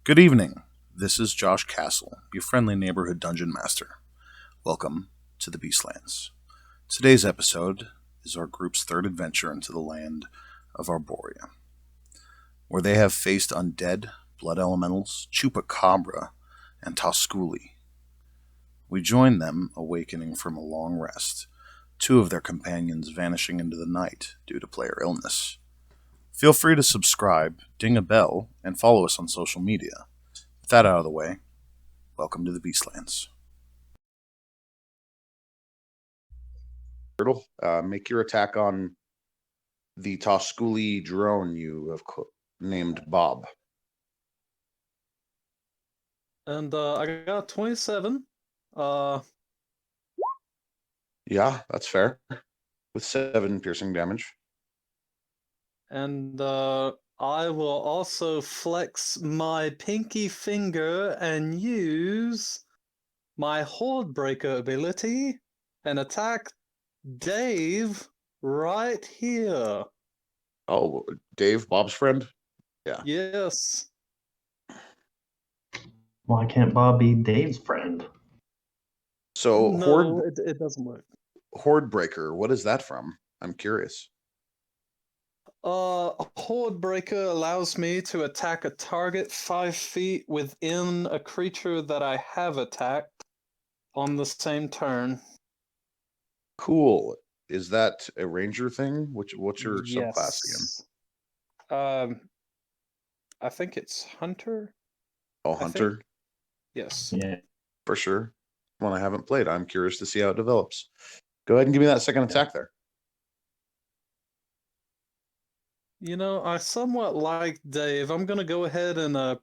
Good evening. This is Josh Castle, your friendly neighborhood dungeon master. Welcome to the Beastlands. Today's episode is our group's third adventure into the land of Arborea, where they have faced undead, blood elementals, chupacabra, and Tosculi. We join them awakening from a long rest, two of their companions vanishing into the night due to player illness. Feel free to subscribe, ding a bell, and follow us on social media. With that out of the way, welcome to the Beastlands. Turtle, make your attack on the Tosculi drone you have named Bob. And I got 27. Yeah, that's fair. With 7 piercing damage. And I will also flex my pinky finger and use my Horde Breaker ability and attack Dave right here. Oh, Dave, Bob's friend? Yeah. Yes. Why can't Bob be Dave's friend? So, No, it doesn't work. Horde Breaker, what is that from? I'm curious. Horde Breaker allows me to attack a target 5 feet within a creature that I have attacked on the same turn. Cool. Is that a ranger thing? What's your subclass again? I think it's Hunter. Oh, Hunter? Yes. Yeah. For sure. One I haven't played. I'm curious to see how it develops. Go ahead and give me that second attack there. You know, I somewhat like Dave. I'm going to go ahead and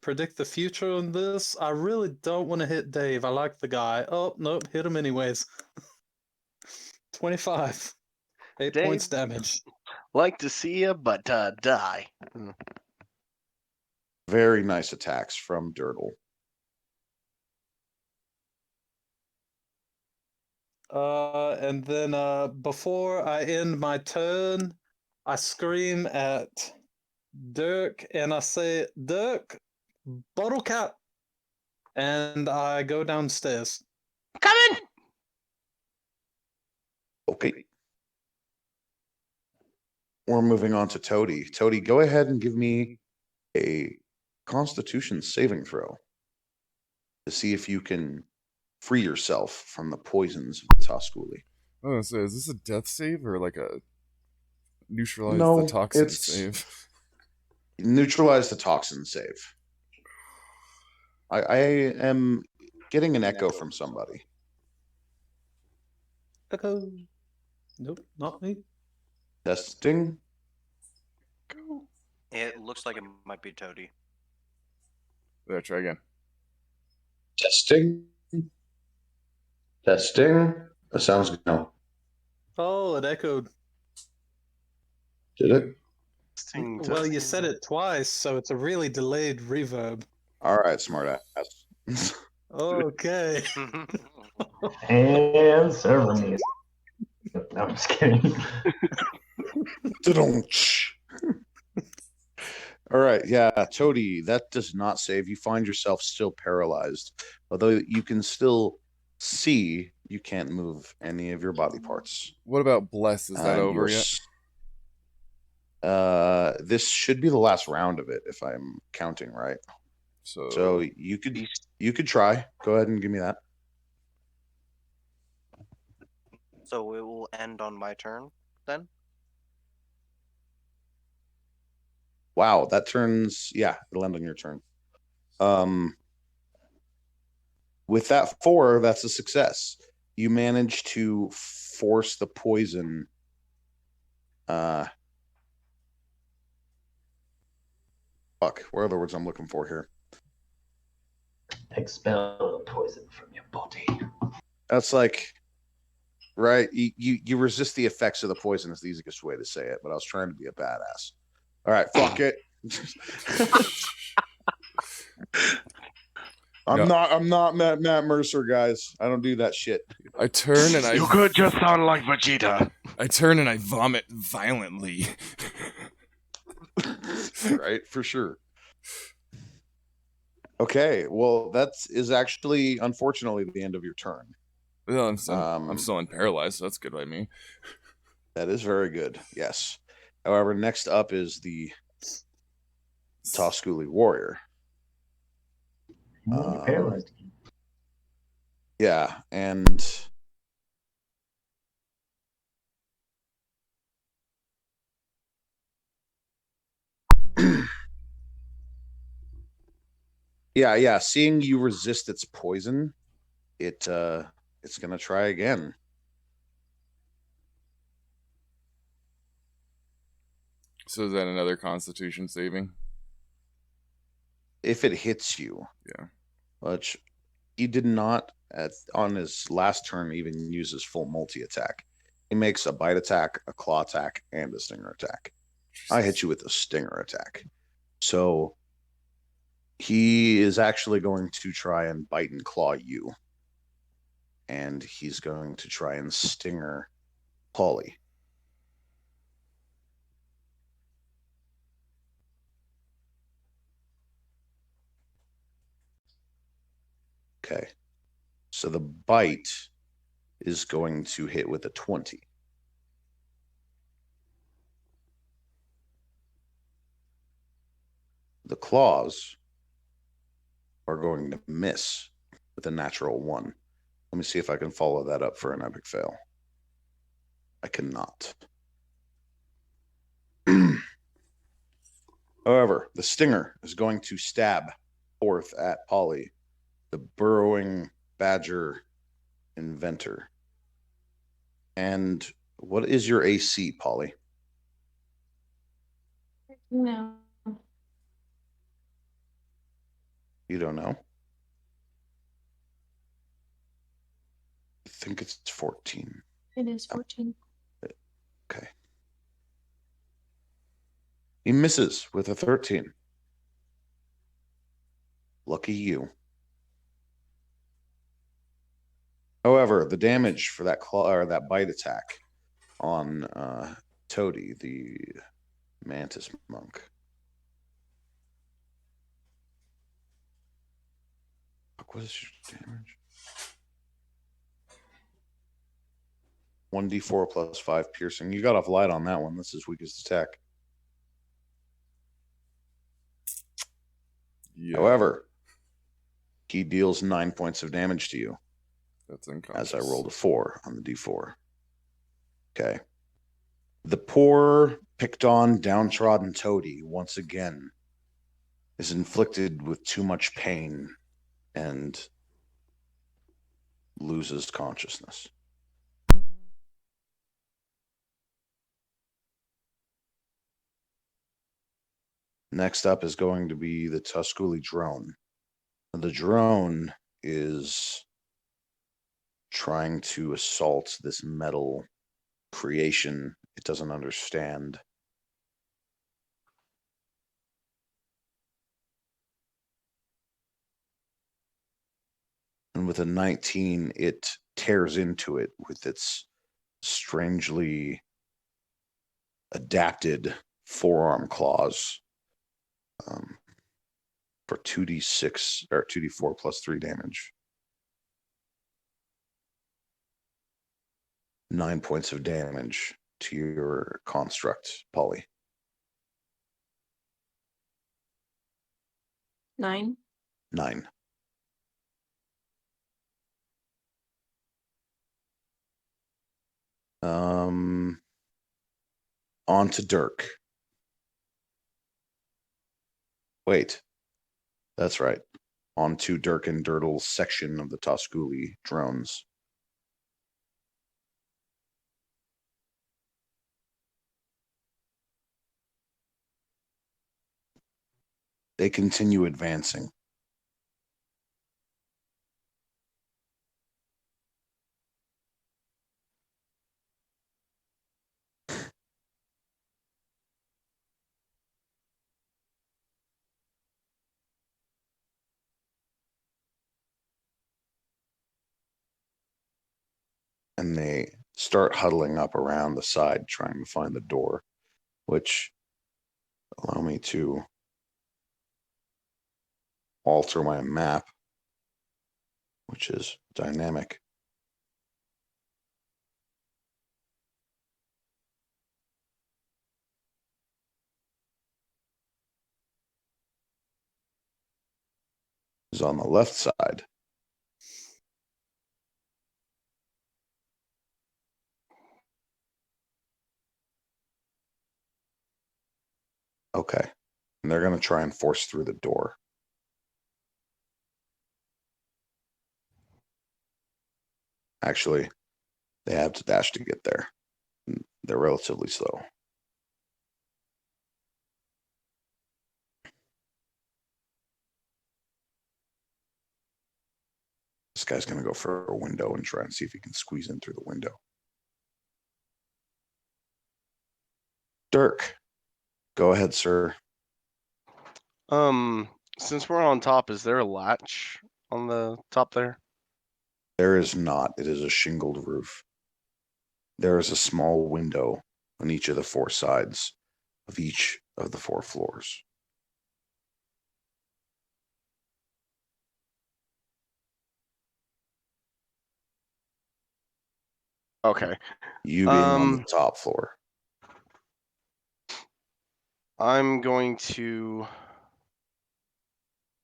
predict the future on this. I really don't want to hit Dave. I like the guy. Oh, nope, hit him anyways. 25. 8 Dave, points damage. like to see you, but die. Very nice attacks from Dirtle. And then before I end my turn, I scream at Dirk and I say, Dirk, bottle cap. And I go downstairs. Coming! Okay. We're moving on to Toady. Toady, go ahead and give me a Constitution saving throw to see if you can free yourself from the poisons of the Tosculi. Oh, so is this a death save or like a neutralize No, the toxin it's- save? Neutralize the toxin save. I am getting an echo from somebody. Echo. Nope, not me. Testing. It looks like it might be Toady. There, try again. Testing. Testing. That sounds good. No. Oh, it echoed. Did it? Well, you said it twice, so it's a really delayed reverb. All right, smart ass. Okay. And server me. No, I'm just kidding. All right, yeah, Toady, that does not save. You find yourself still paralyzed. Although you can still see, you can't move any of your body parts. What about Bless? Is that over You're yet? this should be the last round of it, if I'm counting right. So you could try. Go ahead and give me that. So it will end on my turn then? Wow, that turns, yeah, it'll end on your turn. With that 4, that's a success. You manage to force the poison. Fuck, what are the words I'm looking for here? Expel the poison from your body. That's like, right? You resist the effects of the poison is the easiest way to say it, but I was trying to be a badass. All right, fuck it. I'm not Matt Mercer, guys. I don't do that shit. I turn and You could just sound like Vegeta. I turn and I vomit violently. Right, for sure. Okay, well, that is actually, unfortunately, the end of your turn. Well, I'm still Um, unparalyzed, so that's good by me. That is very good, yes. However, next up is the Tosculi warrior. You're paralyzed. Yeah, and yeah, seeing you resist its poison, it's gonna try again. So is that another Constitution saving? If it hits you, Yeah. which he did not on his last turn even use his full multi attack. He makes a bite attack, a claw attack, and a stinger attack. I hit you with a stinger attack. So he is actually going to try and bite and claw you. And he's going to try and stinger Polly. Okay. So the bite is going to hit with a 20. The claws are going to miss with a natural 1. Let me see if I can follow that up for an epic fail. I cannot. However, the stinger is going to stab forth at Polly, the burrowing badger inventor. And what is your AC, Polly? No, You don't know? I think it's 14. it is 14. Okay. He misses with a 13. Lucky you. However, the damage for that claw or that bite attack on Toady, the mantis monk. What is your damage? 1d4 plus 5 piercing. You got off light on that one. That's his weakest attack. Yeah. However, he deals 9 points of damage to you. That's unconscious. As I rolled a 4 on the d4. Okay. The poor, picked on, downtrodden Toady, once again, is inflicted with too much pain and loses consciousness. Next up is going to be the Tusculi drone. The drone is trying to assault this metal creation it doesn't understand. And with a 19, it tears into it with its strangely adapted forearm claws for 2d6 or 2d4 plus 3 damage. 9 points of damage to your construct, Polly. 9. 9. On to Dirk. Wait, that's right. On to Dirk and Dirtle's section of the Tosculi drones. They continue advancing. And they start huddling up around the side trying to find the door, which allow me to alter my map, which is dynamic. Is on the left side. Okay. And they're going to try and force through the door. Actually, they have to dash to get there. They're relatively slow. This guy's going to go for a window and try and see if he can squeeze in through the window. Dirk, go ahead, sir. Since we're on top, is there a latch on the top there? There is not. It is a shingled roof. There is a small window on each of the four sides of each of the 4 floors. Okay. You being on the top floor. I'm going to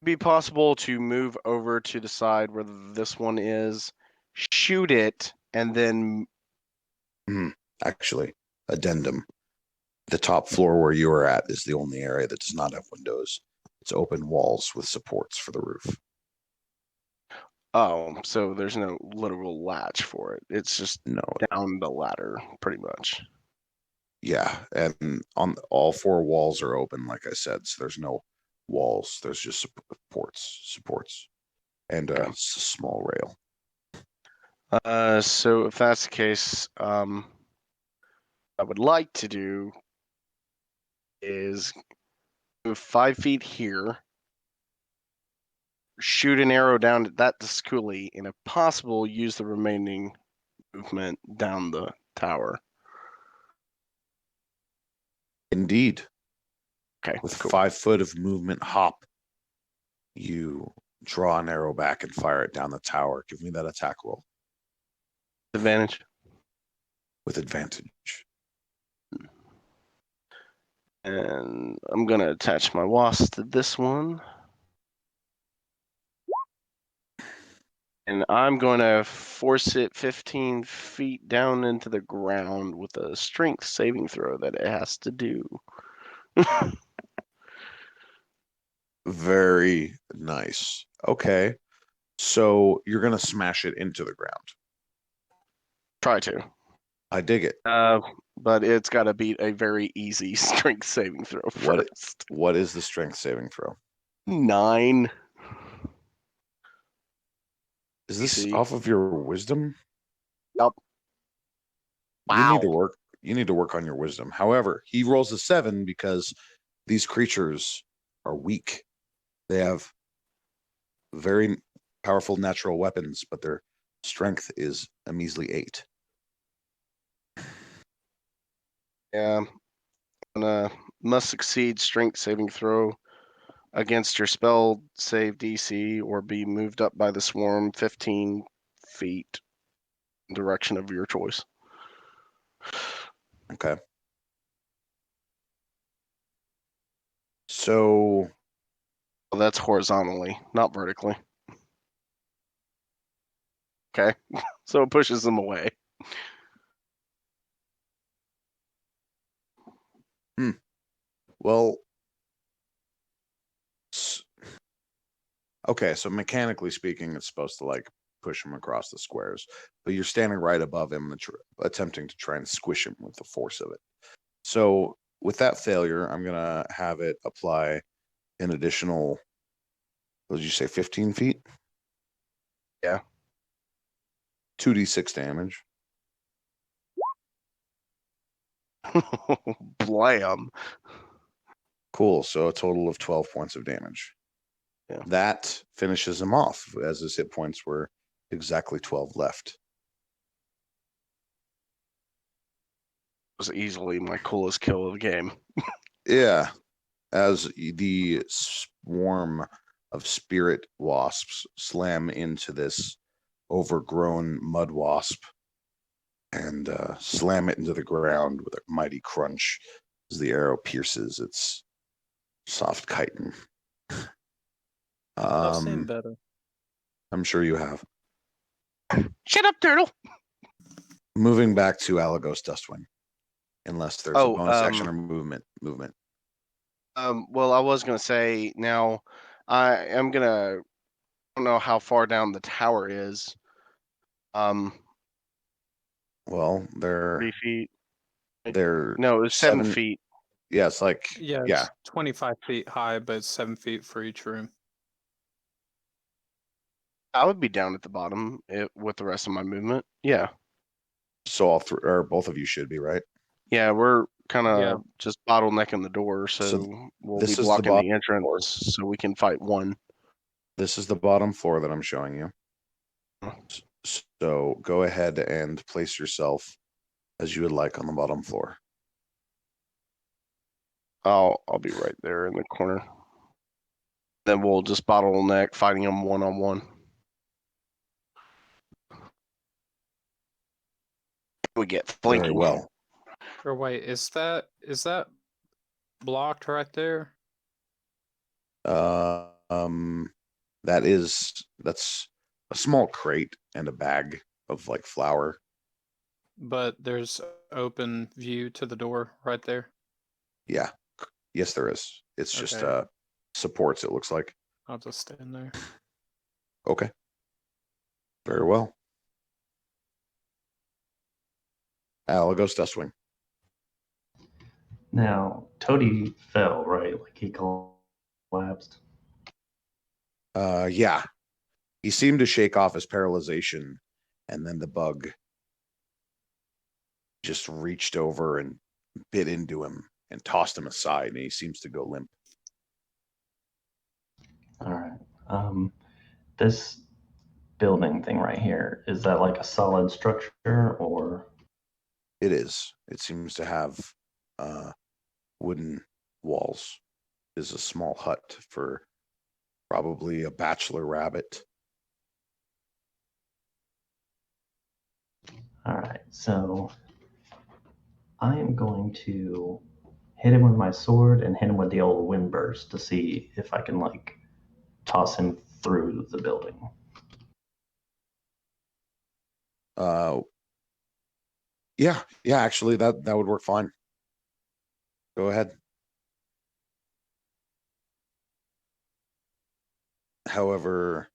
be possible to move over to the side where this one is, shoot it, and then Actually, addendum. The top floor where you are at is the only area that does not have windows. It's open walls with supports for the roof. oh, so there's no literal latch for it. It's just No. down the ladder, pretty much. Yeah, and on all 4 walls are open, like I said. So there's no walls. There's just supports, and a small rail. So if that's the case, I would like to do is move 5 feet here, shoot an arrow down at that Disculi, and if possible, use the remaining movement down the tower. Indeed. Okay. With cool. 5 foot of movement hop, you draw an arrow back and fire it down the tower. Give me that attack roll. Advantage. With advantage. And I'm going to attach my wasp to this one. And I'm going to force it 15 feet down into the ground with a strength saving throw that it has to do. Very nice. Okay. So you're going to smash it into the ground. Try to. I dig it. But it's got to beat a very easy strength saving throw first. What is the strength saving throw? 9. Is this off of your wisdom? Yup. Wow. You need to work on your wisdom. However, he rolls a 7 because these creatures are weak. They have very powerful natural weapons, but their strength is a measly 8. Yeah. Must succeed strength saving throw against your spell save DC or be moved up by the swarm 15 feet direction of your choice. Okay. So Well, that's horizontally, not vertically. Okay. So it pushes them away. Well, okay, so mechanically speaking, it's supposed to like push him across the squares, but you're standing right above him, attempting to try and squish him with the force of it. So with that failure, I'm gonna have it apply an additional. What did you say? 15 feet? Yeah. 2d6 damage. Blam. Cool. So a total of 12 points of damage. Yeah. That finishes him off, as his hit points were exactly 12 left. Was easily my coolest kill of the game. Yeah. As the swarm of spirit wasps slam into this overgrown mud wasp and slam it into the ground with a mighty crunch as the arrow pierces its soft chitin. I've seen better. I'm sure you have. Shut up, turtle. Moving back to Alagos Dustwind, unless there's a Oh, bonus action or movement. Well, I was gonna say now. I am gonna. I don't know how far down the tower is. Well, 3 feet. they're No, it was 7 feet. Yeah, it's like Yeah, yeah. it's 25 feet high, but it's 7 feet for each room. I would be down at the bottom with the rest of my movement. Yeah. So all three or both of you should be right. Yeah, we're kind of Yeah. just bottlenecking the door, so we'll this be is the blocking the bottom entrance floor. so we can fight one. This is the bottom floor that I'm showing you. So go ahead and place yourself as you would like on the bottom floor. I'll be right there in the corner. Then we'll just bottleneck fighting them one-on-one. We get flanking. Very well. Or wait, is that blocked right there? That's a small crate and a bag of like flour. But there's open view to the door right there. Yeah. Yes, there is. It's just Okay. supports, it looks like. I'll just stand there. Okay. Very well. Alagos Dustwing. Now, Toady fell, right? Like he collapsed. Yeah. He seemed to shake off his paralyzation, and then the bug just reached over and bit into him and tossed him aside, and he seems to go limp. All right. This building thing right here, is that like a solid structure or? It is. It seems to have wooden walls. It is a small hut for probably a bachelor rabbit. All right, so I am going to hit him with my sword and hit him with the old wind burst to see if I can like toss him through the building. Yeah, actually that would work fine. Go ahead. However,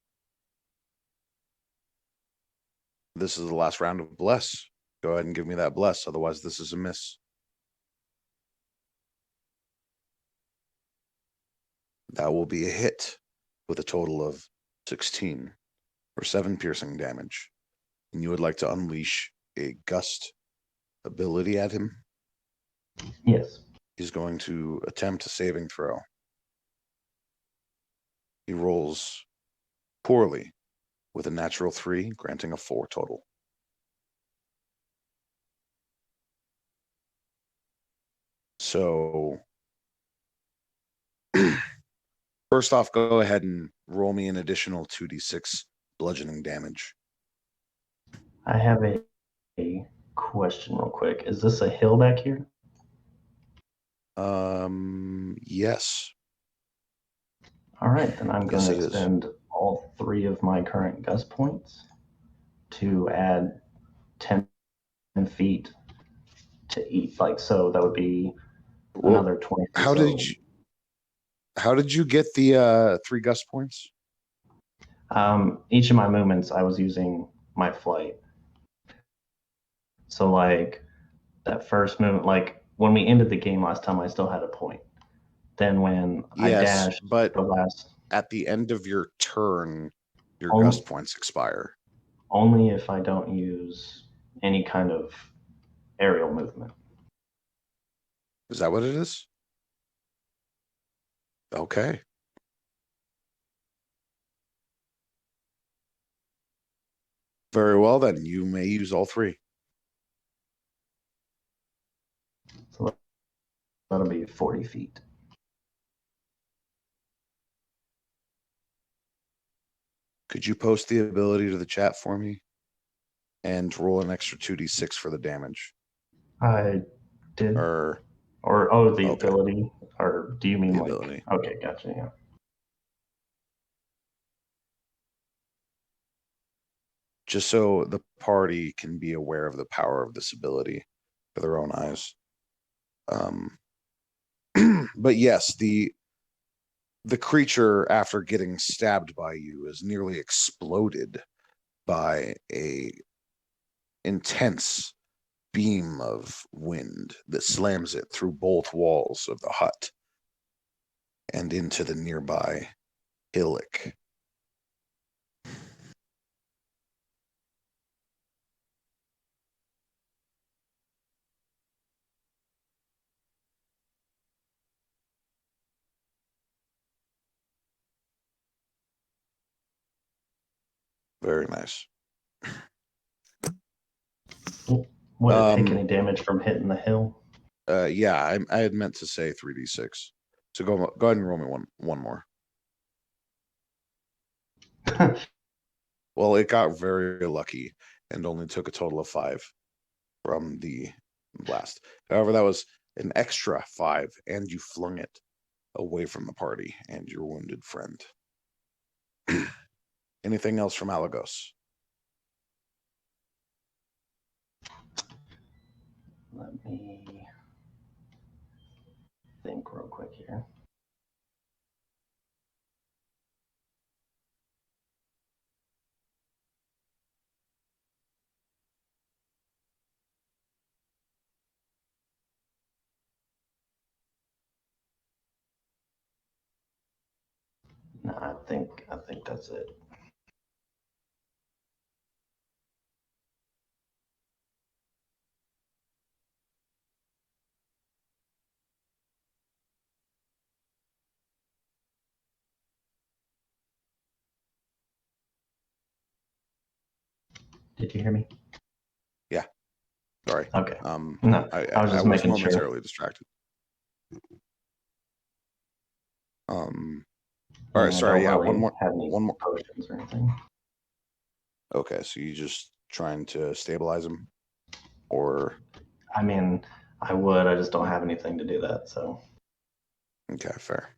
this is the last round of bless. Go ahead and give me that bless, otherwise this is a miss. That will be a hit with a total of 16 for 7 piercing damage. And you would like to unleash a gust ability at him? Yes. He's going to attempt a saving throw. He rolls poorly with a natural 3, granting a 4 total. So first off, go ahead and roll me an additional 2d6 bludgeoning damage. I have a question real quick. Is this a hill back here? Yes. All right, then I'm going Yes, to it is. expend all 3 of my current gust points to add 10 feet to each. Like, so that would be another 20 feet. How did you get the 3 gust points? Each of my movements, I was using my flight. So like that first movement, like when we ended the game last time, I still had a point. Then when I dashed, but the last at the end of your turn, your Only- gust points expire. only if I don't use any kind of aerial movement. Is that what it is? Okay. Very well, then. You may use all 3. So that'll be 40 feet. Could you post the ability to the chat for me? And roll an extra 2d6 for the damage. I did. Or the okay. ability. Or do you mean The like? ability. Okay, gotcha. Yeah. Just so the party can be aware of the power of this ability for their own eyes. But yes, the creature, after getting stabbed by you, is nearly exploded by a intense beam of wind that slams it through both walls of the hut and into the nearby hillock. Very nice. Would it take any damage from hitting the hill? Yeah, I had meant to say 3d6. So go ahead and roll me one more. Well, it got very lucky and only took a total of 5 from the blast. However, that was an extra 5, and you flung it away from the party and your wounded friend. Anything else from Alagos? Let me think real quick here. No, I think that's it. Did you hear me? Yeah. Sorry. Okay. No, I was just making momentarily sure. distracted. All Yeah, right. Sorry. Yeah. Really one more potions or anything. Okay. So you just trying to stabilize him, or? I mean, I would. I just don't have anything to do that. So. Okay. Fair.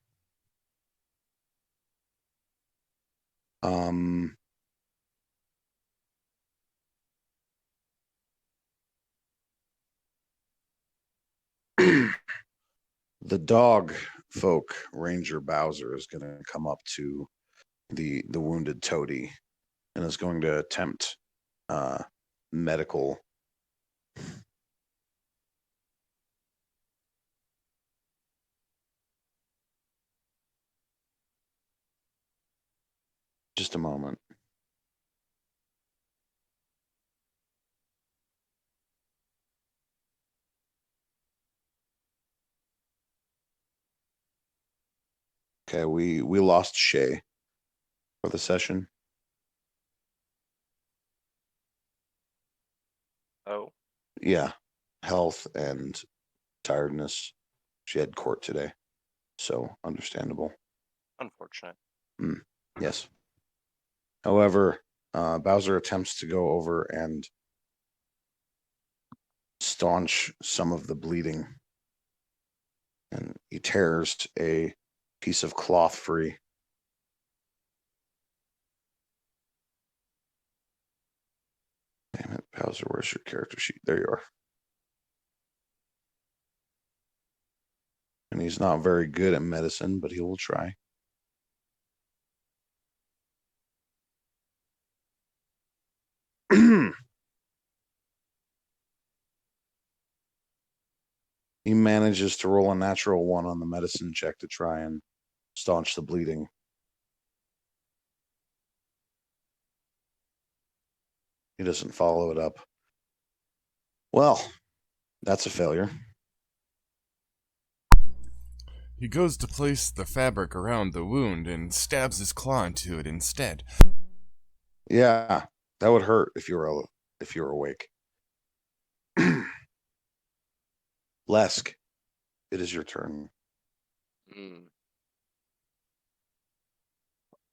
The dog folk Ranger Bowser is going to come up to the wounded toady and is going to attempt medical. Just a moment. Okay, we lost Shay for the session. Oh. Yeah, health and tiredness. She had court today, so understandable. Unfortunate. Yes. However, Bowser attempts to go over and staunch some of the bleeding, and he tears a piece of cloth free. Damn it, Bowser, where's your character sheet? There you are. And he's not very good at medicine, but he will try. He manages to roll a natural 1 on the medicine check to try and staunch the bleeding. He doesn't follow it up. Well, that's a failure. He goes to place the fabric around the wound and stabs his claw into it instead. Yeah, that would hurt if you were awake. Lesk, it is your turn.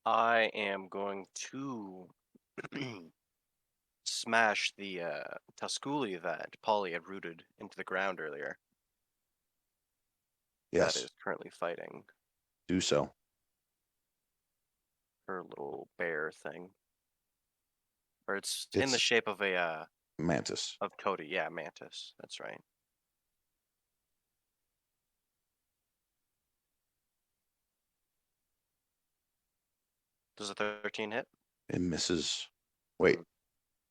I am going to smash the Tusculi that Polly had rooted into the ground earlier. Yes, That is currently fighting do so. her little bear thing. Or it's in the It's shape of a Mantis. of Toady. Yeah, mantis. That's right. Does a 13 hit? It misses. Wait,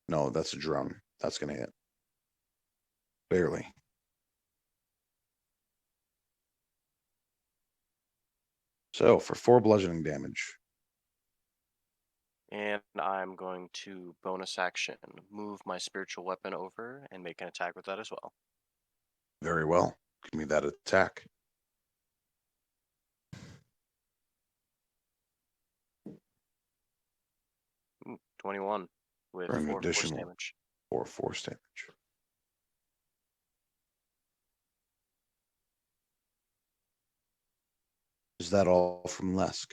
no, that's a drone. That's going to hit. Barely. So for 4 bludgeoning damage. And I'm going to bonus action move my spiritual weapon over and make an attack with that as well. Very well. Give me that attack. Ooh, 21 with For an 4 force additional damage. 4 force damage. Is that all from Lesk?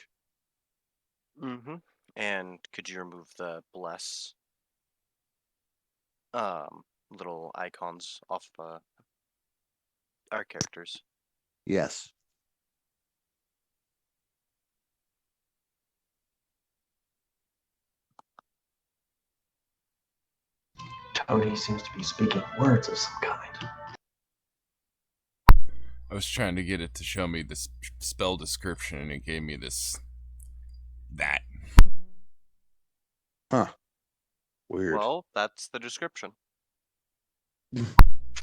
Mm-hmm. And could you remove the bless little icons off our characters? Yes. Toady seems to be speaking words of some kind. I was trying to get it to show me the spell description, and it gave me that. Huh. Weird. Well, that's the description.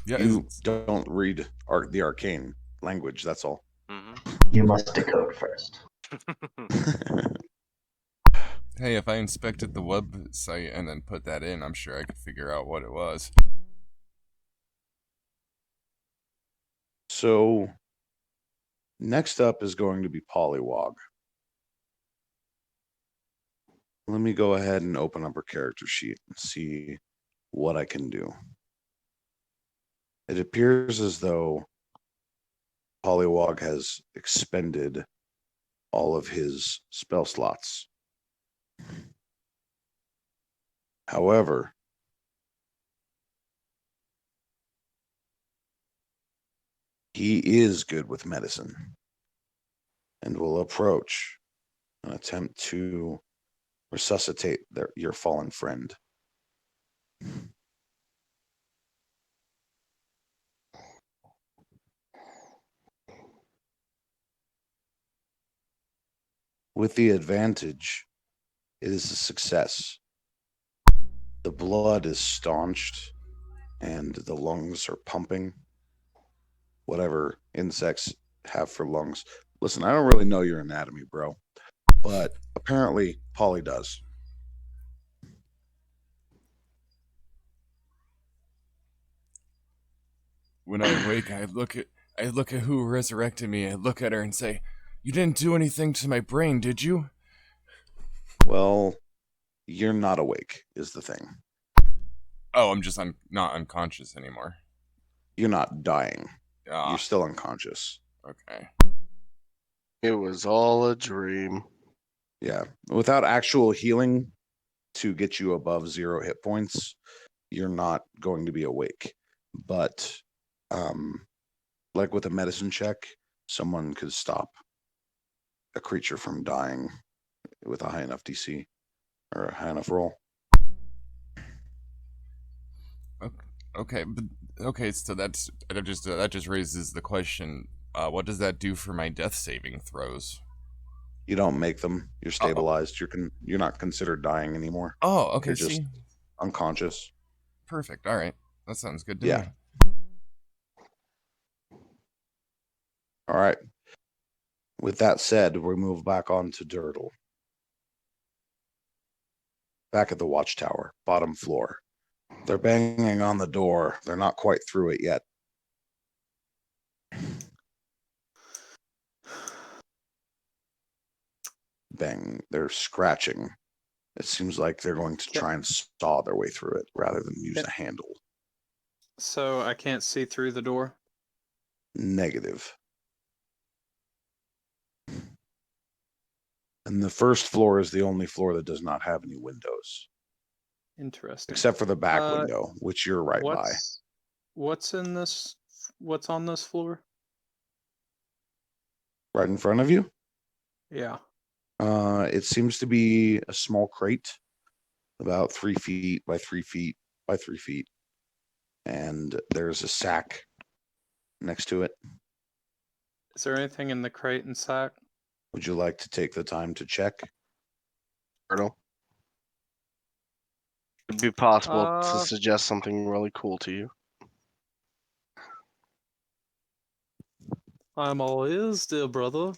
Yeah, You don't read the arcane language, that's all. Mm-hmm. You must decode first. hey, if I inspected the website and then put that in, I'm sure I could figure out what it was. So next up is going to be Polywog. Let me go ahead and open up her character sheet and see what I can do. It appears as though Polywog has expended all of his spell slots. However, he is good with medicine and will approach and attempt to resuscitate your fallen friend. With the advantage, it is a success. The blood is staunched and the lungs are pumping. Whatever insects have for lungs. Listen, I don't really know your anatomy, bro, but apparently Polly does. When I wake, I look at who resurrected me. I look at her and say, "You didn't do anything to my brain, did you?" Well, you're not awake, is the thing. Oh, I'm just not unconscious anymore. You're not dying. Ah, You're still unconscious. okay. It was all a dream. Yeah. Without actual healing to get you above 0 hit points, you're not going to be awake. But like with a medicine check, someone could stop a creature from dying with a high enough DC or a high enough roll. Okay, but okay, so that just raises the question: what does that do for my death saving throws? You don't make them. You're stabilized. You're not considered dying anymore. Oh, okay. You're just See, unconscious. perfect. All right, that sounds good to Yeah. me. All right. With that said, we move back on to Dirtle. Back at the watchtower, bottom floor. They're banging on the door. They're not quite through it yet. Bang. They're scratching. It seems like they're going to try and saw their way through it rather than use a handle. So I can't see through the door? Negative. And the first floor is the only floor that does not have any windows, Interesting. except for the back Uh, window, which you're right by. What's in this? What's on this floor? Right in front of you? Yeah. It seems to be a small crate, about 3 feet by 3 feet by 3 feet. And there's a sack next to it. Is there anything in the crate and sack? Would you like to take the time to check? Turtle. It'd be possible to Uh, suggest something really cool to you. I'm all ears, dear brother.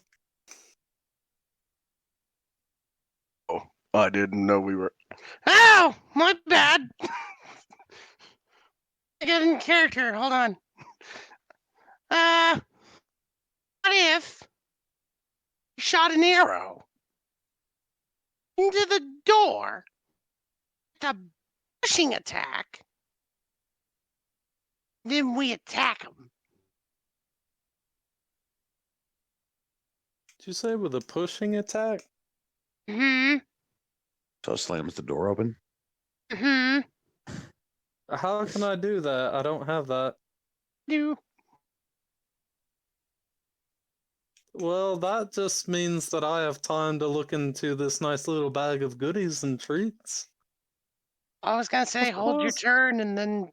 Oh, I didn't know we were. Oh, my bad. I got in character. Hold on. What if you shot an arrow into the door? It's a pushing attack. Then we attack them. Did you say with a pushing attack? Hmm. So slams the door open. Hmm. How can I do that? I don't have that. Do. Well, that just means that I have time to look into this nice little bag of goodies and treats. I was gonna say Of hold your course. turn and then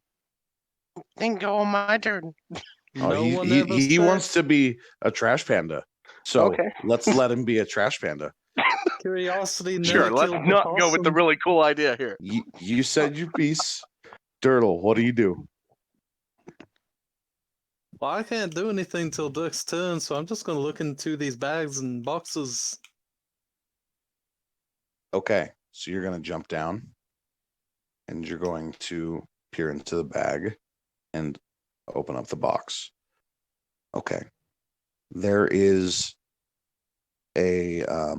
go on my turn. Oh, No one ever he said wants to be a trash panda. So Okay. let's let him be a trash panda. curiosity never Sure, let's killed the not go with the possum. really cool idea here. You said your piece. Dirtle, what do you do? Well, I can't do anything till Duck's turn, so I'm just gonna look into these bags and boxes. Okay, so you're going to jump down and you're going to peer into the bag and open up the box. Okay. There is a oh,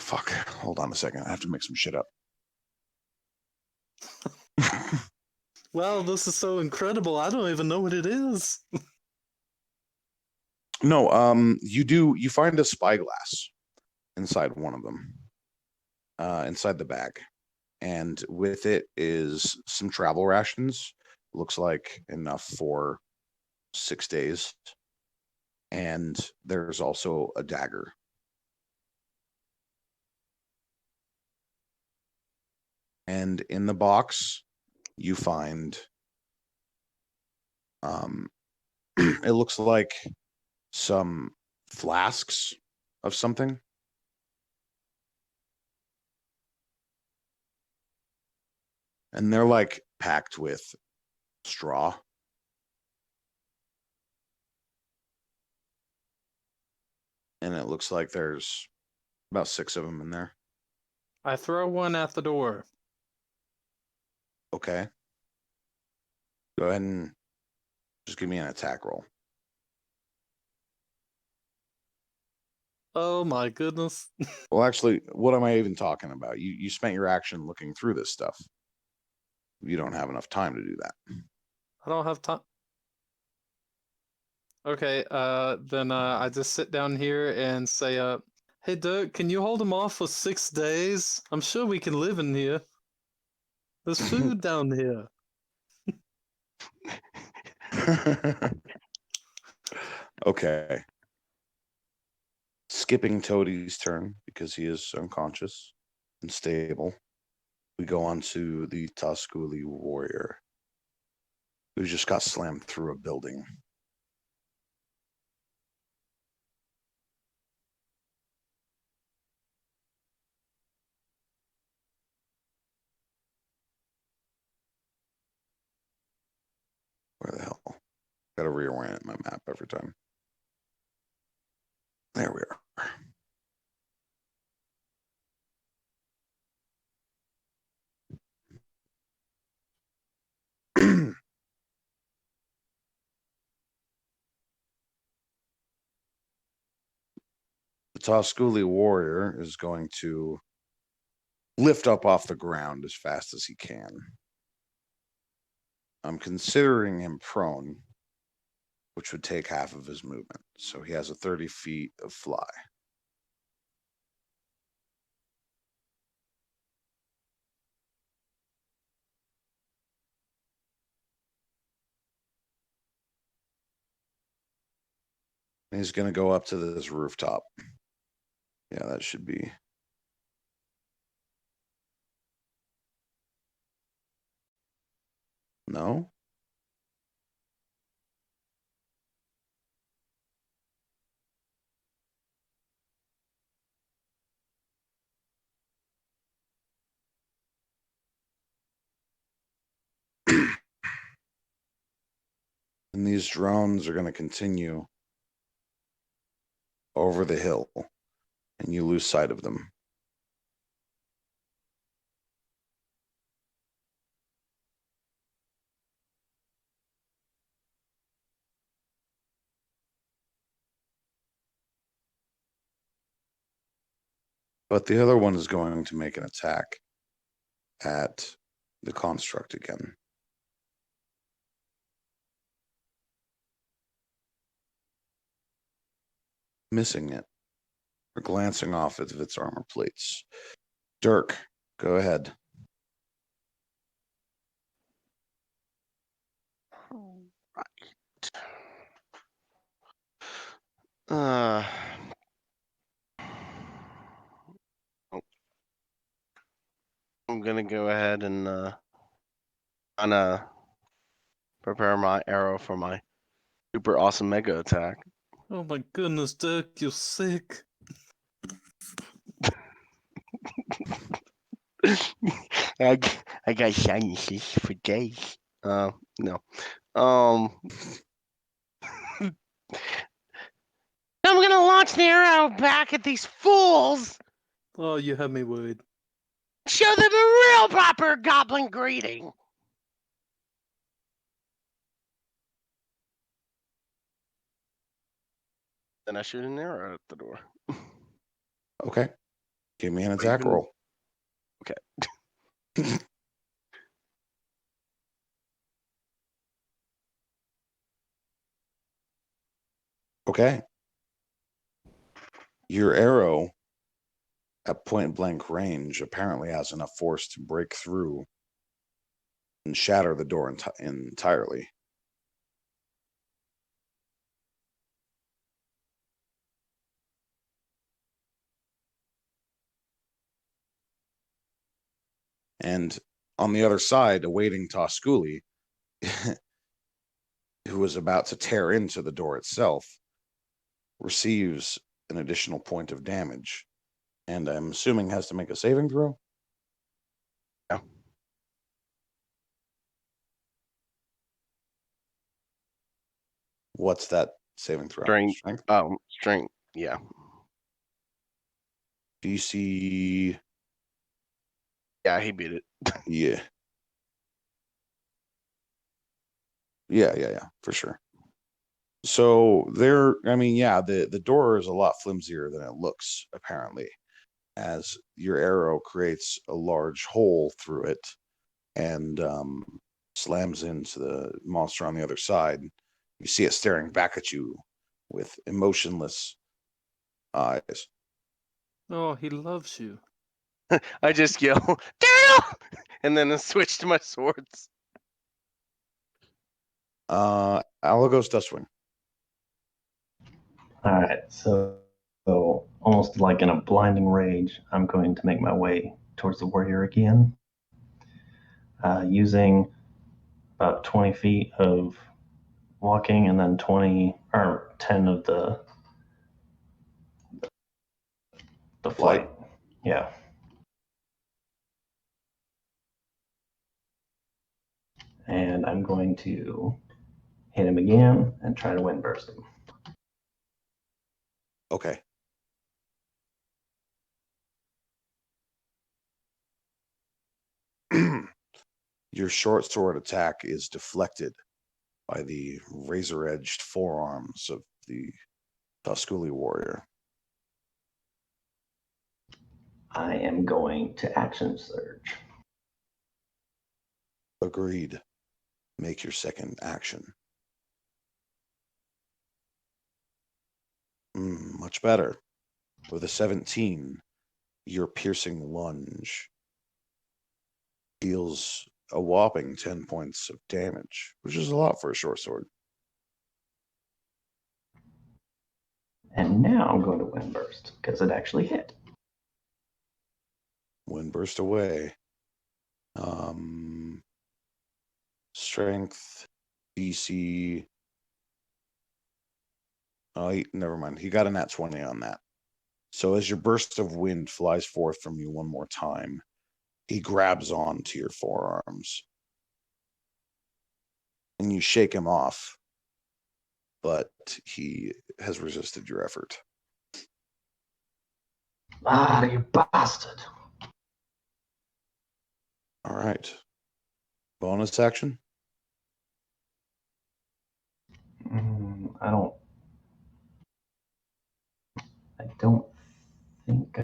fuck. Hold on a second. I have to make some shit up. Wow, this is so incredible. I don't even know what it is. No, you find a spyglass inside one of them. Inside the bag. And with it is some travel rations. Looks like enough for 6 days. And there's also a dagger. And in the box, you find it looks like some flasks of something. And they're like packed with straw. And it looks like there's about 6 of them in there. I throw one at the door. Okay. Go ahead and just give me an attack roll. Oh my goodness. Well, actually, what am I even talking about? You spent your action looking through this stuff. You don't have enough time to do that. I don't have time. Okay, then I just sit down here and say, hey Dirk, can you hold him off for 6 days? I'm sure we can live in here. There's food down here. Okay. Skipping Toadie's turn because he is unconscious and stable. We go on to the Tusculi warrior who just got slammed through a building. Where the hell? Gotta reorient my map every time. There we are. The Tusculi warrior is going to lift up off the ground as fast as he can. I'm considering him prone, which would take half of his movement. So he has a 30 feet of fly. And he's going to go up to this rooftop. Yeah, that should be. No? And these drones are going to continue over the hill, and you lose sight of them. But the other one is going to make an attack at the construct again. Missing it, or glancing off of its armor plates. Dirk, go ahead. Right. Uh, I'm gonna go ahead and prepare my arrow for my super awesome mega attack. Oh my goodness, Dirk, you're sick. I got sinuses for days. No. I'm gonna launch the arrow back at these fools. Oh, you have me worried. Show them a real proper goblin greeting. Then I shoot an arrow at the door. Okay. Give me an attack roll. Okay. Okay. Your arrow at point blank range apparently has enough force to break through and shatter the door entirely. And on the other side, awaiting Tosculi, who was about to tear into the door itself, receives an additional point of damage. And I'm assuming has to make a saving throw? Yeah. What's that saving throw? Strength. Strength. Yeah. DC. Yeah, he beat it. Yeah. Yeah, for sure. So the door is a lot flimsier than it looks, apparently, as your arrow creates a large hole through it and slams into the monster on the other side. You see it staring back at you with emotionless eyes. Oh, he loves you. I just yell, Daniel! And then I switch to my swords. Alagos Dustwing. All right, so almost like in a blinding rage, I'm going to make my way towards the warrior again, using about 20 feet of walking and then 10 of the flight. Yeah. And I'm going to hit him again and try to wind burst him. Okay. Your short sword attack is deflected by the razor-edged forearms of the Tusculi warrior. I am going to action surge. Agreed. Make your second action. Much better. With a 17, your piercing lunge deals a whopping 10 points of damage, which is a lot for a short sword. And now I'm going to Wind Burst because it actually hit. Wind burst away. Strength, DC. Oh, never mind. He got a nat 20 on that. So as your burst of wind flies forth from you one more time, he grabs on to your forearms. And you shake him off, but he has resisted your effort. Ah, you bastard. All right. Bonus action? I don't think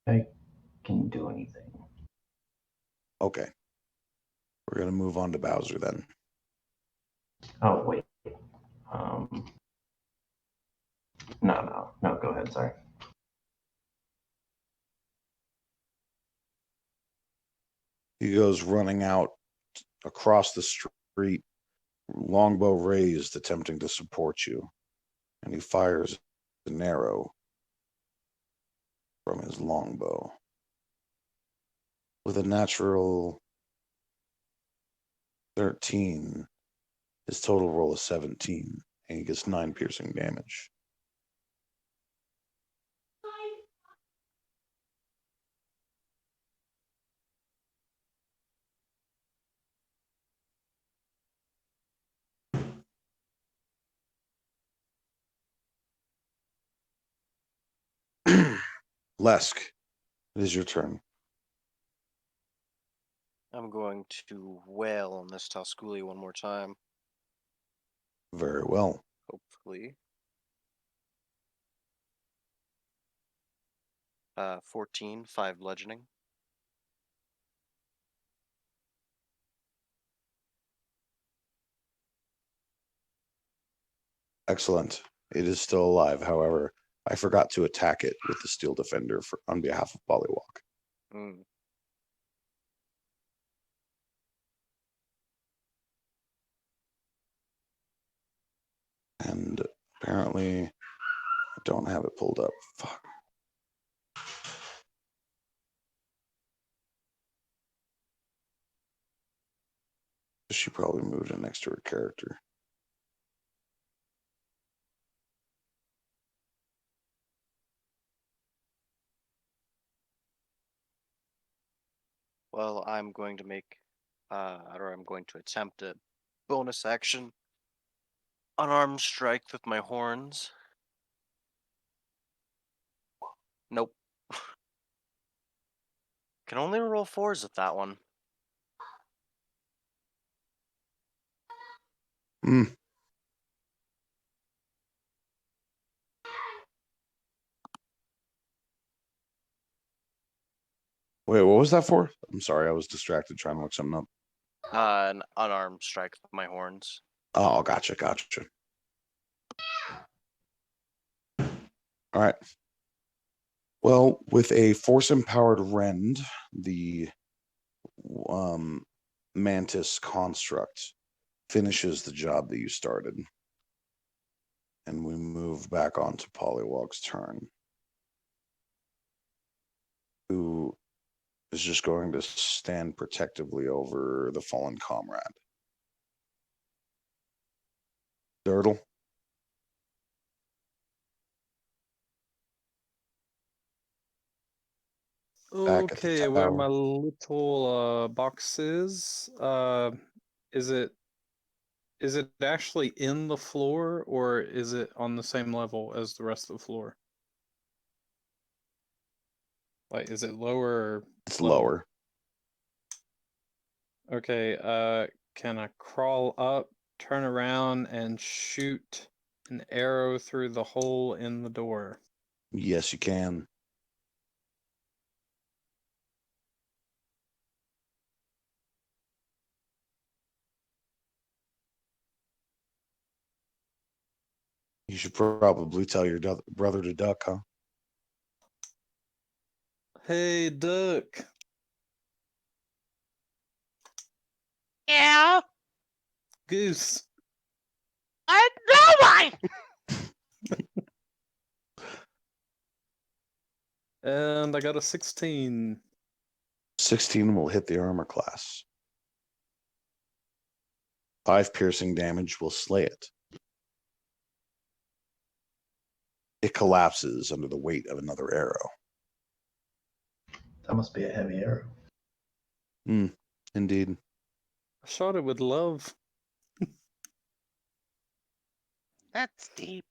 I can do anything. Okay. We're going to move on to Bowser then. Oh, wait. No, go ahead, sorry. He goes running out across the street, longbow raised, attempting to support you. And he fires an arrow from his longbow. With a natural 13, his total roll is 17, and he gets 9 piercing damage. Lesk, it is your turn. I'm going to wail on this Tasculi one more time, Very well. hopefully. 14, 5 bludgeoning. Excellent. It is still alive. However, I forgot to attack it with the Steel Defender on behalf of Pollywalk. Mm. And apparently, I don't have it pulled up. Fuck. She probably moved it next to her character. Well, I'm going to I'm going to attempt a bonus action. Unarmed strike with my horns. Nope. Can only roll 4s with that one. Hmm. Wait, what was that for? I'm sorry, I was distracted trying to look something up. An unarmed strike with my horns. Oh, gotcha. All right. Well, with a force-empowered rend, the mantis construct finishes the job that you started. And we move back onto Pollywog's turn, who is just going to stand protectively over the fallen comrade. Dirtle? Back at the Okay, where my tower. little box is is it actually in the floor, or is it on the same level as the rest of the floor? Like, is it lower or It's level? lower. Okay, can I crawl up, turn around, and shoot an arrow through the hole in the door? Yes, you can. You should probably tell your brother to duck, huh? Hey, Duck. Yeah. Goose. I know why. And I got a 16. 16 will hit the armor class. 5 piercing damage will slay it. It collapses under the weight of another arrow. That must be a heavy arrow. Indeed. I shot it with love. That's deep.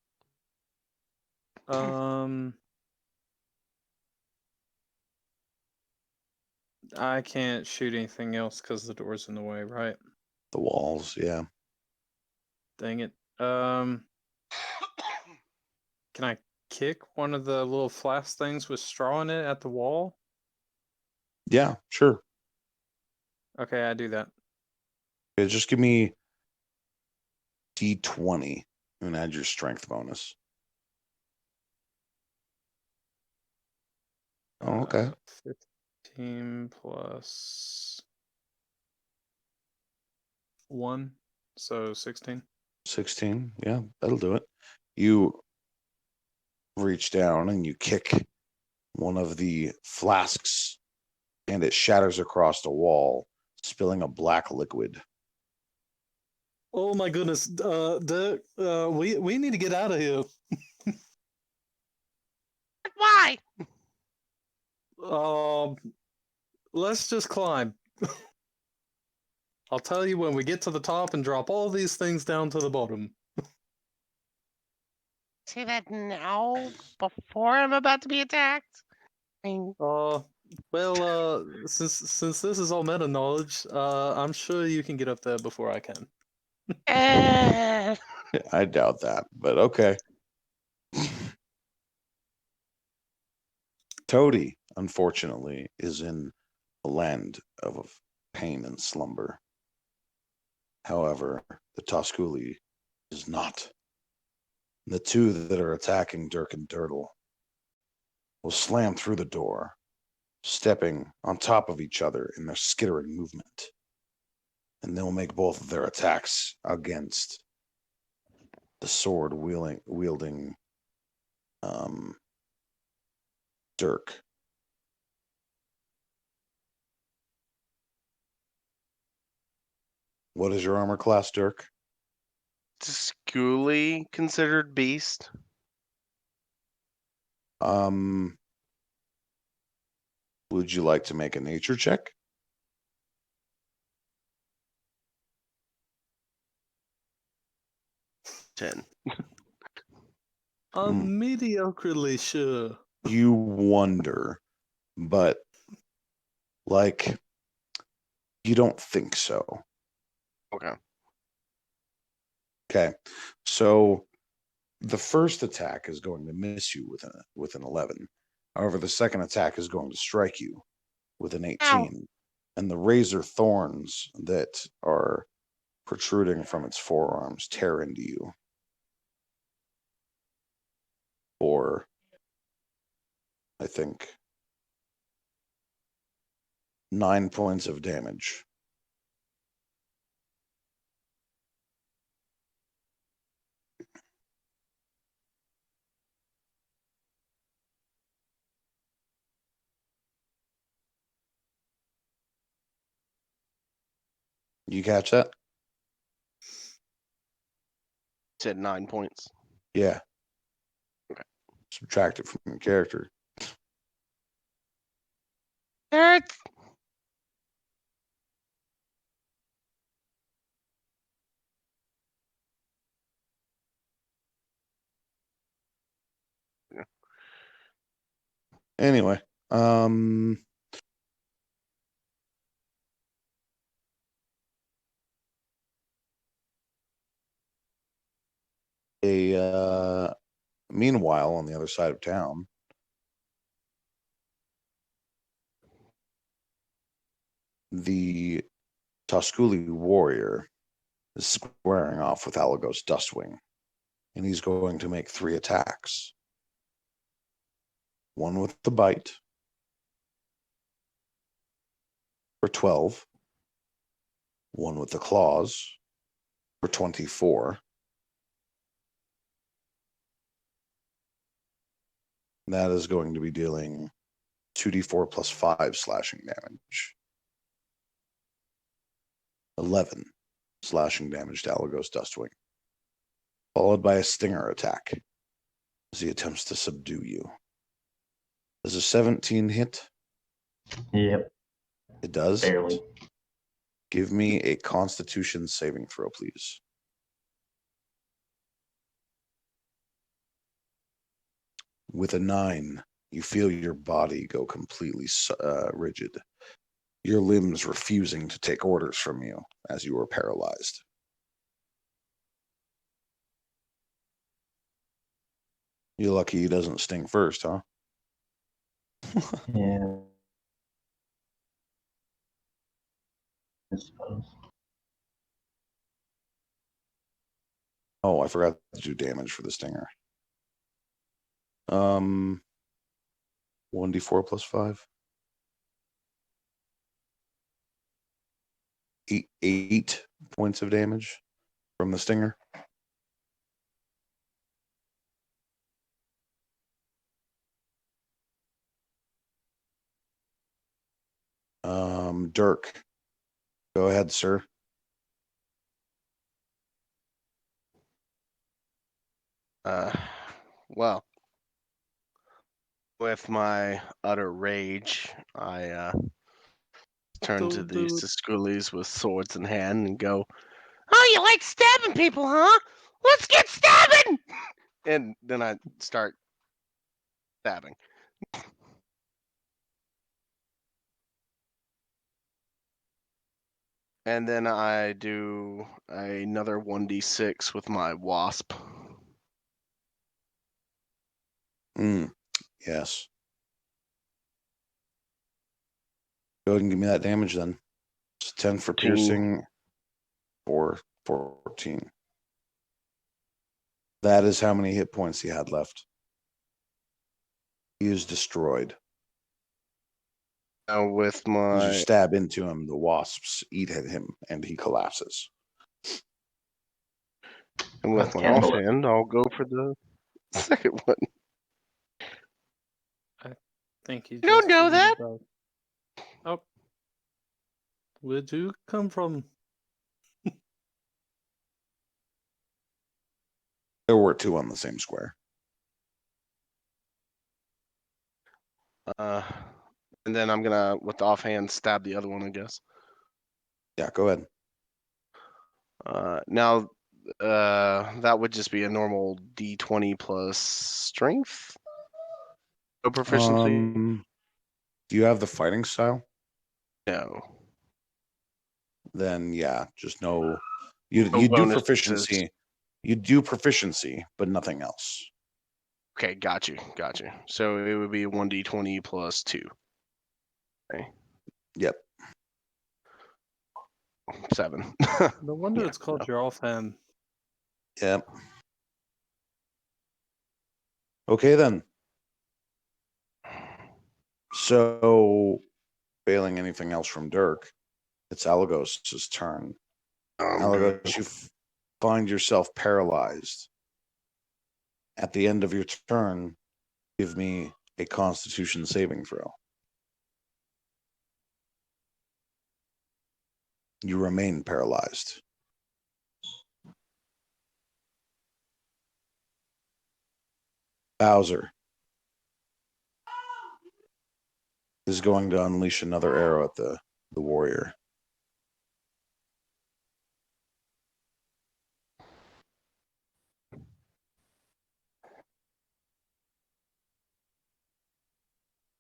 I can't shoot anything else because the door's in the way, right? The walls, yeah. Dang it. Can I kick one of the little flask things with straw in it at the wall? Yeah, sure. Okay, I do that. Okay, just give me D20 and add your strength bonus. Oh, okay. 15 plus 1, so 16. 16. Yeah, that'll do it. You reach down and you kick one of the flasks and it shatters across the wall, spilling a black liquid. Oh my goodness, Dirk, we need to get out of here. Why? Let's just climb. I'll tell you when we get to the top and drop all these things down to the bottom. Say that now, before I'm about to be attacked. I mean, Well, since this is all meta knowledge, I'm sure you can get up there before I can. I doubt that, but okay. Toady, unfortunately, is in a land of pain and slumber. However, the Tosculi is not. The two that are attacking Dirk and Dirtle will slam through the door, stepping on top of each other in their skittering movement. And they'll make both of their attacks against the sword wielding Dirk. What is your armor class, Dirk? is Schooly considered beast? Would you like to make a nature check? Ten. I'm mediocrely sure. You wonder, but like you don't think so. Okay. Okay. So the first attack is going to miss you with an 11. However, the second attack is going to strike you with an 18. Ow. And the razor thorns that are protruding from its forearms tear into you. For, I think, 9 points of damage. You catch that? Said 9 points. Yeah. Okay. Subtract it from your character. That's Anyway, meanwhile, on the other side of town, the Tosculi warrior is squaring off with Alagos Dustwing. And he's going to make 3 attacks. One with the bite for 12. One with the claws for 24. That is going to be dealing 2d4 plus 5 slashing damage. 11 slashing damage to Alagos Dustwing. Followed by a stinger attack as he attempts to subdue you. Does a 17 hit? Yep, It does. barely. Give me a Constitution saving throw, please. With a 9, you feel your body go completely rigid. Your limbs refusing to take orders from you as you are paralyzed. You're lucky he doesn't sting first, huh? Yeah. I suppose. Oh, I forgot to do damage for the stinger. 1d4 plus 5. 8 points of damage from the stinger. Dirk, go ahead, sir. Well, with my utter rage, I turn to Don't the do it. Siskulis with swords in hand and go, "Oh, you like stabbing people, huh? Let's get stabbing!" And then I start stabbing. And then I do another 1d6 with my wasp. Yes. Go ahead and give me that damage then. It's 10 for 14. piercing, or 14. That is how many hit points he had left. He is destroyed. Now with As you my stab into him, the wasps eat at him, and he collapses. With Let's my candle it. offhand, I'll go for the second one. Think he You don't just know forgot that. about. Oh, where'd you come from? There were 2 on the same square. And then I'm gonna, with the offhand, stab the other one, I guess. Yeah, go ahead. Now, that would just be a normal D20 plus strength. No proficiency. Do you have the fighting style? No. Then yeah, just no. You No do bonuses. proficiency. You do proficiency, but nothing else. Okay, got you. So it would be 1d20 plus 2. Okay. Yep. 7. No wonder Yeah, it's called no. your offhand. Yep. Okay then. So, failing anything else from Dirk, it's Alagos' turn. Alagos, you find yourself paralyzed. At the end of your turn, give me a Constitution saving throw. You remain paralyzed. Bowser is going to unleash another arrow at the warrior.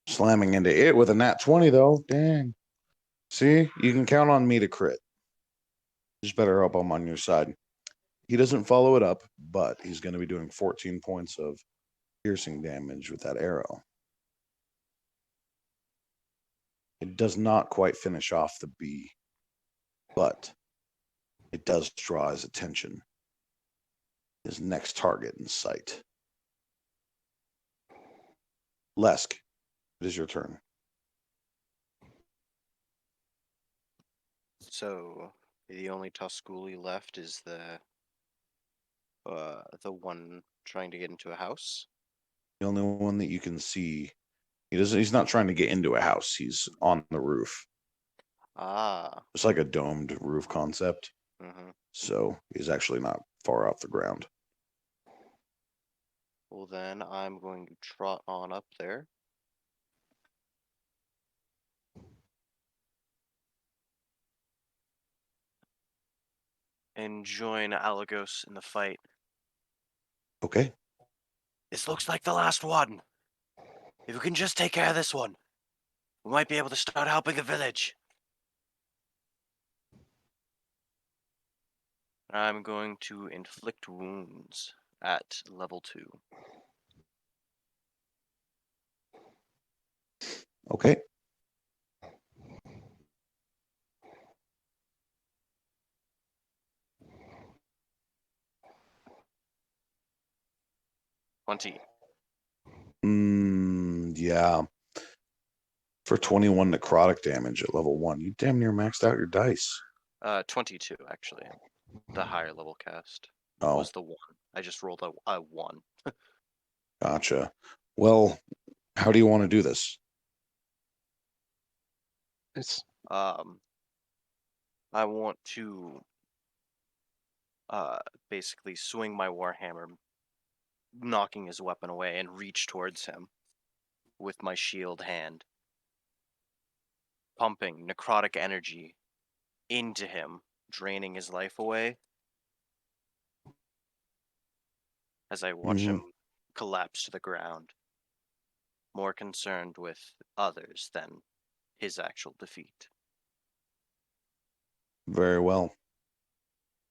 Slamming into it with a nat 20, though. Dang. See, you can count on me to crit. Just better hope I'm on your side. He doesn't follow it up, but he's going to be doing 14 points of piercing damage with that arrow. It does not quite finish off the bee, but it does draw his attention. his next target in sight. Lesk, it is your turn. So the only Tusculi left is the one trying to get into a house. The only one that you can see. He's not trying to get into a house. He's on the roof. Ah. It's like a domed roof concept. Mm-hmm. So he's actually not far off the ground. Well, then I'm going to trot on up there. And join Alagos in the fight. Okay. This looks like the last one. If we can just take care of this one, we might be able to start helping the village. I'm going to inflict wounds at level 2. Okay. Yeah. For 21 necrotic damage at level 1, you damn near maxed out your dice. 22 actually. The higher level cast Oh, was the 1. I just rolled a 1. gotcha. Well, how do you want to do this? I want to basically swing my warhammer, knocking his weapon away, and reach towards him with my shield hand, pumping necrotic energy into him, draining his life away as I watch him collapse to the ground, more concerned with others than his actual defeat. Very well.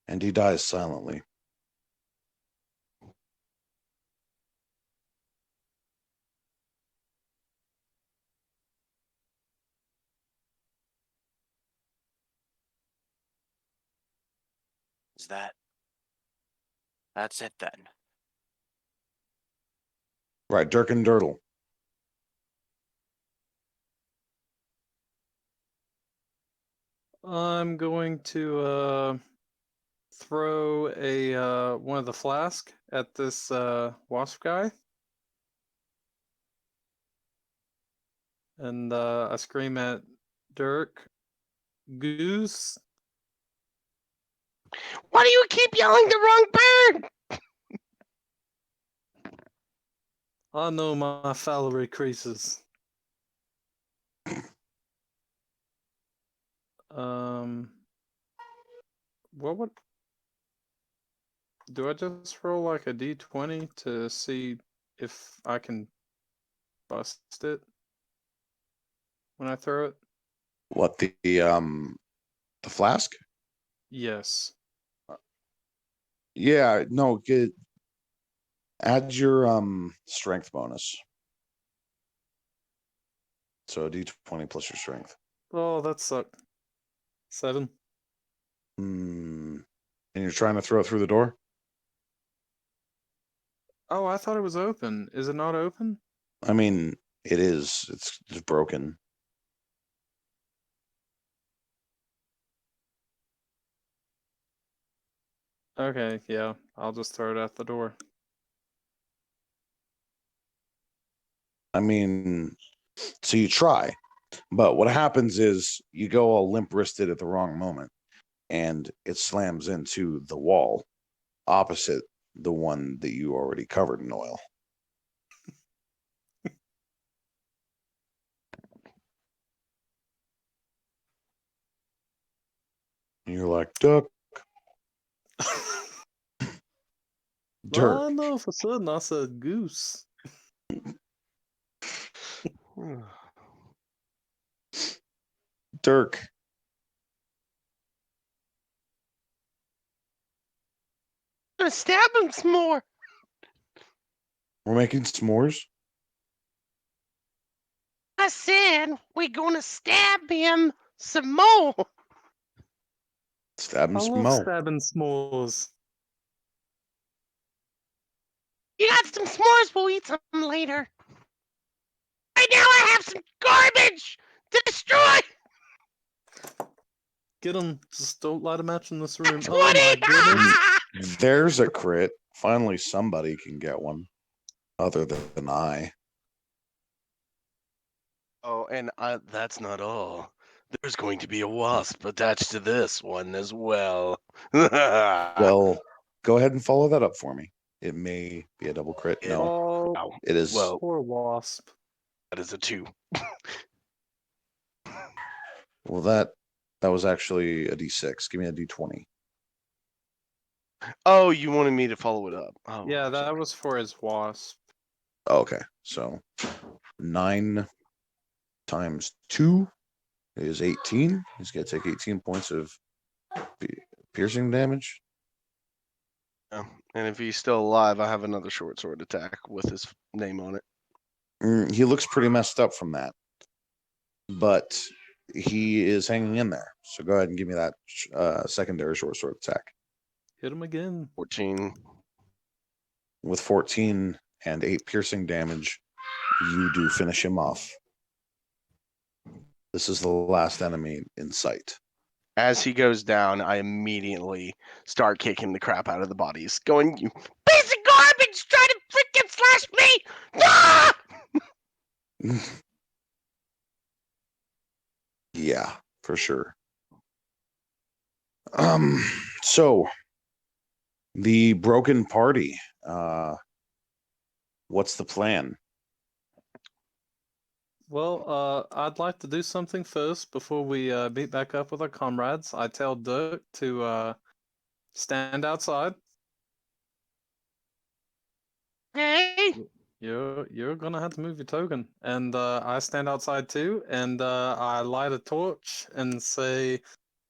And he dies silently. That's it then. Right, Dirk and Dirtle. I'm going to throw a one of the flask at this wasp guy. And I scream at Dirk, Goose. Why do you keep yelling the wrong bird? I know my salary creases. What would do? I just roll like a d20 to see if I can bust it when I throw it? What, the flask? Yes. Yeah, no, add your strength bonus. So d20 plus your strength. Oh, that sucked. 7. And you're trying to throw it through the door? Oh, I thought it was open. Is it not open? I mean, it is. It's just broken. Okay, yeah. I'll just throw it out the door. I mean, so you try, but what happens is you go all limp-wristed at the wrong moment, and it slams into the wall opposite the one that you already covered in oil. And you're like, Duck, Dirk. I know, for sudden I said goose. Dirk. I'm gonna stab him some more. We're making s'mores? I said we're gonna stab him some more. Stab him I some love more. stabbing s'mores. You got some s'mores? We'll eat some later. Right now I have some garbage to destroy. Get him. Just don't light a match in this room. 20! Oh my goodness. There's a crit. Finally, somebody can get one, other than I. Oh, and that's not all. There's going to be a wasp attached to this one as well. Well, go ahead and follow that up for me. It may be a double crit. No, Oh, Ow. it is. Well, poor wasp. that is a 2. Well, that was actually a D6. Give me a D20. Oh, you wanted me to follow it up. Oh, Yeah, I'm that sorry. was for his wasp. Okay, so 9 times 2 is 18. He's gonna take 18 points of piercing damage. Yeah. And if he's still alive, I have another short sword attack with his name on it. He looks pretty messed up from that, but he is hanging in there. So go ahead and give me that secondary short sword attack. Hit him again. 14. With 14 and 8 piercing damage, you do finish him off. This is the last enemy in sight. As he goes down, I immediately start kicking the crap out of the bodies, going, "You piece of garbage! Try to freaking slash me! Ah!" Yeah, for sure. So the broken party. What's the plan? Well, I'd like to do something first before we meet back up with our comrades. I tell Dirk to stand outside. Hey! You're gonna have to move your token, and I stand outside too, and I light a torch and say,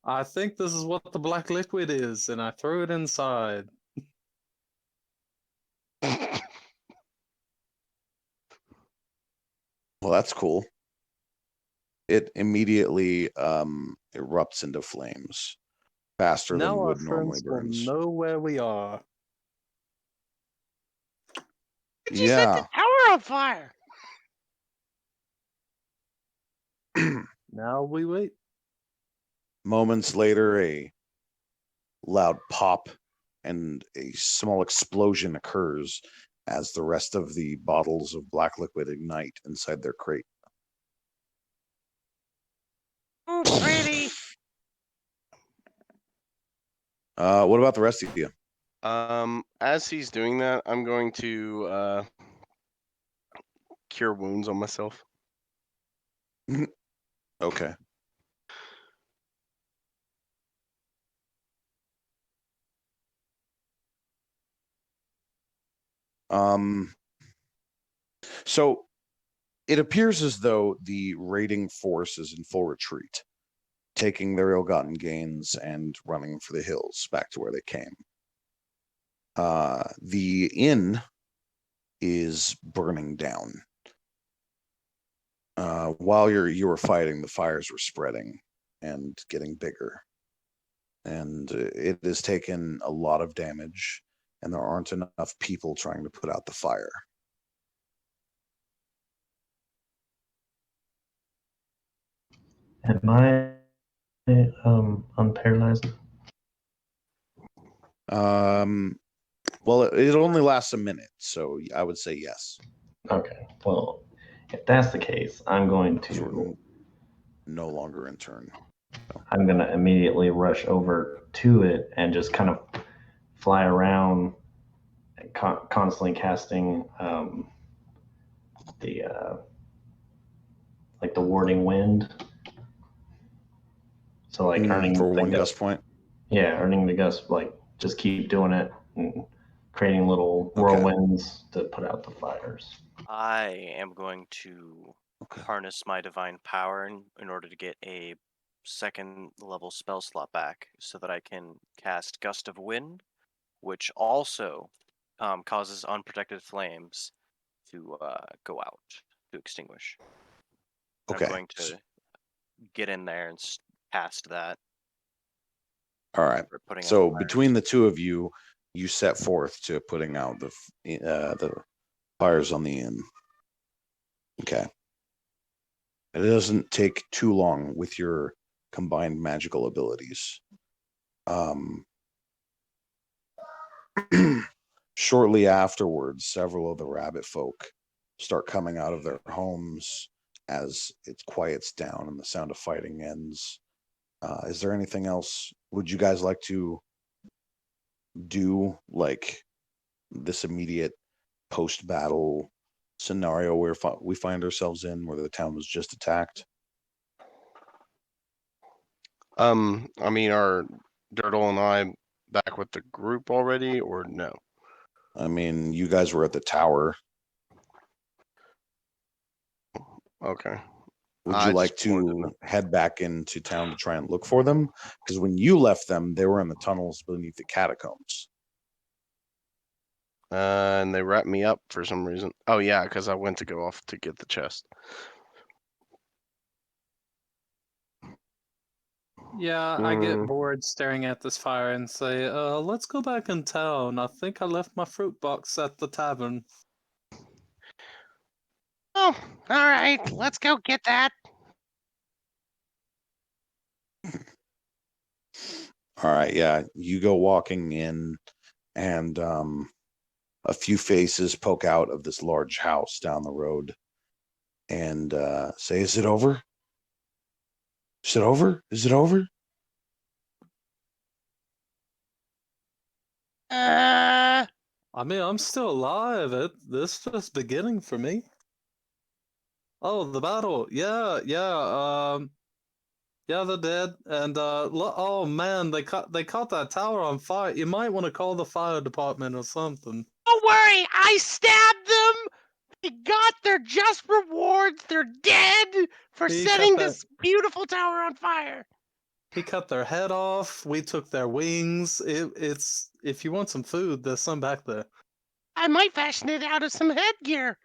"I think this is what the black liquid is," and I throw it inside. Well, that's cool. It immediately erupts into flames faster Now than our wood normally friends will burns. know where we are. Did you set the Yeah. tower on fire? Now we wait. Moments later, a loud pop and a small explosion occurs as the rest of the bottles of black liquid ignite inside their crate. Oh, pretty. What about the rest of you? As he's doing that, I'm going to cure wounds on myself. Okay. So it appears as though the raiding force is in full retreat, taking their ill-gotten gains and running for the hills back to where they came. The inn is burning down. While you were fighting, the fires were spreading and getting bigger. And it has taken a lot of damage, and there aren't enough people trying to put out the fire. Am I unparalyzed? Well, it only lasts a minute, so I would say yes. Okay. Well, if that's the case, I'm going Sort to of no longer in turn. immediately rush over to it and just kind of fly around, constantly casting the like the warding wind. So like earning for the one gust point. Yeah, earning the gust. Like just keep doing it and creating little whirlwinds to put out the fires. I am going to harness my divine power in order to get a second level spell slot back so that I can cast Gust of Wind, which also causes unprotected flames to go out, to extinguish. Okay. I'm going to get in there and cast that. All right. for putting out So fires. between the two of you, you set forth to putting out the fires on the inn. Okay. It doesn't take too long with your combined magical abilities. Shortly afterwards, several of the rabbit folk start coming out of their homes as it quiets down and the sound of fighting ends. Is there anything else? Would you guys like to do, like, this immediate post-battle scenario where we find ourselves in, where the town was just attacked? I mean, are Dirtle and I back with the group already, or no? I mean, you guys were at the tower. Okay. Would I you just like wanted to to know. head back into town to try and look for them? Because when you left them, they were in the tunnels beneath the catacombs. And they wrapped me up for some reason. Oh yeah, because I went to go off to get the chest. Yeah, I get bored staring at this fire and say, let's go back in town. I think I left my fruit box at the tavern. Oh, all right. Let's go get that. All right, yeah. You go walking in, and a few faces poke out of this large house down the road and say, "Is it over? Is it over? Is it over?" I mean, I'm still alive. This just beginning for me. Oh, the battle. Yeah, yeah. Yeah, they're dead. And oh man, they caught that tower on fire. You might want to call the fire department or something. Don't worry, I stabbed them. They got their just rewards. They're dead for He setting cut that. this beautiful tower on fire. He cut their head off. We took their wings. It's if you want some food, there's some back there. I might fashion it out of some headgear.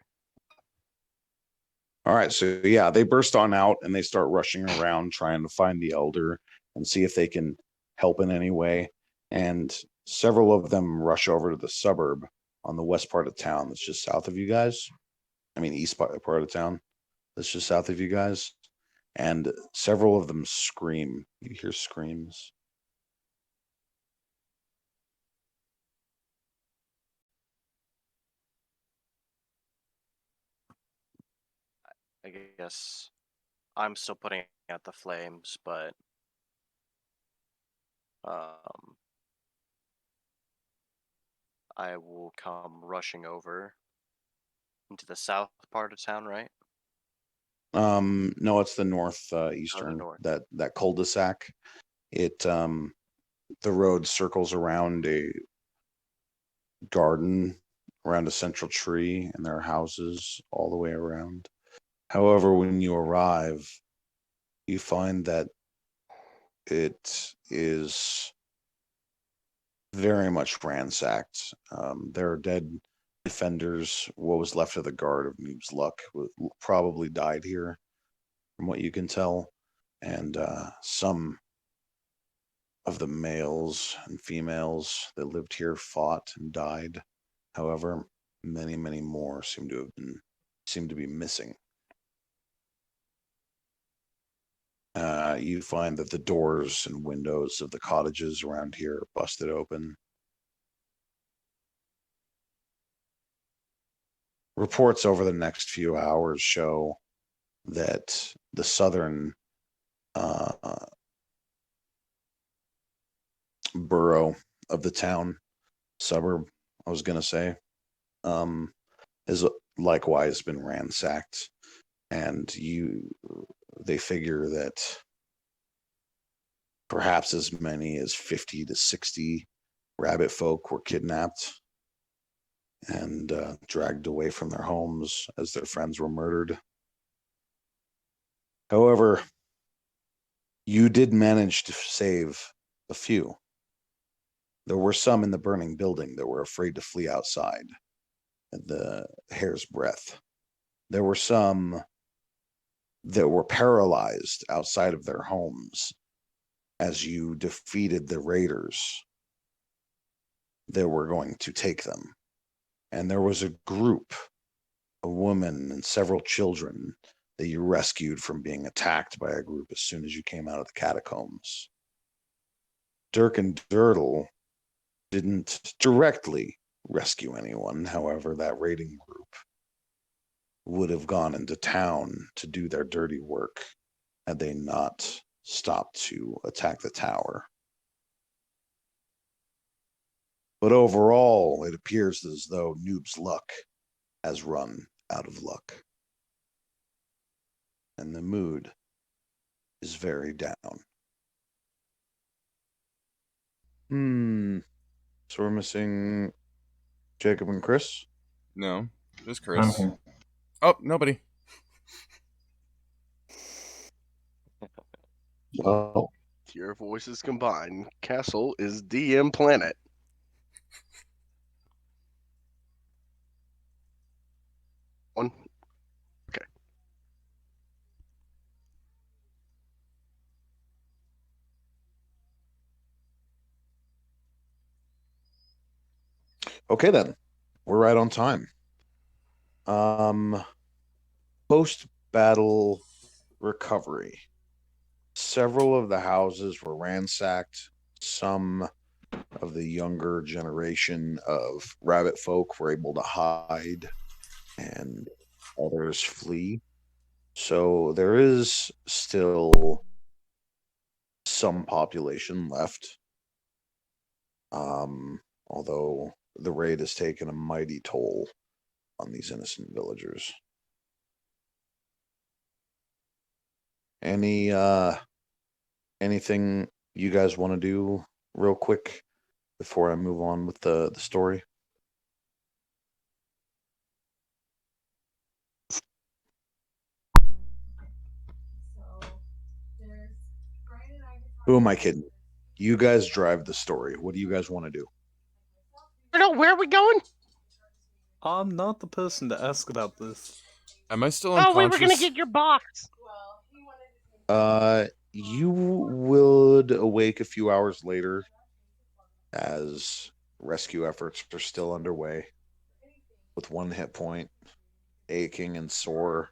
All right, so yeah, they burst on out and they start rushing around trying to find the elder and see if they can help in any way. And several of them rush over to the suburb on the west part of town that's just south of you guys. I mean, east part of town that's just south of you guys. And several of them scream. You hear screams. I guess I'm still putting out the flames, but I will come rushing over into the south part of town, right? No, it's the north Oh, eastern, the north. that cul-de-sac. It the road circles around a garden, around a central tree, and there are houses all the way around. However, when you arrive, you find that it is very much ransacked. There are dead defenders. What was left of the guard of Noob's Luck probably died here, from what you can tell. And some of the males and females that lived here fought and died. However, many, many more seem to be missing. You find that the doors and windows of the cottages around here are busted open. Reports over the next few hours show that the southern borough of the town, suburb, I was going to say, has likewise been ransacked. And they figure that perhaps as many as 50 to 60 rabbit folk were kidnapped and dragged away from their homes as their friends were murdered. However, you did manage to save a few. There were some in the burning building that were afraid to flee outside at the hair's breadth. There were some that were paralyzed outside of their homes as you defeated the raiders. that were going to take them. And there was a group, a woman and several children that you rescued from being attacked by a group as soon as you came out of the catacombs. Dirk and Dirtle didn't directly rescue anyone. However, that raiding group would have gone into town to do their dirty work had they not stopped to attack the tower. But overall, it appears as though Noob's luck has run out of luck. And the mood is very down. So we're missing Jacob and Chris? No, just I'm Chris. here. Oh, nobody. Well, Your voices combined. Castle is DM Planet. One. Okay. okay then. We're right on time. Post-battle recovery. Several of the houses were ransacked. Some of the younger generation of rabbit folk were able to hide, and others flee. So there is still some population left. Although the raid has taken a mighty toll on these innocent villagers. Anything you guys want to do real quick before I move on with the story? Who am I kidding? You guys drive the story. What do you guys want to do? No, where are we going? I'm not the person to ask about this. Am I still Oh, unconscious? we were gonna get your box. You would awake a few hours later as rescue efforts are still underway with 1 hit point, aching and sore,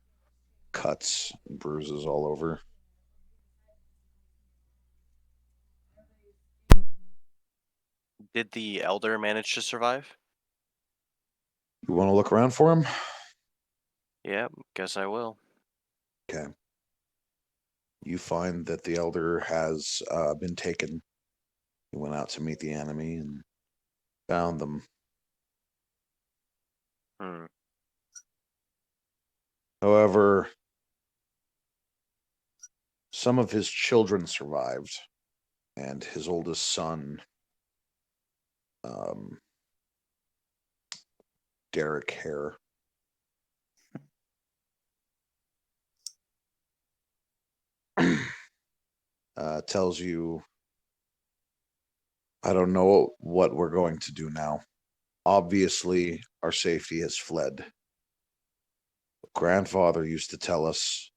cuts, and bruises all over. Did the elder manage to survive? You want to look around for him? Yeah, guess I will. Okay. You find that the elder has been taken. He went out to meet the enemy and found them. However, some of his children survived, and his oldest son, Derek Hare, tells you, I don't know what we're going to do now. Obviously, our safety has fled. Grandfather used to tell us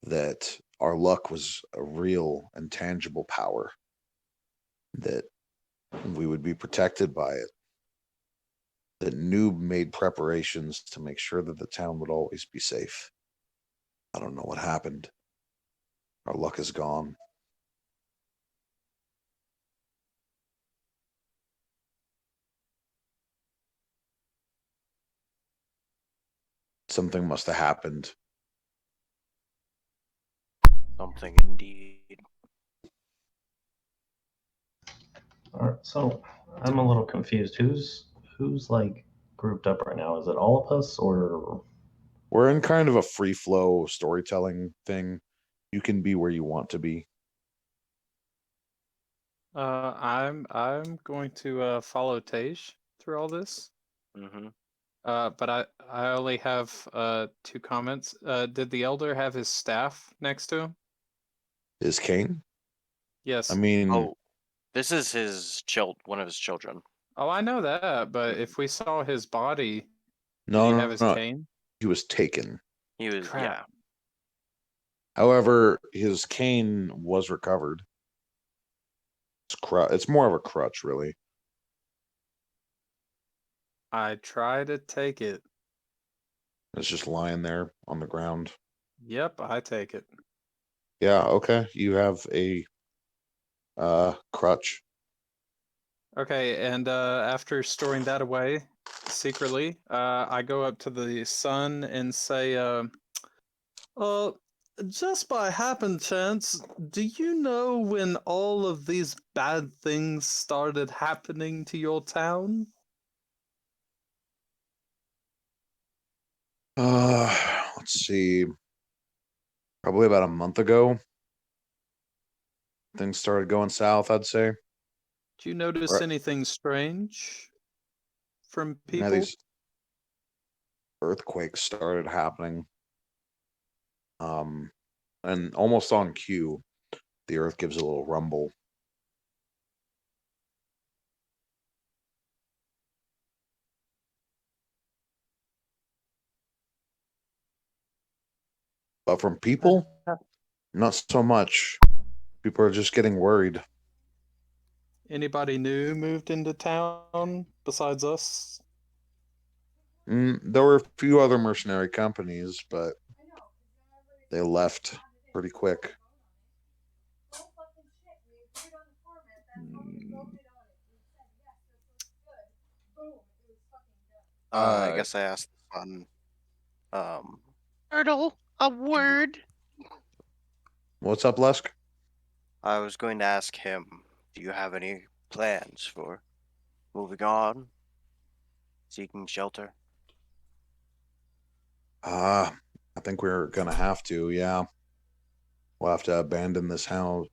that our luck was a real and tangible power, that we would be protected by it, that Noob made preparations to make sure that the town would always be safe. I don't know what happened. Our luck is gone. Something must have happened. Something indeed. All right, so I'm a little confused. Who's like grouped up right now? Is it all of us or? We're in kind of a free flow storytelling thing. You can be where you want to be. I'm going to follow Tej through all this. Mm-hmm. But I only have 2 comments. Did the elder have his staff next to him? Is Kane? Yes. I mean, Oh, this is his one of his children. Oh, I know that, but if we saw his body, did no, he no, have his no. cane? He was taken. He was, Crap. yeah. However, his cane was recovered. It's more of a crutch, really. I try to take it. It's just lying there on the ground. Yep, I take it. Yeah, okay. You have a crutch. Okay, and after storing that away secretly, I go up to the sun and say, uh, just by happen chance, do you know when all of these bad things started happening to your town? Let's see. Probably about a month ago, things started going south, I'd say. Do you notice Right. anything strange from Now people? these earthquakes started happening. And almost on cue, the earth gives a little rumble. But from people, not so much. People are just getting worried. Anybody new moved into town besides us? There were a few other mercenary companies, but they left pretty quick. Mm, I guess I asked the sun. Turtle, a word. What's up, Lusk? I was going to ask him, do you have any plans for moving on, seeking shelter? I think we're gonna have to, yeah. We'll have to abandon this house,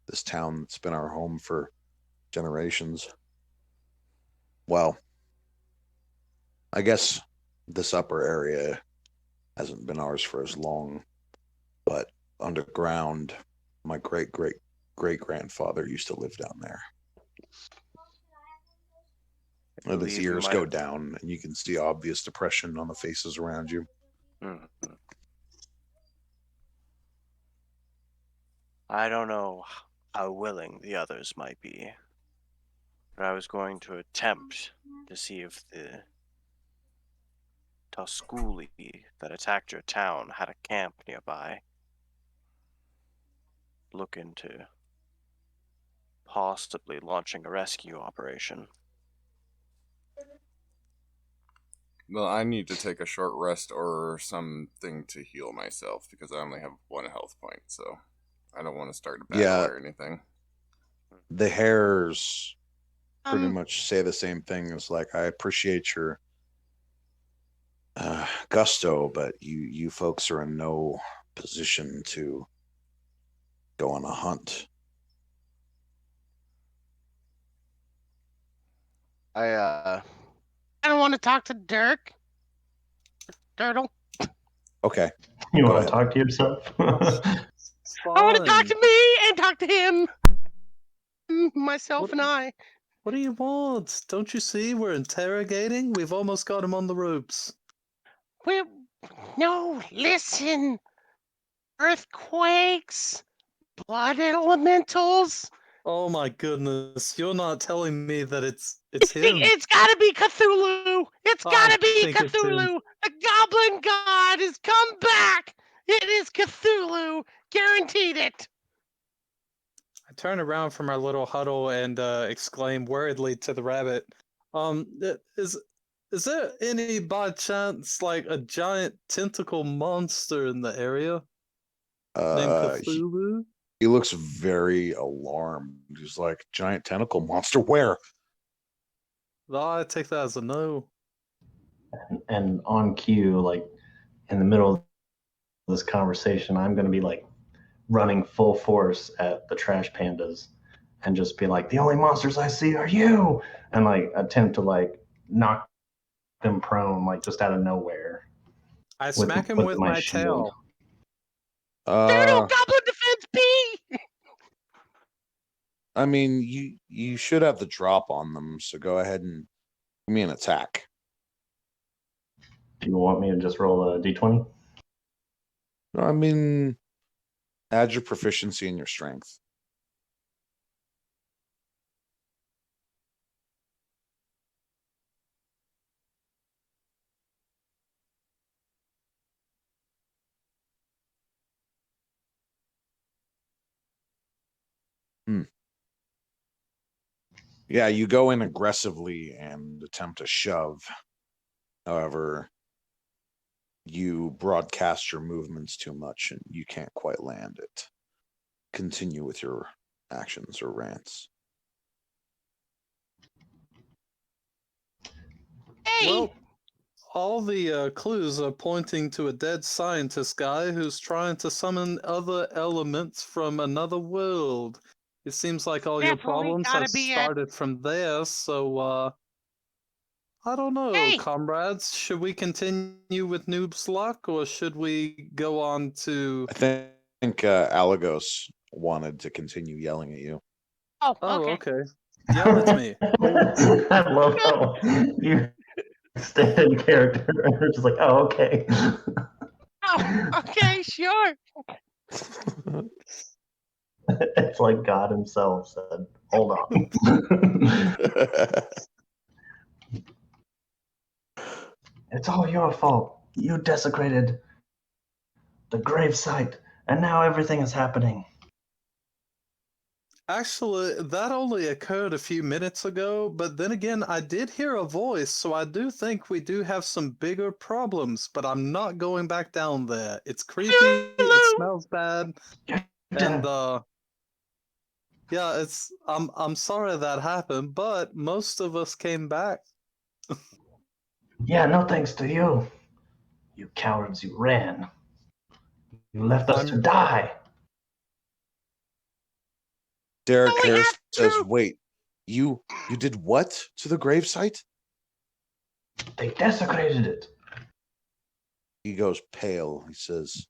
this town that's been our home for generations. Well, I guess this upper area hasn't been ours for as long, but underground, my great grandfather used to live down there. And his Believe you ears might go have. down, and you can see obvious depression on the faces around you. Mhm. I don't know how willing the others might be, but I was going to attempt to see if the Tusculi that attacked your town had a camp nearby. Look into possibly launching a rescue operation. Well, I need to take a short rest or something to heal myself because I only have 1 health point, so I don't want to start a battle Yeah, or anything. the hares pretty Um, much say the same thing. It's like, I appreciate your gusto, but you folks are in no position to go on a hunt. I don't want to talk to Dirk. Turtle. Okay, You Go want to ahead. talk to yourself? I want to talk Fine. to me and talk to him. Myself What, and I. what do you want? Don't you see we're interrogating? We've almost got him on the ropes. We no, listen. Earthquakes, blood elementals. Oh my goodness, you're not telling me that it's him. It's gotta be Cthulhu. It's I gotta be think it's him. Cthulhu. The Goblin God has come back. It is Cthulhu. Guaranteed it. I turn around from our little huddle and exclaim worriedly to the rabbit, is there any by chance like a giant tentacle monster in the area named He Cthulhu? looks very alarmed. He's like, giant tentacle monster. Where? I take that as a no. And on cue, like in the middle of this conversation, I'm going to be like running full force at the trash pandas and just be like, the only monsters I see are you, and like attempt to like knock them prone, like just out of nowhere I smack him with my my shield. tail. Turtle Uh, Goblin Defense B. I mean, you should have the drop on them, so go ahead and give me an attack. Do you want me to just roll a d20? I mean, add your proficiency and your strength. Yeah, you go in aggressively and attempt to shove. However, you broadcast your movements too much and you can't quite land it. Continue with your actions or rants. Hey, Well, all the clues are pointing to a dead scientist guy who's trying to summon other elements from another world. It seems like all your Definitely problems gotta have be it. started from there, so I don't know, Hey! comrades. Should we continue with Noob's Luck, or should we go on to... I think Alagos wanted to continue yelling at you. Oh, Oh, okay. okay. Yell at me. I love how you stand in character and it's just like, oh, okay. Oh, okay, sure. It's like God himself said, hold on. It's all your fault. You desecrated the grave site, and now everything is happening. Actually, that only occurred a few minutes ago, but then again, I did hear a voice, so I do think we do have some bigger problems, but I'm not going back down there. It's creepy, it Lulu! smells bad, and yeah, I'm sorry that happened, but most of us came back. Yeah, no thanks to you. You cowards, you ran. You left us to I'm die. Derek only Harris half says, true. wait, you did what to the gravesite? They desecrated it. He goes pale. He says,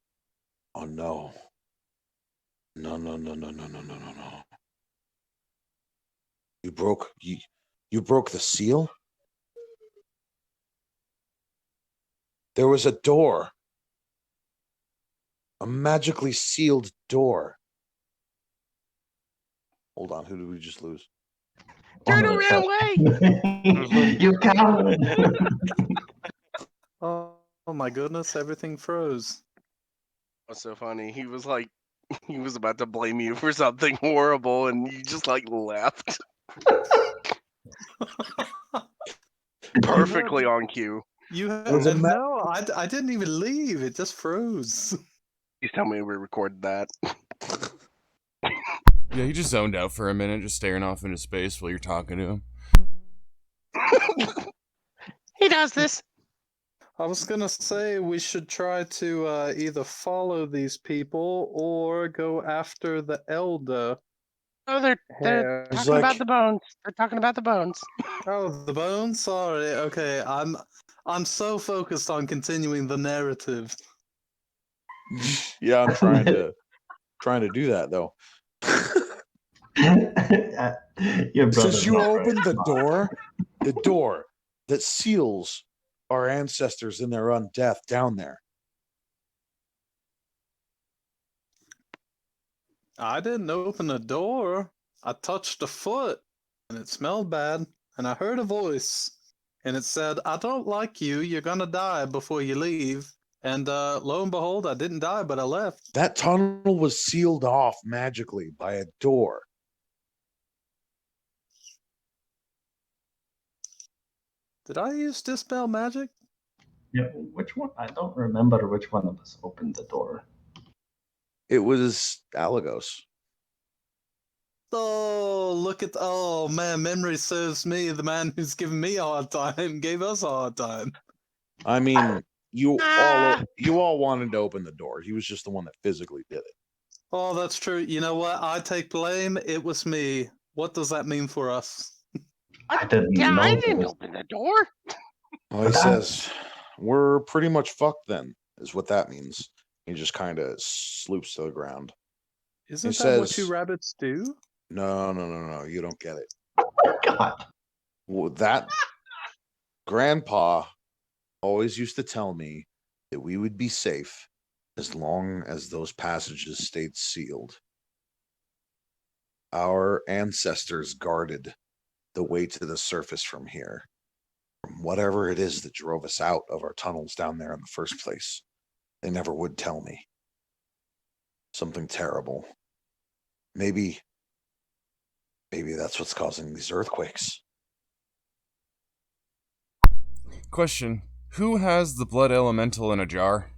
oh no. No. You broke the seal? There was a door. A magically sealed door. Hold on, who did we just lose? Turtle One of ran the away. You coward. oh my goodness, everything froze. What's so funny? He was like, he was about to blame you for something horrible, and you just like left. Perfectly on cue. You was a no, I didn't even leave. It just froze. Please tell me we recorded that. Yeah, he just zoned out for a minute, just staring off into space while you're talking to him. He does this. I was gonna say we should try to either follow these people or go after the elder. Oh, they're Hair. talking about the bones. They're talking about the bones. Oh, the bones. Sorry. Okay, I'm so focused on continuing the narrative. Yeah, I'm trying to do that though. Your brother. Since you opened the door that seals our ancestors in their undeath down there. I didn't open the door. I touched a foot, and it smelled bad, and I heard a voice, and it said, "I don't like you. You're gonna die before you leave." And lo and behold, I didn't die, but I left. That tunnel was sealed off magically by a door. Did I use dispel magic? Yeah, which one? I don't remember which one of us opened the door. It was Alagos. Oh, look at oh man, memory serves me. The man who's given me a hard time gave us a hard time. I mean, you all wanted to open the door. He was just the one that physically did it. Oh, that's true. You know what? I take blame. It was me. What does that mean for us? I didn't Yeah, know I there didn't was- open the door. Well, he says, we're pretty much fucked then, is what that means. He just kind of sloops to the ground. Isn't He that what you says- rabbits do? No, you don't get it. Oh my God. Well, that grandpa always used to tell me that we would be safe as long as those passages stayed sealed. Our ancestors guarded the way to the surface from here, from whatever it is that drove us out of our tunnels down there in the first place. They never would tell me. Something terrible. Maybe Maybe that's what's causing these earthquakes. Question: Who has the blood elemental in a jar?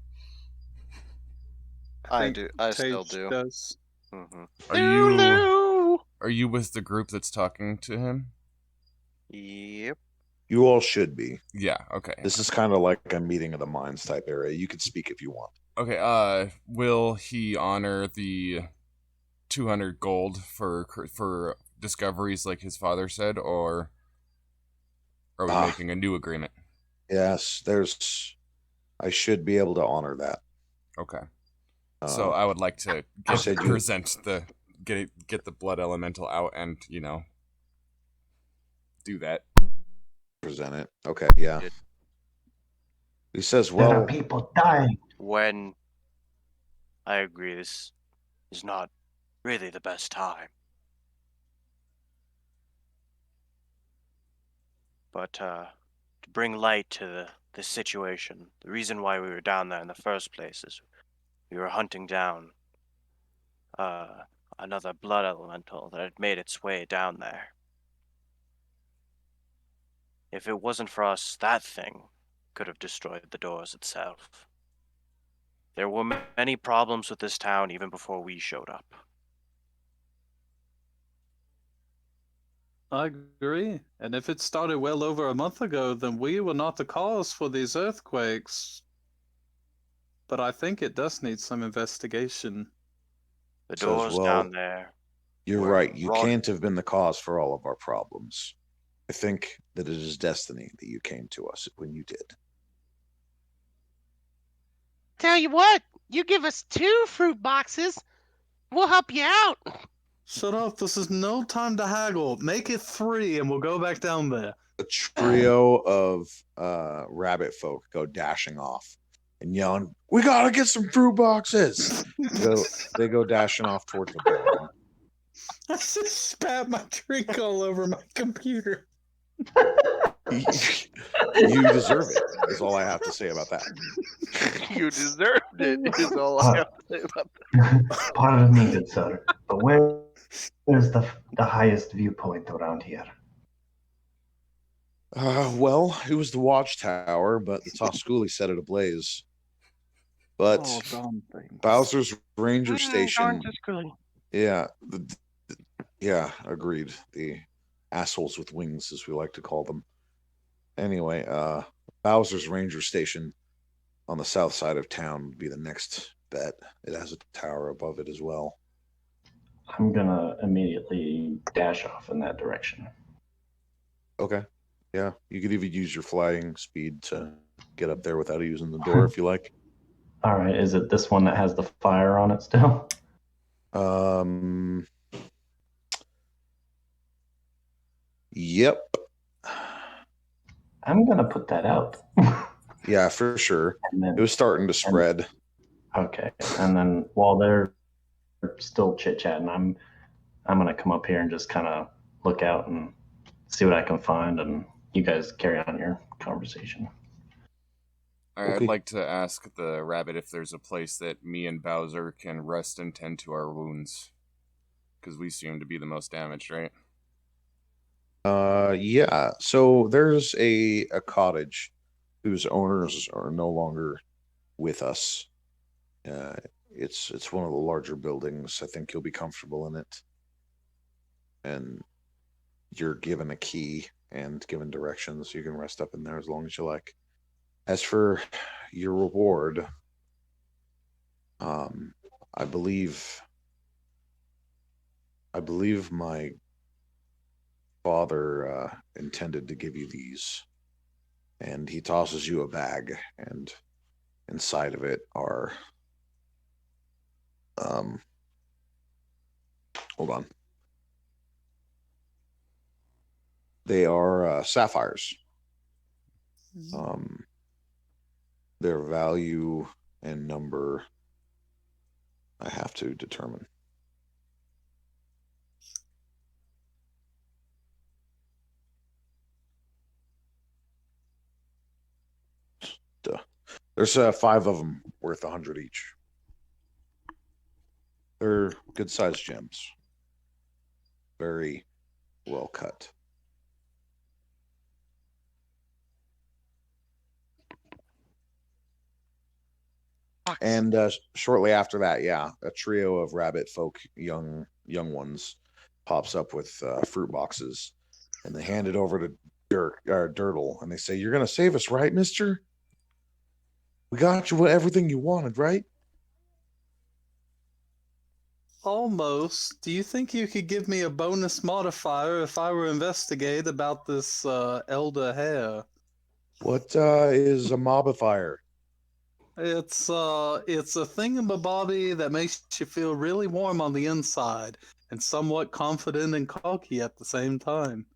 I think do. I still Tage do. does. Mm-hmm. Are you with the group that's talking to him? Yep. You all should be. Yeah. Okay. This is kind of like a meeting of the minds type area. You can speak if you want. Okay. Will he honor the 200 gold for discoveries like his father said, or are we making a new agreement? Yes, I should be able to honor that. Okay. So I would like to present the get the blood elemental out and do that. Present it. Okay, yeah. Good. He says, There are well, people dying. When I agree, this is not really the best time. But to bring light to the situation, the reason why we were down there in the first place is we were hunting down another blood elemental that had made its way down there. If it wasn't for us, that thing could have destroyed the doors itself. There were many problems with this town even before we showed up. I agree. And if it started well over a month ago, then we were not the cause for these earthquakes. But I think it does need some investigation. The says, doors well, down there. you're were right. You rotten. can't have been the cause for all of our problems. I think that it is destiny that you came to us when you did. Tell you what, you give us 2 fruit boxes, we'll help you out. Shut up, this is no time to haggle. Make it 3 and we'll go back down there. A trio of rabbit folk go dashing off and yelling, "We gotta get some fruit boxes!" They go dashing off towards the building. I just spat my drink all over my computer. You deserve it, is all I have to say about that. You deserved it, is all I have to say about that. Pardon me, good sir, but where's the highest viewpoint around here? Well, it was the watchtower, but the Tosculi set it ablaze. But Oh, darn thing. Bowser's Ranger Station. Yeah. Yeah, agreed. The assholes with wings, as we like to call them. Anyway, Bowser's Ranger Station on the south side of town would be the next bet. It has a tower above it as well. I'm gonna immediately dash off in that direction. Okay. Yeah, you could even use your flying speed to get up there without using the door if you like. All right, is it this one that has the fire on it still? Yep. I'm gonna put that out. Yeah, for sure. Then, it was starting to spread. Okay, and then while they're still chit-chatting, I'm gonna come up here and just kind of look out and see what I can find, and you guys carry on your conversation. All right, okay. I'd like to ask the rabbit if there's a place that me and Bowser can rest and tend to our wounds, because we seem to be the most damaged, right? Yeah. So there's a cottage whose owners are no longer with us. It's one of the larger buildings. I think you'll be comfortable in it. And you're given a key and given directions. You can rest up in there as long as you like. As for your reward, I believe my father intended to give you these, and he tosses you a bag, and inside of it are hold on, they are sapphires. Their value and number I have to determine. There's 5 of them worth 100 each. They're good-sized gems. Very well cut. And shortly after that, yeah, a trio of rabbit folk, young ones, pops up with fruit boxes, and they hand it over to Dirtle, and they say, "You're gonna save us, right, Mister? We got you everything you wanted, right?" Almost. Do you think you could give me a bonus modifier if I were to investigate about this elder hair? What is a mobifier? It's a thingamabobby that makes you feel really warm on the inside and somewhat confident and cocky at the same time.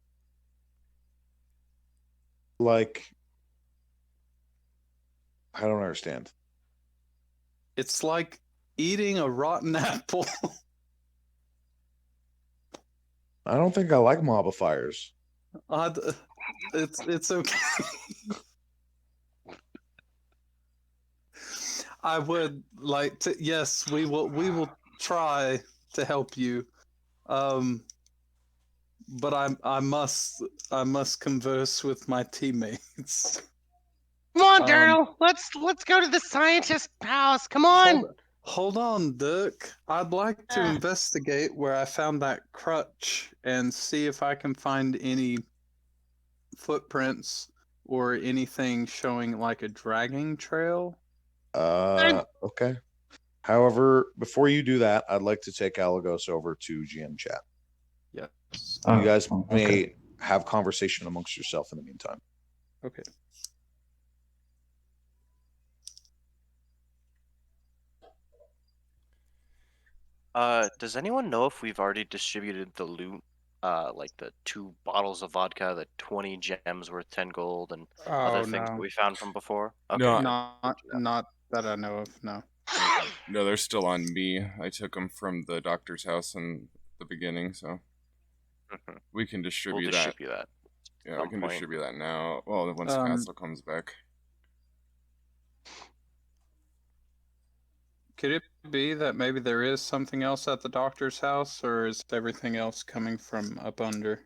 Like, I don't understand. It's like eating a rotten apple. I don't think I like mobifiers. It's okay. I would like to. Yes, we will try to help you. But I must converse with my teammates. Come on, Dirtle. Let's go to the scientist's house. Come on. Hold on, Dirk. I'd like to investigate where I found that crutch and see if I can find any footprints or anything showing like a dragging trail. Okay. However, before you do that, I'd like to take Alagos over to GM chat. Yes. You guys may have conversation amongst yourself in the meantime. Okay. Does anyone know if we've already distributed the loot? Like the 2 bottles of vodka, the 20 gems worth 10 gold, and other things that we found from before? Okay, No, not that I know of. No. No, they're still on me. I took them from the doctor's house in the beginning, so we can distribute that. Yeah, we can distribute that now. Well, once Castle comes back. Could it be that maybe there is something else at the doctor's house, or is everything else coming from up under?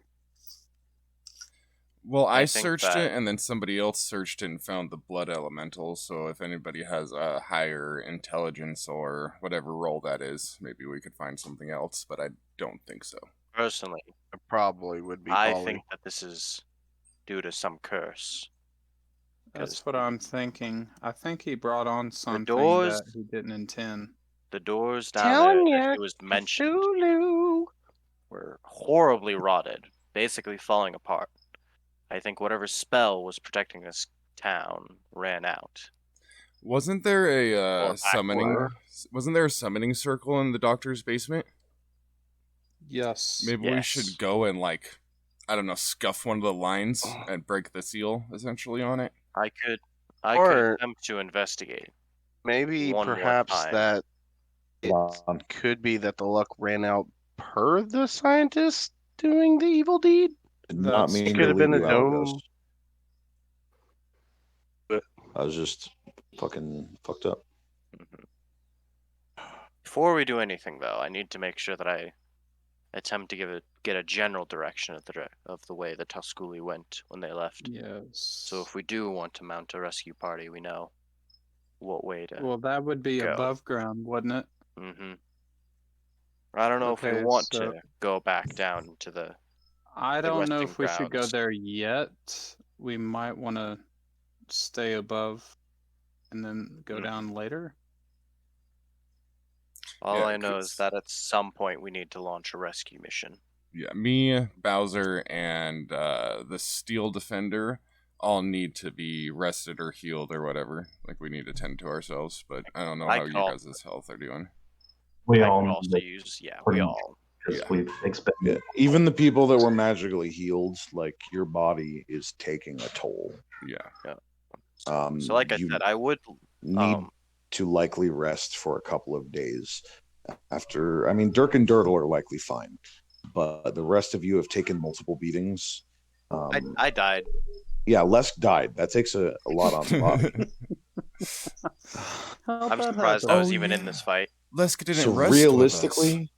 Well, I searched it, and then somebody else searched it and found the blood elemental. So if anybody has a higher intelligence or whatever role that is, maybe we could find something else, but I don't think so. Personally, it probably would be. I think that this is due to some curse. That's what I'm thinking. I think he brought on something that he didn't intend. The doors down there, it was mentioned, were horribly rotted, basically falling apart. I think whatever spell was protecting this town ran out. Wasn't there a summoning circle in the doctor's basement? Yes. Maybe we should go and, like, I don't know, scuff one of the lines and break the seal essentially on it. I could attempt to investigate. Maybe perhaps that it could be that the luck ran out per the scientist doing the evil deed. Did not mean it could have been a dome. I was just fucking fucked up. Before we do anything, though, I need to make sure that I attempt to get a general direction of the way the Tusculi went when they left. Yes. So if we do want to mount a rescue party, we know what way to. Well, that would be go. Above ground, wouldn't it? Mm-hmm. I don't know if we want to go back down to the. I don't know if we should go there yet. We might want to stay above and then go down later. All I know is that at some point we need to launch a rescue mission. Yeah, me, Bowser, and the Steel Defender all need to be rested or healed or whatever. Like, we need to tend to ourselves, but I don't know how you guys' health are doing. We all also use, we all. Because we've expended. Even the people that were magically healed, like, your body is taking a toll. Yeah. So like I said, I would need to likely rest for a couple of days after. I mean, Dirk and Dirtle are likely fine, but the rest of you have taken multiple beatings. I died. Yeah, Les died. That takes a lot on the body. I'm surprised I was even in this fight. Les didn't so rest realistically,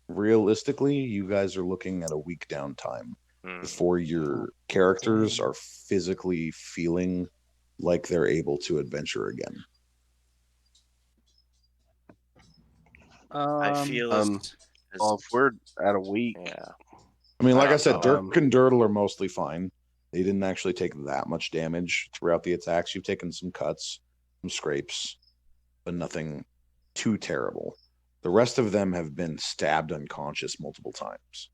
realistically, you guys are looking at a week downtime before your characters are physically feeling like they're able to adventure again. I feel well, if we're at a week, yeah. I mean, like I don't said, know. Dirk and Dirtle are mostly fine. They didn't actually take that much damage throughout the attacks. You've taken some cuts, some scrapes, but nothing too terrible. The rest of them have been stabbed unconscious multiple times.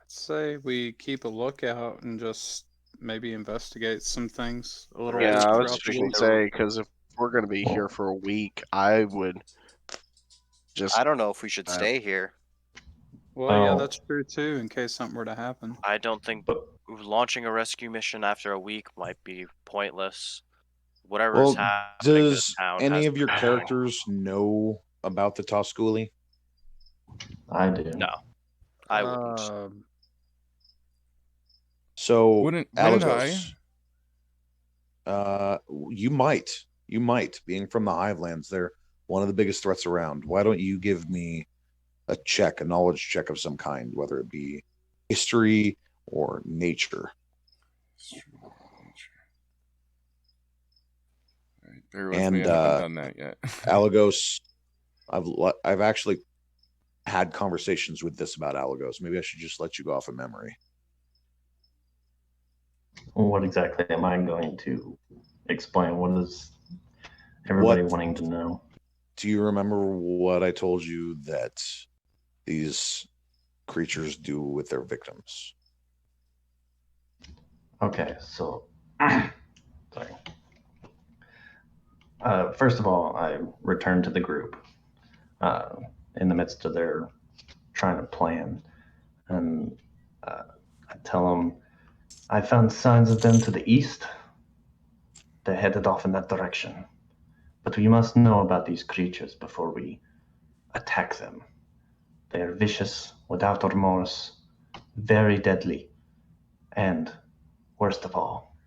I'd say we keep a lookout and just maybe investigate some things a little bit yeah, I was throughout the just gonna week. say because if we're gonna be here for a week, I would just. I don't know if we should stay here. Well, yeah, that's true too, in case something were to happen. I don't think launching a rescue mission after a week might be pointless. Whatever is happening to does the town any has of your to be characters know about the Tosculi? I do. No, I wouldn't. So, Wouldn't Alagos, you might, being from the Hivelands, they're one of the biggest threats around. Why don't you give me a knowledge check of some kind, whether it be history or nature? Bear with me, I haven't done that yet. Alagos, I've actually had conversations with this about Alagos. Maybe I should just let you go off of memory. What exactly am I going to explain? What is everybody wanting to know? Do you remember what I told you that these creatures do with their victims? Okay, so sorry. First of all, I returned to the group in the midst of their trying to plan, and I tell them I found signs of them to the east. They headed off in that direction, but we must know about these creatures before we attack them. They are vicious, without remorse, very deadly, and worst of all,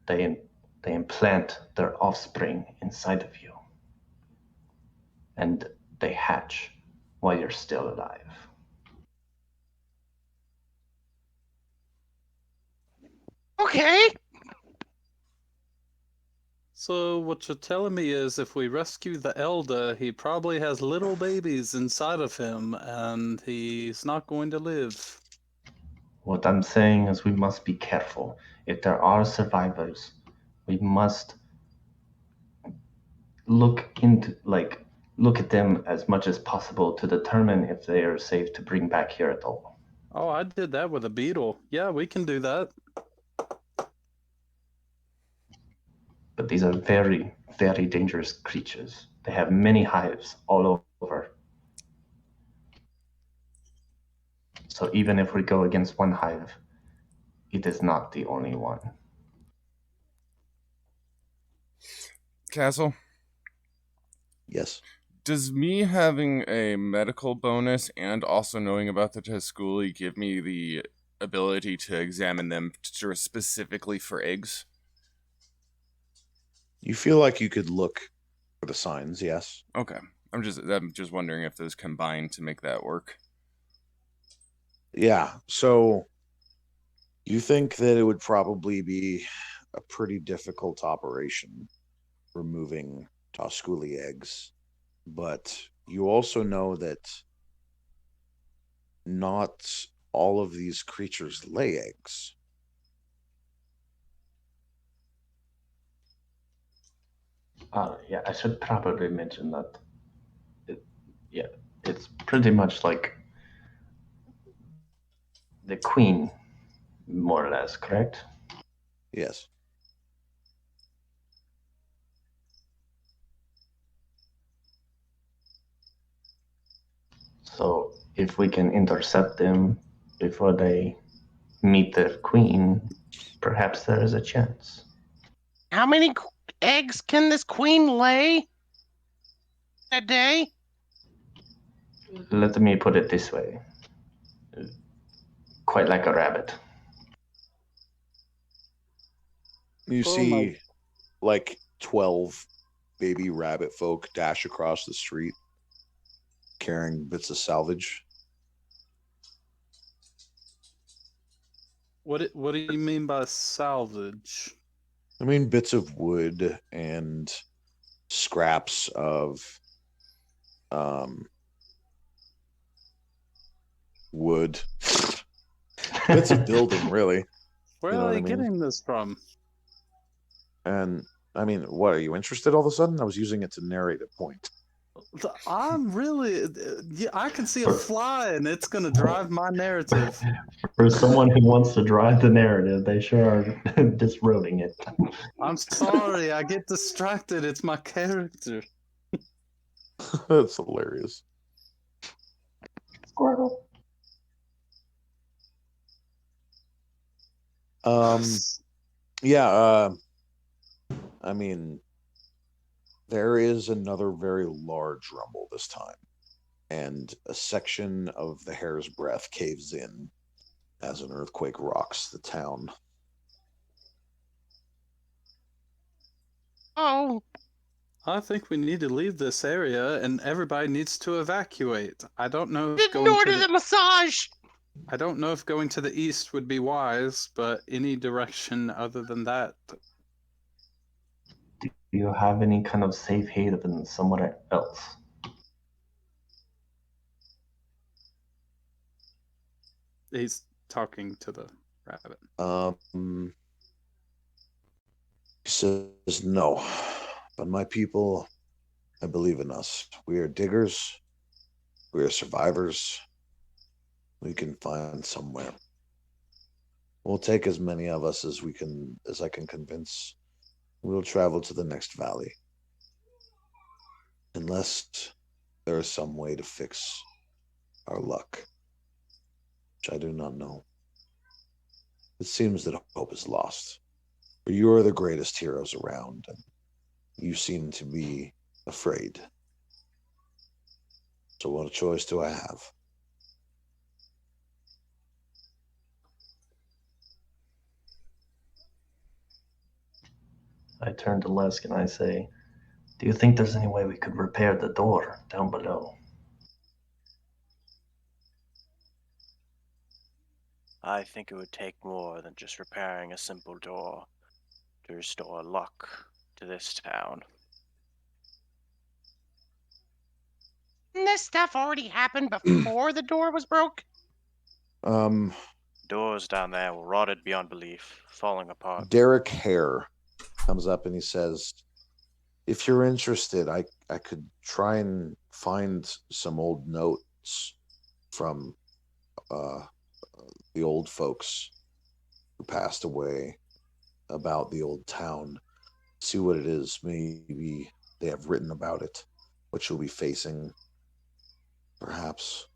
they implant their offspring inside of you, and they hatch while you're still alive. Okay. So what you're telling me is if we rescue the elder, he probably has little babies inside of him and he's not going to live. What I'm saying is we must be careful. If there are survivors, we must look at them as much as possible to determine if they are safe to bring back here at all. Oh, I did that with a beetle. Yeah, we can do that. But these are very, very dangerous creatures. They have many hives all over. So even if we go against one hive, it is not the only one. Castle? Yes. Does me having a medical bonus and also knowing about the Tosculi give me the ability to examine them specifically for eggs? You feel like you could look for the signs, yes. Okay. I'm just wondering if those combine to make that work. Yeah. So you think that it would probably be a pretty difficult operation removing Tosculi eggs, but you also know that not all of these creatures lay eggs. Yeah, I should probably mention that. It's pretty much like the queen, more or less, correct? Yes. So if we can intercept them before they meet their queen, perhaps there is a chance. How many eggs can this queen lay a day? Let me put it this way. Quite like a rabbit. You see like 12 baby rabbit folk dash across the street carrying bits of salvage. What do you mean by salvage? I mean bits of wood and scraps of wood. Bits of building, really. Where You know are what you I mean? getting this from? And I mean, what, are you interested all of a sudden? I was using it to narrate a point. I'm really. Yeah, I can see a fly, and it's gonna drive my narrative. For someone who wants to drive the narrative, they sure are disrobing it. I'm sorry, I get distracted. It's my character. That's hilarious. Squirrel. Yeah, I mean, there is another very large rumble this time, and a section of the hair's breadth caves in as an earthquake rocks the town. Oh, I think we need to leave this area, and everybody needs to evacuate. I don't know if didn't going order to the massage. I don't know if going to the east would be wise, but any direction other than that. Do you have any kind of safe haven somewhere else? He's talking to the rabbit. He says no, but my people, I believe in us. We are diggers. We are survivors. We can find somewhere. We'll take as many of us as I can convince. We'll travel to the next valley. Unless there is some way to fix our luck, which I do not know. It seems that hope is lost. For you are the greatest heroes around, and you seem to be afraid. So what choice do I have? I turn to Lesk and I say, do you think there's any way we could repair the door down below? I think it would take more than just repairing a simple door to restore luck to this town. Didn't this stuff already happened before the door was broke? Doors down there were rotted beyond belief, falling apart. Derek Hare comes up and he says, if you're interested, I could try and find some old notes from the old folks who passed away about the old town. See what it is. Maybe they have written about it, what you'll be facing, perhaps.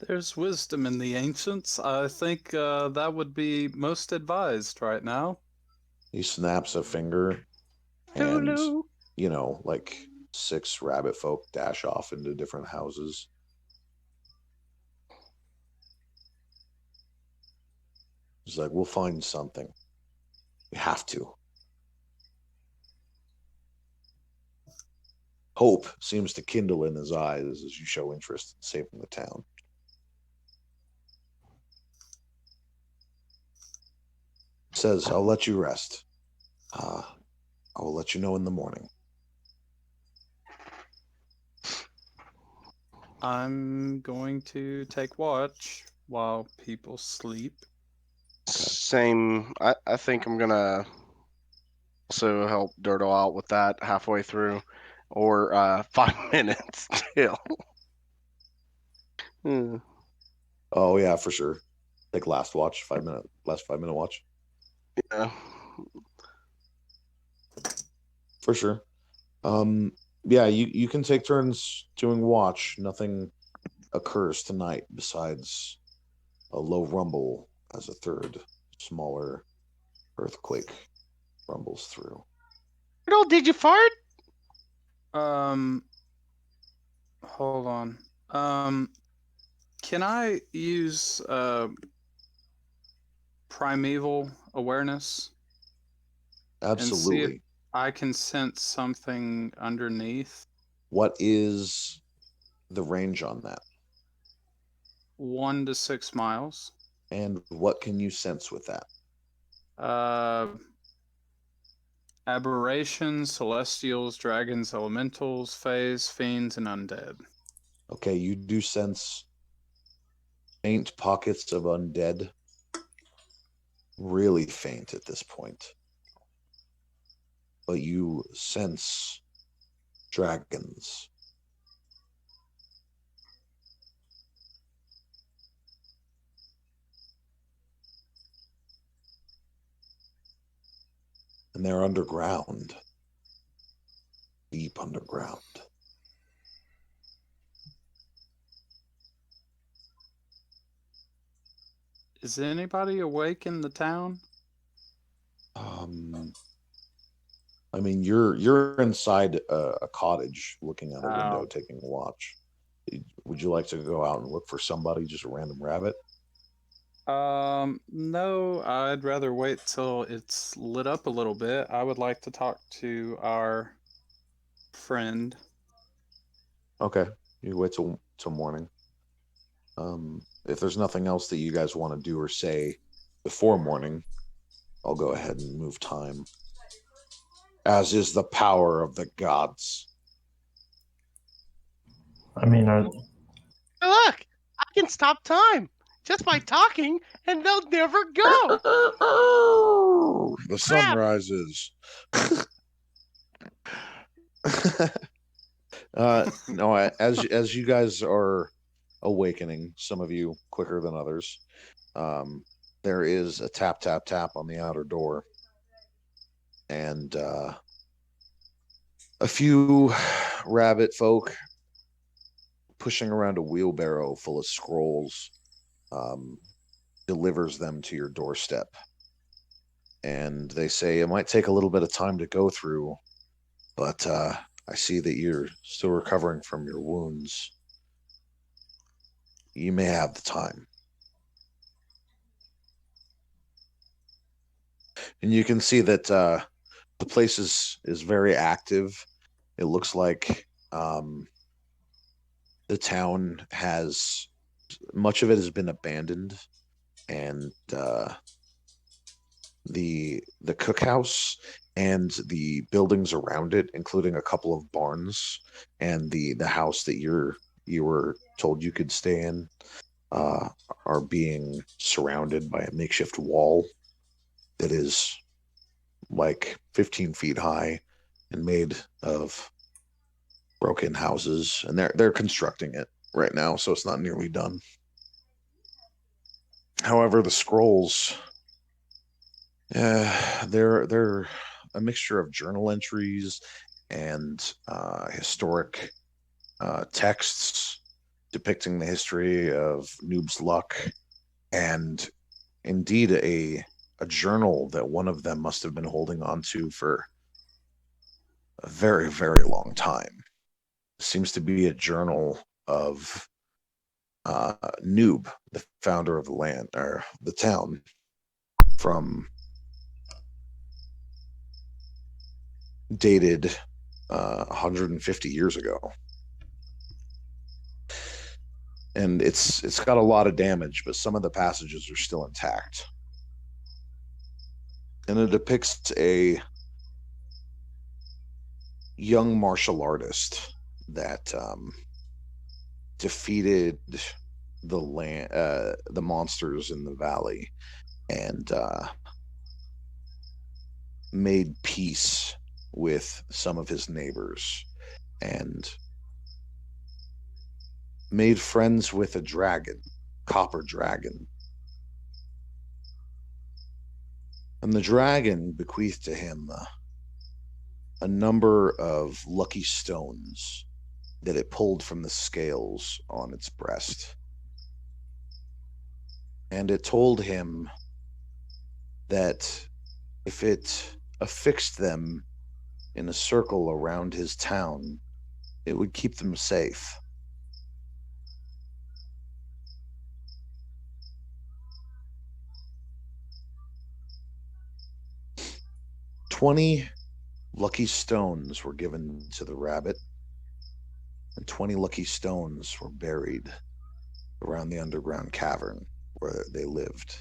There's wisdom in the ancients. I think that would be most advised right now. He snaps a finger, and Tulu. like 6 rabbit folk dash off into different houses. He's like, we'll find something. We have to. Hope seems to kindle in his eyes as you show interest in saving the town. Says, I'll let you rest. I will let you know in the morning. I'm going to take watch while people sleep. Same. I think I'm gonna also help Dirtle out with that halfway through, or 5 minutes till. Oh yeah, for sure. Like last 5 minute watch. Yeah. For sure. Yeah, you can take turns doing watch. Nothing occurs tonight besides a low rumble as a third smaller earthquake rumbles through. Dirtle, did you fart? Hold on. Can I use primeval awareness? Absolutely. And see if I can sense something underneath. What is the range on that? 1 to 6 miles. And what can you sense with that? Aberrations, celestials, dragons, elementals, fays, fiends, and undead. Okay, you do sense faint pockets of undead. Really faint at this point. But you sense dragons. And they're underground. Deep underground. Is anybody awake in the town? I mean, you're inside a cottage, looking out a window, Oh. taking a watch. Would you like to go out and look for somebody, just a random rabbit? No, I'd rather wait till it's lit up a little bit. I would like to talk to our friend. Okay, you wait till morning. If there's nothing else that you guys want to do or say before morning, I'll go ahead and move time. As is the power of the gods. I mean, Look, I can stop time just by talking, and they'll never go. The sun rises. No, as you guys are awakening, some of you quicker than others, there is a tap tap tap on the outer door, and a few rabbit folk pushing around a wheelbarrow full of scrolls delivers them to your doorstep. And they say it might take a little bit of time to go through, but I see that you're still recovering from your wounds. You may have the time. And you can see that the place is very active. It looks like the town has, much of it has been abandoned, and the cookhouse and the buildings around it, including a couple of barns and the house that you were told you could stay in, are being surrounded by a makeshift wall that is like 15 feet high and made of broken houses, and they're constructing it right now, so it's not nearly done. However, the scrolls, they're a mixture of journal entries and historic texts depicting the history of Noob's Luck, and indeed a journal that one of them must have been holding on to for a very, very long time. It seems to be a journal of Noob, the founder of the land, or the town, from dated 150 years ago. And it's got a lot of damage, but some of the passages are still intact. And it depicts a young martial artist that defeated the monsters in the valley, and made peace with some of his neighbors, and made friends with a dragon, copper dragon. And the dragon bequeathed to him a number of lucky stones that it pulled from the scales on its breast. And it told him that if it affixed them in a circle around his town, it would keep them safe. "20 lucky stones were given to the rabbit, and 20 lucky stones were buried around the underground cavern where they lived.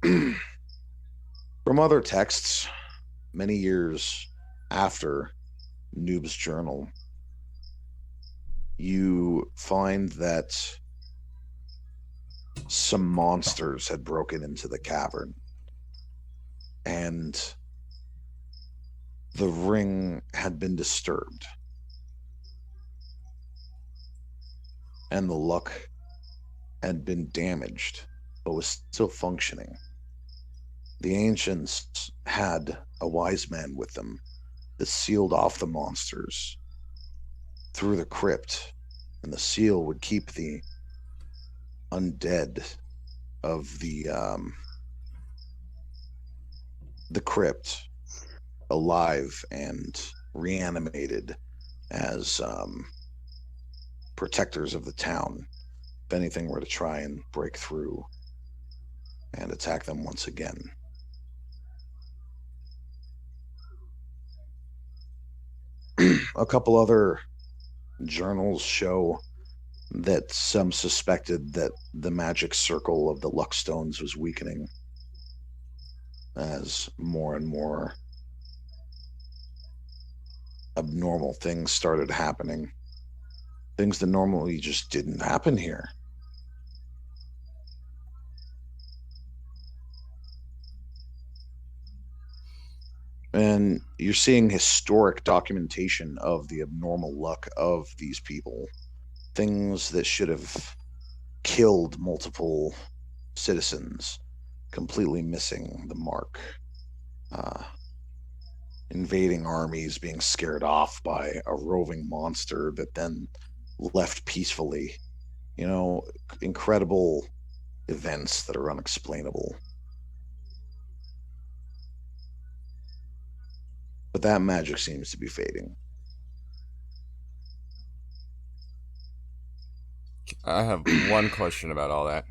From other texts, many years after Noob's journal, you find that some monsters had broken into the cavern, and the ring had been disturbed, and the luck had been damaged, but was still functioning. The ancients had a wise man with them that sealed off the monsters through the crypt, and the seal would keep the undead of the crypt alive and reanimated as protectors of the town if anything were to try and break through and attack them once again. A couple other journals show that some suspected that the magic circle of the luck stones was weakening as more and more abnormal things started happening. Things that normally just didn't happen here. And you're seeing historic documentation of the abnormal luck of these people. Things that should have killed multiple citizens, completely missing the mark. Invading armies being scared off by a roving monster that then left peacefully. You know, incredible events that are unexplainable. But that magic seems to be fading. I have one question about all that.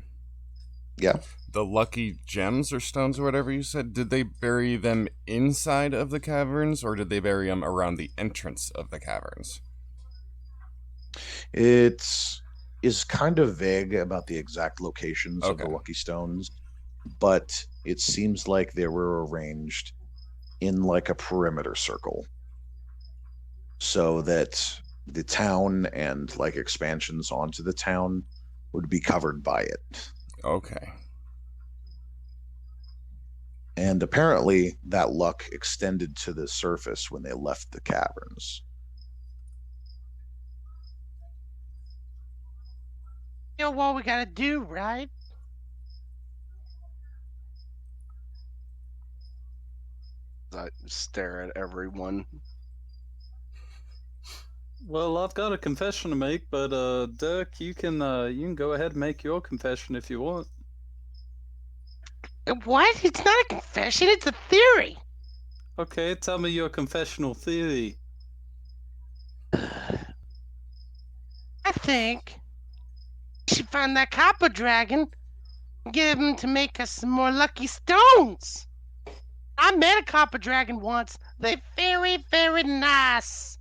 Yeah. The lucky gems or stones or whatever you said, did they bury them inside of the caverns or did they bury them around the entrance of the caverns? It is kind of vague about the exact locations of the lucky stones, but it seems like they were arranged in like a perimeter circle so that the town and like expansions onto the town would be covered by it. Okay. And apparently that luck extended to the surface when they left the caverns. You know what we gotta do, right? I stare at everyone. Well, I've got a confession to make, but Dirk, you can go ahead and make your confession if you want. What? It's not a confession, it's a theory. Okay, tell me your confessional theory. I think we should find that copper dragon and get him to make us some more lucky stones. I met a copper dragon once. They're very, very nice.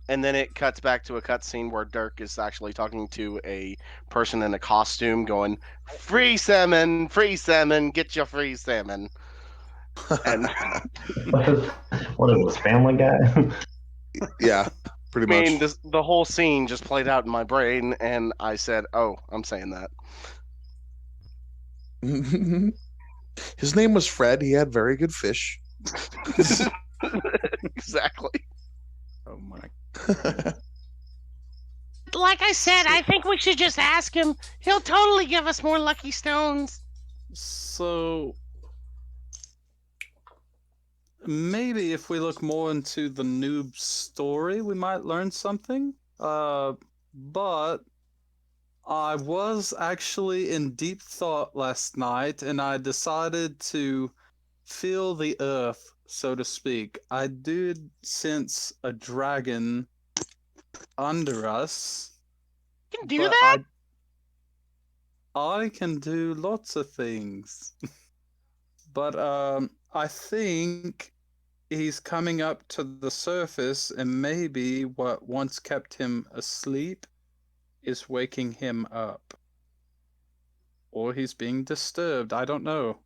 And then it cuts back to a cutscene where Dirk is actually talking to a person in a costume going, free salmon, get your free salmon. And what is this, Family Guy? Yeah, pretty much. I mean, the whole scene just played out in my brain, and I said, oh, I'm saying that. His name was Fred. He had very good fish. Exactly. Oh my. Like I said, I think we should just ask him. He'll totally give us more lucky stones. So maybe if we look more into the noob story, we might learn something. But I was actually in deep thought last night, and I decided to feel the earth, so to speak. I did sense a dragon under us. You can do that? I can do lots of things. But I think he's coming up to the surface, and maybe what once kept him asleep is waking him up. Or he's being disturbed, I don't know.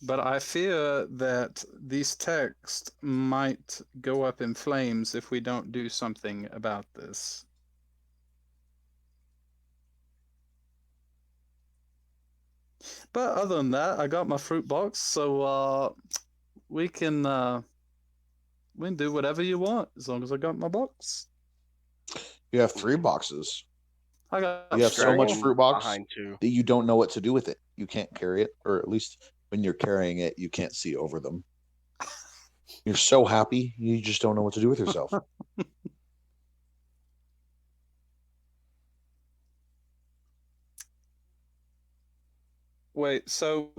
But I fear that these texts might go up in flames if we don't do something about this. But other than that, I got my fruit box, so we can do whatever you want as long as I got my box. You have 3 boxes. I got You have so much Dragon fruit box behind too. that you don't know what to do with it. You can't carry it, or at least when you're carrying it, you can't see over them. You're so happy, you just don't know what to do with yourself. Wait, so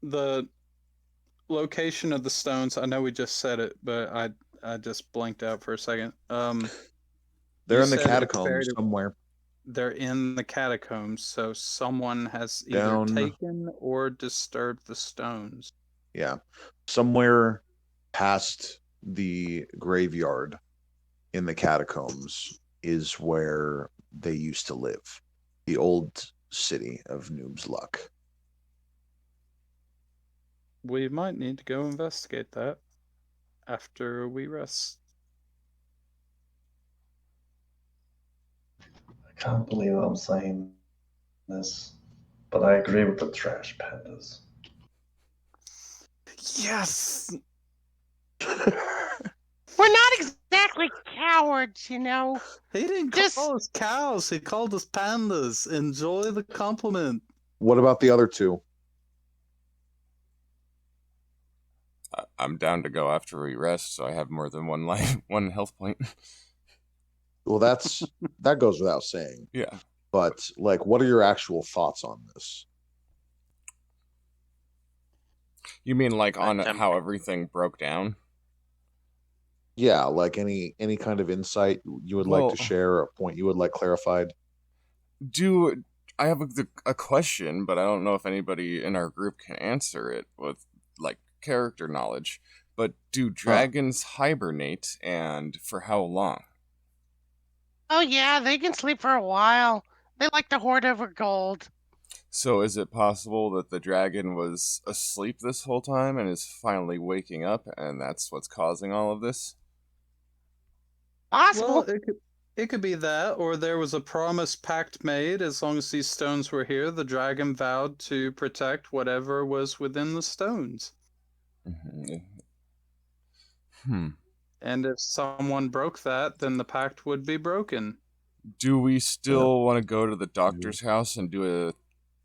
the location of the stones, I know we just said it, but I just blanked out for a second. They're you in the said it's catacombs buried- somewhere. They're in the catacombs, so someone has either Down- taken or disturbed the stones. Yeah. Somewhere past the graveyard in the catacombs is where they used to live. The old city of Noob's Luck. We might need to go investigate that after we rest. I can't believe I'm saying this, but I agree with the trash pandas. Yes! We're not exactly cowards, you know. He didn't call us cows, he called us pandas. Enjoy the compliment. What about the other 2? I'm down to go after we rest, so I have more than one health point. Well, that goes without saying. Yeah. But like, what are your actual thoughts on this? You mean like on how everything broke down? Yeah, like any kind of insight you would like to share, or a point you would like clarified? I have a question, but I don't know if anybody in our group can answer it with like character knowledge. But do dragons hibernate, and for how long? Oh yeah, they can sleep for a while. They like to hoard over gold. So is it possible that the dragon was asleep this whole time and is finally waking up, and that's what's causing all of this? Possible. Well, it could be that, or there was a promise pact made. As long as these stones were here, the dragon vowed to protect whatever was within the stones. And if someone broke that, then the pact would be broken. Do we still want to go to the doctor's house and do a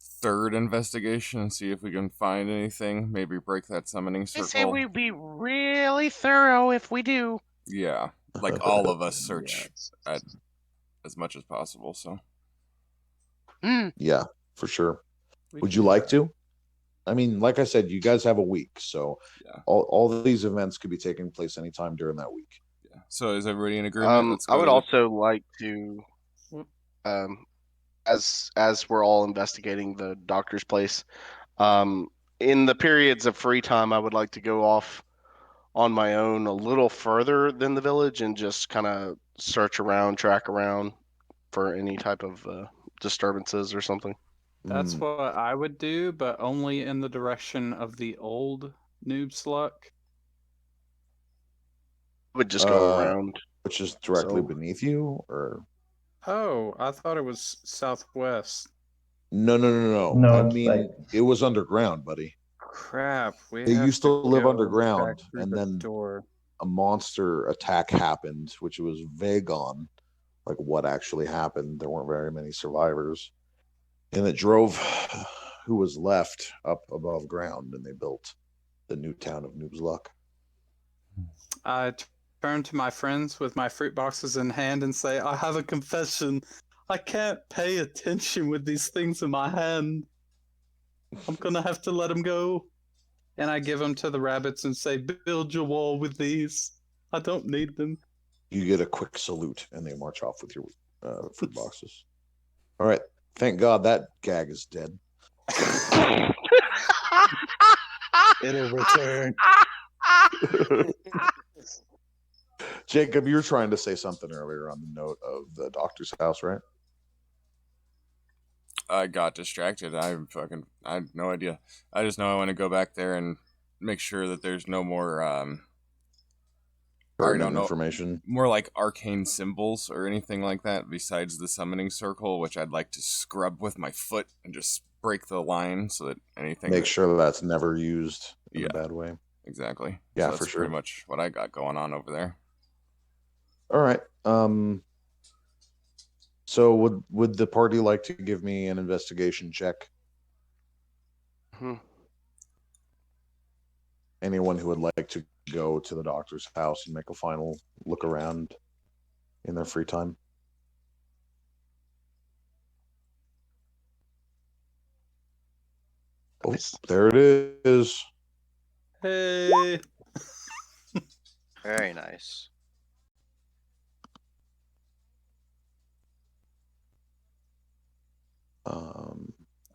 third investigation and see if we can find anything? Maybe break that summoning circle? I say we'd be really thorough if we do. Yeah, like all of us search at as much as possible, so. Yeah, for sure. Would you like to? I mean, like I said, you guys have a week, so all of these events could be taking place anytime during that week. Yeah. So is everybody in agreement? I would also like to, as we're all investigating the doctor's place, in the periods of free time, I would like to go off on my own a little further than the village and just kind of search around, track around for any type of disturbances or something. That's what I would do, but only in the direction of the old Noob's Luck. I would just go around. Which is directly beneath you, or? Oh, I thought it was southwest. No. No, I mean, it was underground, buddy. Crap. They used to live underground, and then a monster attack happened, which was vague on, like what actually happened. There weren't very many survivors, and it drove who was left up above ground, and they built the new town of Noob's Luck. I turn to my friends with my fruit boxes in hand and say, I have a confession. I can't pay attention with these things in my hand. I'm gonna have to let them go. And I give them to the rabbits and say, build your wall with these. I don't need them. You get a quick salute, and they march off with your fruit boxes. All right. Thank God that gag is dead. It'll return. Jacob, you were trying to say something earlier on the note of the doctor's house, right? I got distracted. I had no idea. I just know I want to go back there and make sure that there's no more I don't know, information. More like arcane symbols or anything like that besides the summoning circle, which I'd like to scrub with my foot and just break the line so that anything Make sure that's never used in a bad way. Exactly. Yeah, so that's for sure. Pretty much what I got going on over there. All right. So would the party like to give me an investigation check? Anyone who would like to go to the doctor's house and make a final look around in their free time? Oh, there it is. Hey. Very nice.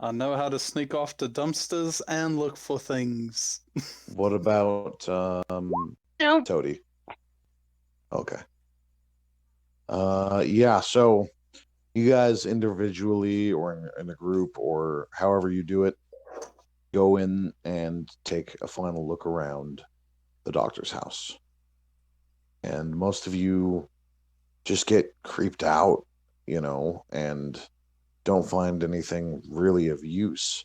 I know how to sneak off to dumpsters and look for things. What about Toady? Okay. Yeah, so you guys individually or in a group or however you do it, go in and take a final look around the doctor's house. And most of you just get creeped out, and don't find anything really of use.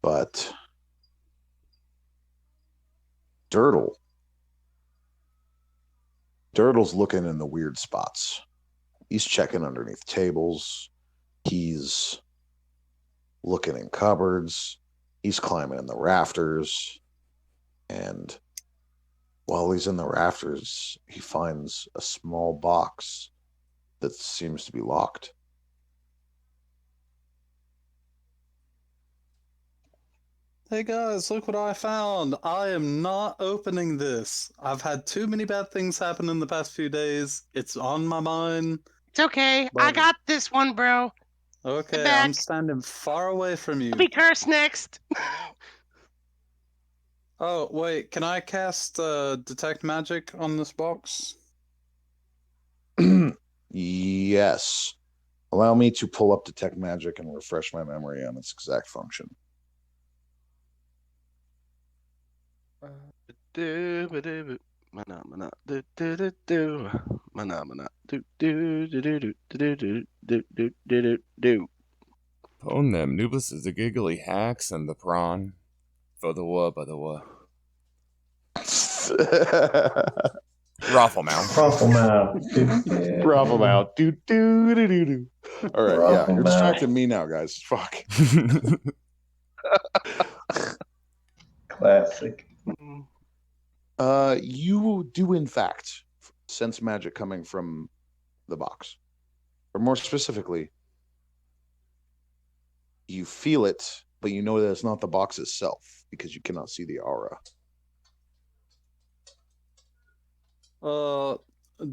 But Dirtle's looking in the weird spots. He's checking underneath tables. He's looking in cupboards. He's climbing in the rafters. And while he's in the rafters, he finds a small box that seems to be locked. Hey guys, look what I found. I am not opening this. I've had too many bad things happen in the past few days. It's on my mind. It's okay. I got this one, bro. Okay, I'm standing far away from you. I'll be cursed next. Oh, wait, can I cast Detect Magic on this box? Yes. Allow me to pull up Detect Magic and refresh my memory on its exact function. Pwn them, Nubus is the giggly hacks and the prawn. For the war, by the war. Rafflemouth. Rafflemouth. Do do do do do. All right, yeah, you're distracting me now, guys. Fuck. Classic. You do in fact sense magic coming from the box, or more specifically, you feel it, but you know that it's not the box itself because you cannot see the aura.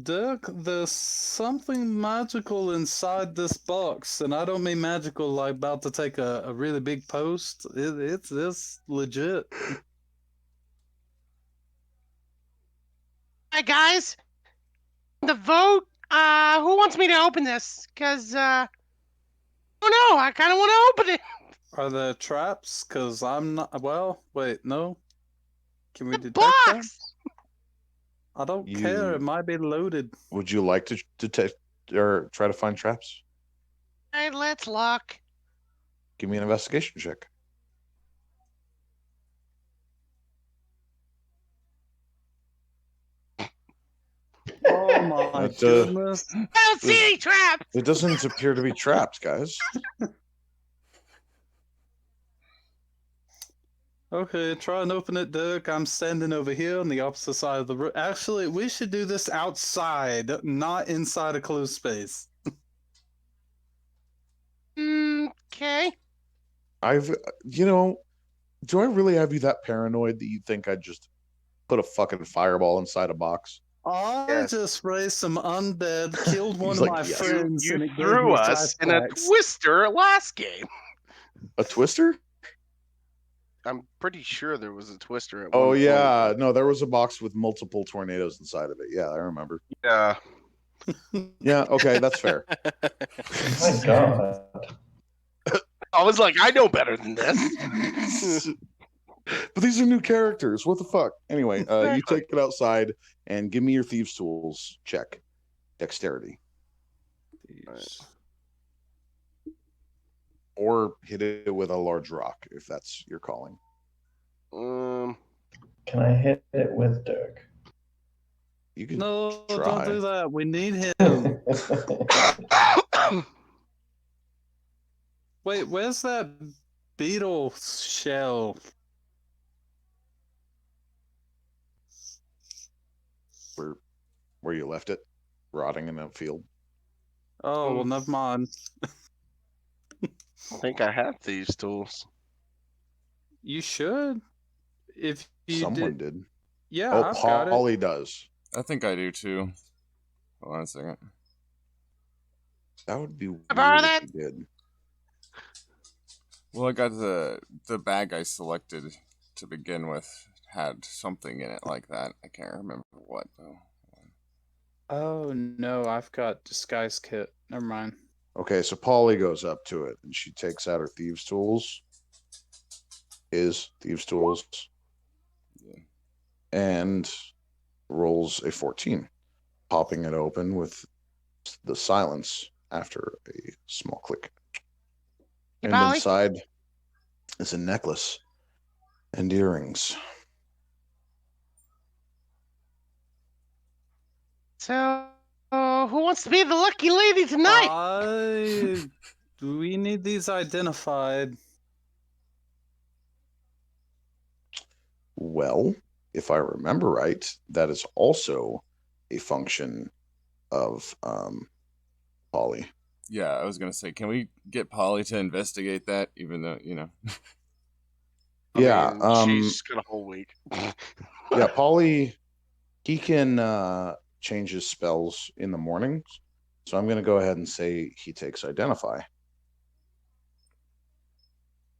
Dirk, there's something magical inside this box, and I don't mean magical like about to take a really big post. It's legit. Hi guys, the vote. Who wants me to open this? Cause oh no, I kind of want to open it. Are there traps? Cause I'm not. Well, wait, no. Can we detect box? them? I don't care. It might be loaded. Would you like to detect or try to find traps? All right, let's look. Give me an investigation check. Oh my goodness. I don't see any traps. It doesn't appear to be trapped, guys. Okay, try and open it, Dirk. I'm standing over here on the opposite side of the room. Actually, we should do this outside, not inside a closed space. Okay. Do I really have you that paranoid that you think I'd just put a fucking fireball inside a box? I just raised some undead, killed one of my friends, You and it threw gave me us in a flashbacks. twister last game. A twister? I'm pretty sure there was a twister at Oh one yeah, point. no, there was a box with multiple tornadoes inside of it. Yeah, I remember. Yeah. Yeah, okay, that's fair. My God. I was like, I know better than this. But these are new characters. What the fuck? Anyway, you Exactly. take it outside and give me your thieves' tools check. Dexterity. Or hit it with a large rock if that's your calling. Can I hit it with Dirk? You can No, try. don't do that. We need him. Wait, where's that beetle shell? Where you left it, rotting in a field. Oh, well, never mind. I think I have thieves' tools. You should. If you Someone did. Yeah, Oh, I've got it. Polly does. I think I do too. Hold on a second. That would be weird borrow if you did. Well, I got the bag I selected to begin with had something in it like that. I can't remember what though. Oh no, I've got disguise kit. Never mind. Okay, so Polly goes up to it and she takes out her thieves' tools. His thieves' tools. Yeah. And rolls a 14, popping it open with the silence after a small click. Hey, And Polly? inside is a necklace and earrings. So, who wants to be the lucky lady tonight? We need these identified. Well, if I remember right, that is also a function of Polly. Yeah, I was gonna say, can we get Polly to investigate that? Even though Yeah, I mean, she's got a whole week. Yeah, Polly, he can change his spells in the mornings. So I'm going to go ahead and say he takes Identify.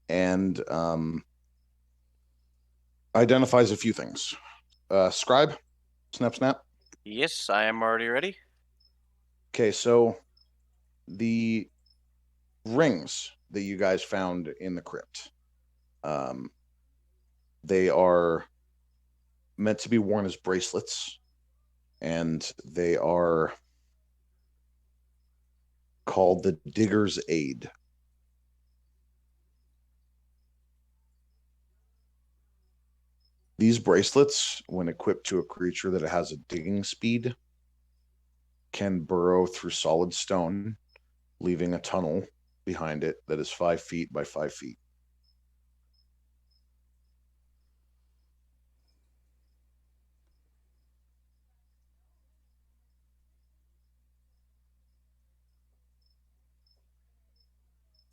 And identifies a few things. Scribe, snap. Yes, I am already ready. Okay, so the rings that you guys found in the crypt, they are meant to be worn as bracelets, and they are called the Digger's Aid. These bracelets, when equipped to a creature that has a digging speed, can burrow through solid stone, leaving a tunnel behind it that is 5 feet by 5 feet.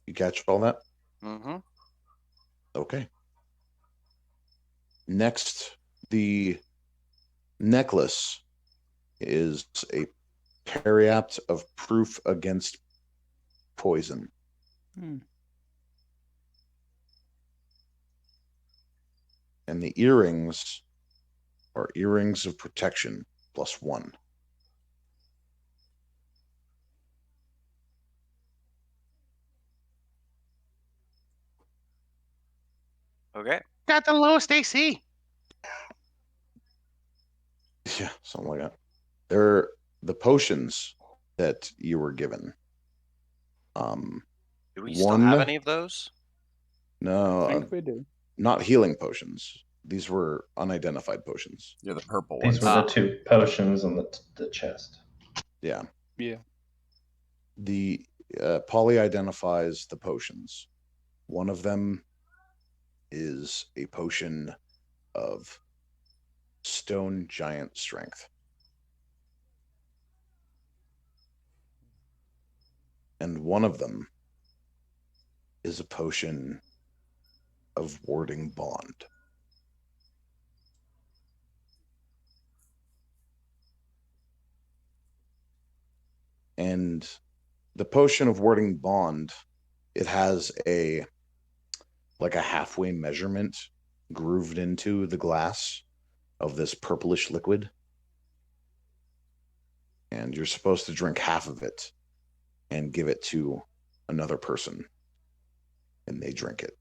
You catch all that? Mm-hmm. Okay. Next, the necklace is a periapt of proof against poison. And the earrings are earrings of protection +1. Okay. Got the lowest AC. Yeah, something like that. They're the potions that you were given. Do we still have any of those? No, I think we do. not healing potions. These were unidentified potions. Yeah, the purple These ones. were the 2 potions in the chest. Yeah. Yeah. The Polly identifies the potions. One of them is a potion of stone giant strength. And one of them is a potion of warding bond. And the potion of warding bond, it has a like a halfway measurement grooved into the glass of this purplish liquid. And you're supposed to drink half of it and give it to another person. And they drink it.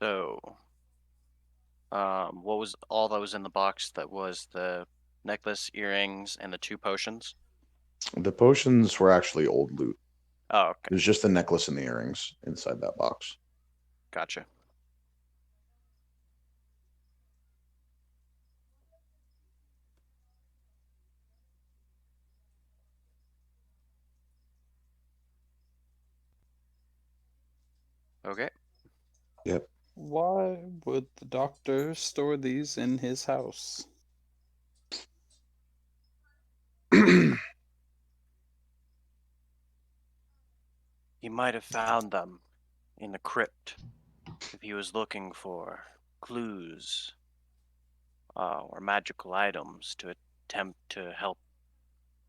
So, what was all that was in the box? That was the necklace, earrings, and the 2 potions? The potions were actually old loot. Oh, okay. It was just the necklace and the earrings inside that box. Gotcha. Okay. Yep. Why would the doctor store these in his house? He might have found them in the crypt if he was looking for clues or magical items to attempt to help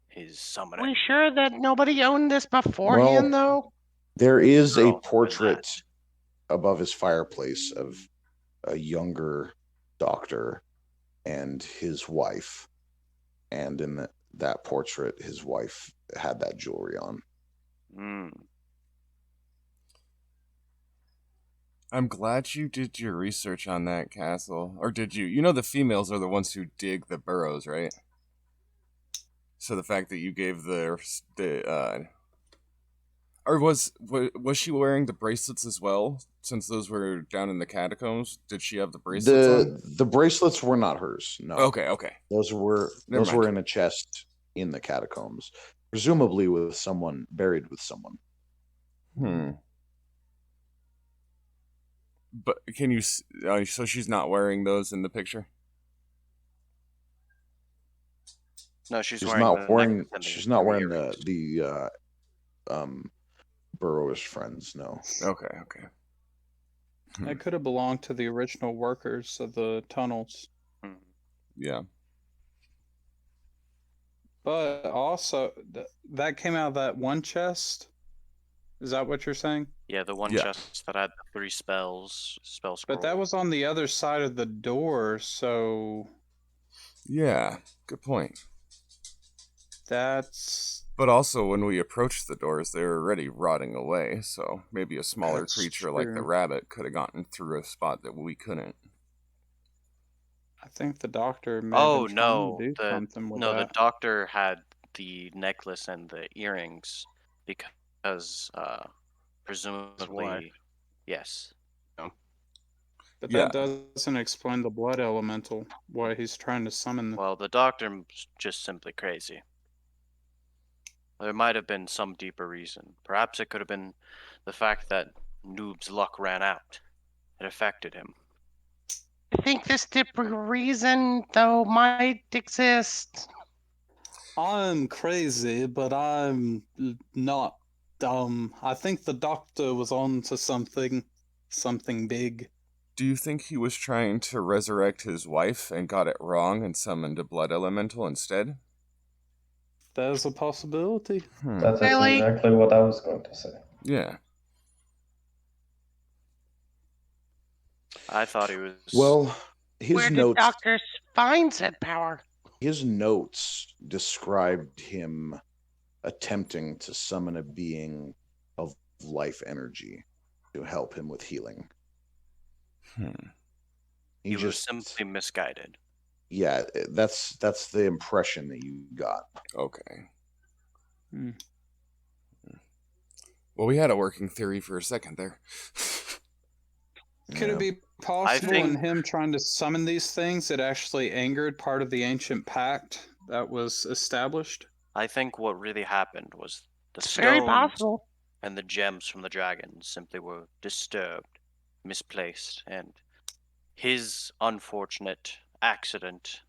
his summoning. We sure that nobody owned this beforehand, though? There is a Oh, portrait above his fireplace of a younger doctor and his wife. And in that portrait, his wife had that jewelry on. I'm glad you did your research on that, Castle. Or did you? You know the females are the ones who dig the burrows, right? So the fact that you gave or was she wearing the bracelets as well? Since those were down in the catacombs, did she have the bracelets on? The bracelets were not hers. No. Okay. Those were in a chest in the catacombs, presumably with someone buried with someone. But can you? So she's not wearing those in the picture. No, she's not wearing. She's not wearing the burrowish friends. No. Okay. It could have belonged to the original workers of the tunnels. Yeah. But also, that came out of that one chest? Is that what you're saying? Yeah, the one chest that had the 3 spell scrolls. But that was on the other side of the door, so... Yeah, good point. That's... But also, when we approached the doors, they were already rotting away, so maybe a smaller creature like the rabbit could have gotten through a spot that we couldn't. I think the doctor may have been trying to do something with that. The doctor had the necklace and the earrings because presumably... Yes. But that doesn't explain the blood elemental, why he's trying to summon them. Well, the doctor's just simply crazy. There might have been some deeper reason. Perhaps it could have been the fact that Noob's luck ran out. It affected him. I think this deeper reason, though, might exist. I'm crazy, but I'm not dumb. I think the doctor was on to something big. Do you think he was trying to resurrect his wife and got it wrong and summoned a blood elemental instead? There's a possibility. That's exactly what I was going to say. Yeah. I thought he was... Well, Where did Dr. find said power? His notes described him attempting to summon a being of life energy to help him with healing. He was simply misguided. Yeah, that's the impression that you got. Okay. Well, we had a working theory for a second there. Could it be possible in him trying to summon these things, it actually angered part of the ancient pact that was established? I think what really happened was the stones and the gems from the dragon simply were disturbed, misplaced, and his unfortunate accident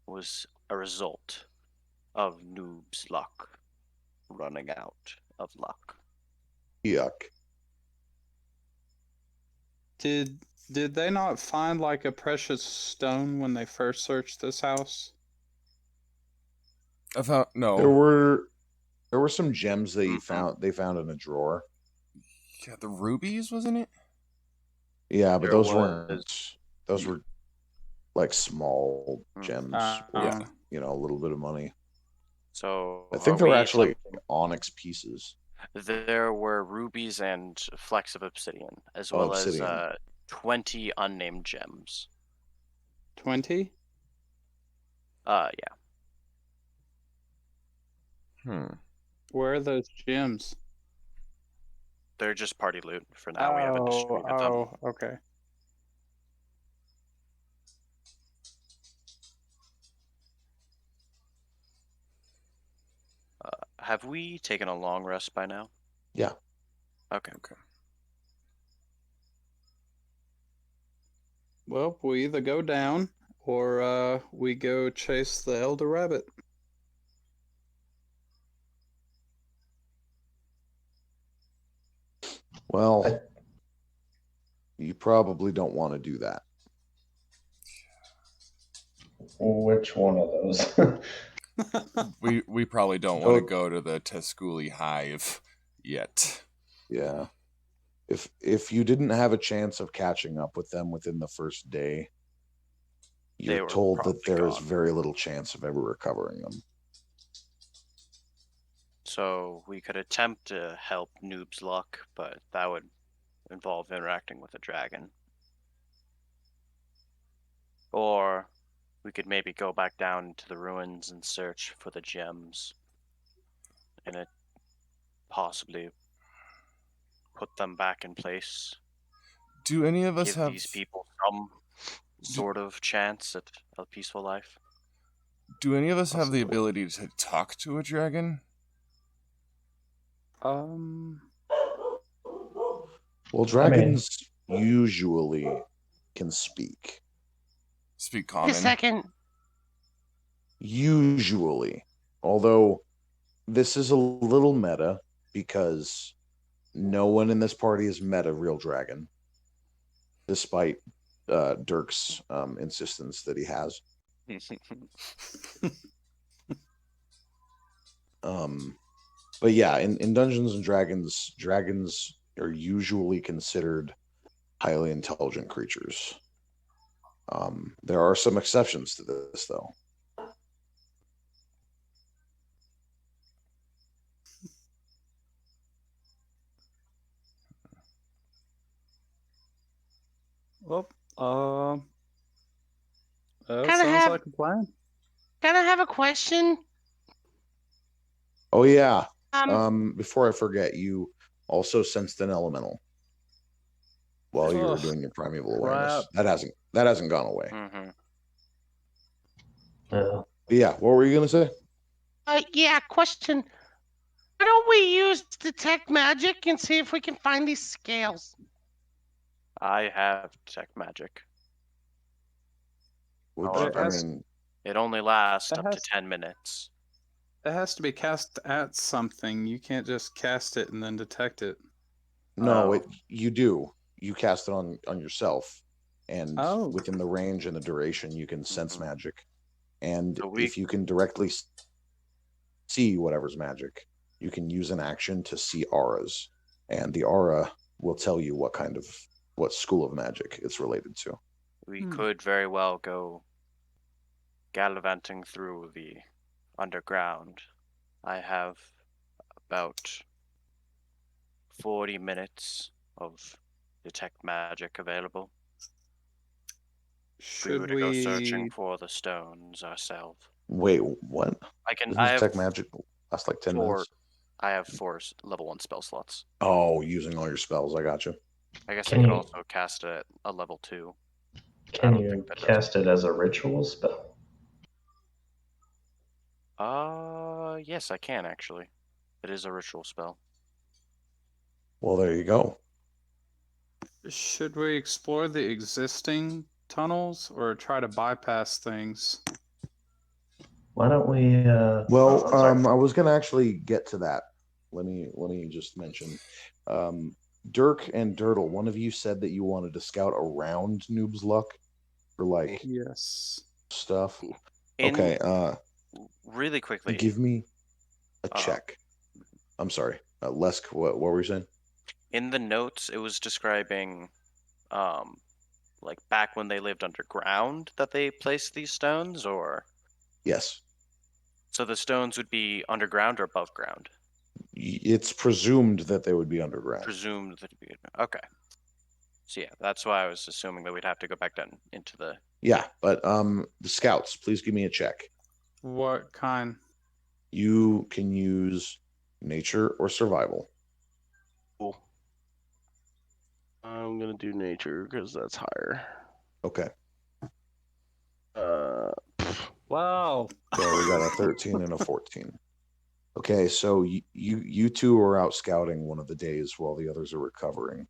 was a result of Noob's luck running out of luck. Yuck. Did Did they not find like a precious stone when they first searched this house? I found no. There were some gems they found in a drawer. Yeah, the rubies, wasn't it? Yeah, but those were like small gems worth, a little bit of money. So I think they were actually onyx pieces. There were rubies and flecks of obsidian, as well as 20 unnamed gems. 20? Yeah. Where are those gems? They're just party loot for now. We haven't distributed them. Oh, okay. Have we taken a long rest by now? Yeah. Okay. Well, we either go down or we go chase the elder rabbit. Well, you probably don't want to do that. Which one of those? we probably don't want to go to the Tusculi Hive yet. Yeah. If you didn't have a chance of catching up with them within the first day, you're told that there is very little chance of ever recovering them. So we could attempt to help Noob's luck, but that would involve interacting with a dragon. Or we could maybe go back down to the ruins and search for the gems. And it possibly put them back in place. Do any of us give have these people some sort of chance at a peaceful life? Do any of us have the ability to talk to a dragon? Well, dragons usually can speak. Speak common. Wait a second. Usually. Although this is a little meta because no one in this party has met a real dragon, despite Dirk's insistence that he has. But yeah, in Dungeons and Dragons, dragons are usually considered highly intelligent creatures. There are some exceptions to this, though. Well, that sounds like a plan. Can I have a question? Oh yeah. Before I forget, you also sensed an elemental while you were doing your primeval awareness. That hasn't gone away. Yeah. What were you gonna say? Yeah. Question. Why don't we use detect magic and see if we can find these scales? I have detect magic. It only lasts up to 10 minutes. It has to be cast at something. You can't just cast it and then detect it. No, you do. You cast it on yourself, and within the range and the duration, you can sense magic. And if you can directly see whatever's magic, you can use an action to see auras, and the aura will tell you what school of magic it's related to. We could very well go gallivanting through the underground. I have about 40 minutes of detect magic available. Should we were to go searching for the stones ourselves? Wait, what? I have detect magic last like 10 minutes. I have 4 level 1 spell slots. Oh, using all your spells, I got you. I guess I could also cast it at a level 2. Can you cast it as a ritual spell? Yes, I can actually. It is a ritual spell. Well, there you go. Should we explore the existing tunnels or try to bypass things? Why don't we? I was going to actually get to that. Let me just mention. Dirk and Dirtle, one of you said that you wanted to scout around Noob's Luck for like Yes. stuff. In, Okay, really quickly. Give me a check. I'm sorry. Lesk, what were you saying? In the notes, it was describing like back when they lived underground that they placed these stones, or? Yes. So the stones would be underground or above ground? It's presumed that they would be underground. Presumed that it'd be okay. So yeah, that's why I was assuming that we'd have to go back down into the. Yeah, but the scouts, please give me a check. What kind? You can use nature or survival. Cool. I'm gonna do nature because that's higher. Okay. Wow. Yeah, we got a 13 and a 14. Okay, so you two are out scouting one of the days while the others are recovering,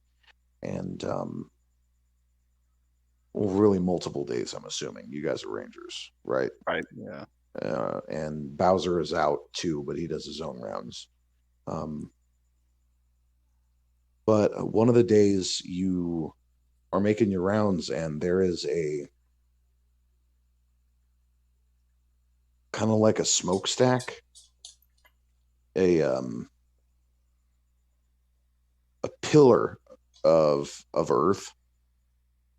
and well, really multiple days. I'm assuming you guys are rangers, right? Right. Yeah. And Bowser is out too, but he does his own rounds. But one of the days you are making your rounds, and there is a kind of like a smokestack, a pillar of earth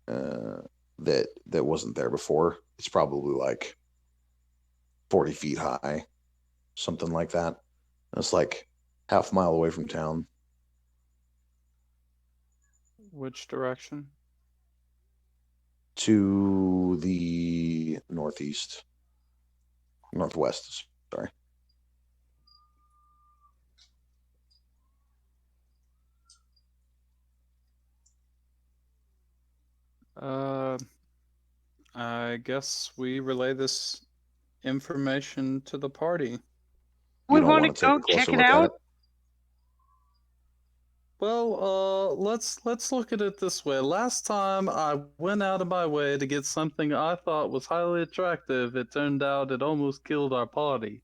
that wasn't there before. It's probably like 40 feet high, something like that. And it's like half a mile away from town. Which direction? To the northwest, sorry. I guess we relay this information to the party. We You don't want to take a go check closer it look at out. it? Well, let's look at it this way. Last time I went out of my way to get something I thought was highly attractive. It turned out it almost killed our party.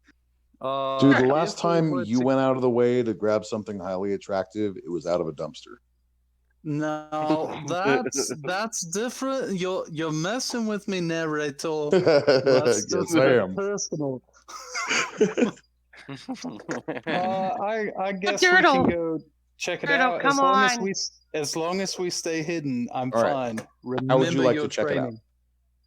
Dude, the last if we time were you to- went out of the way to grab something highly attractive, it was out of a dumpster. No, that's different. You're messing with me, narrator. That's just Yes, I am. personal. I guess we Dirtle. can go check it Dirtle, out. come on. As long as we stay hidden, I'm All right. fine. Remember How would you like your to check it out? training.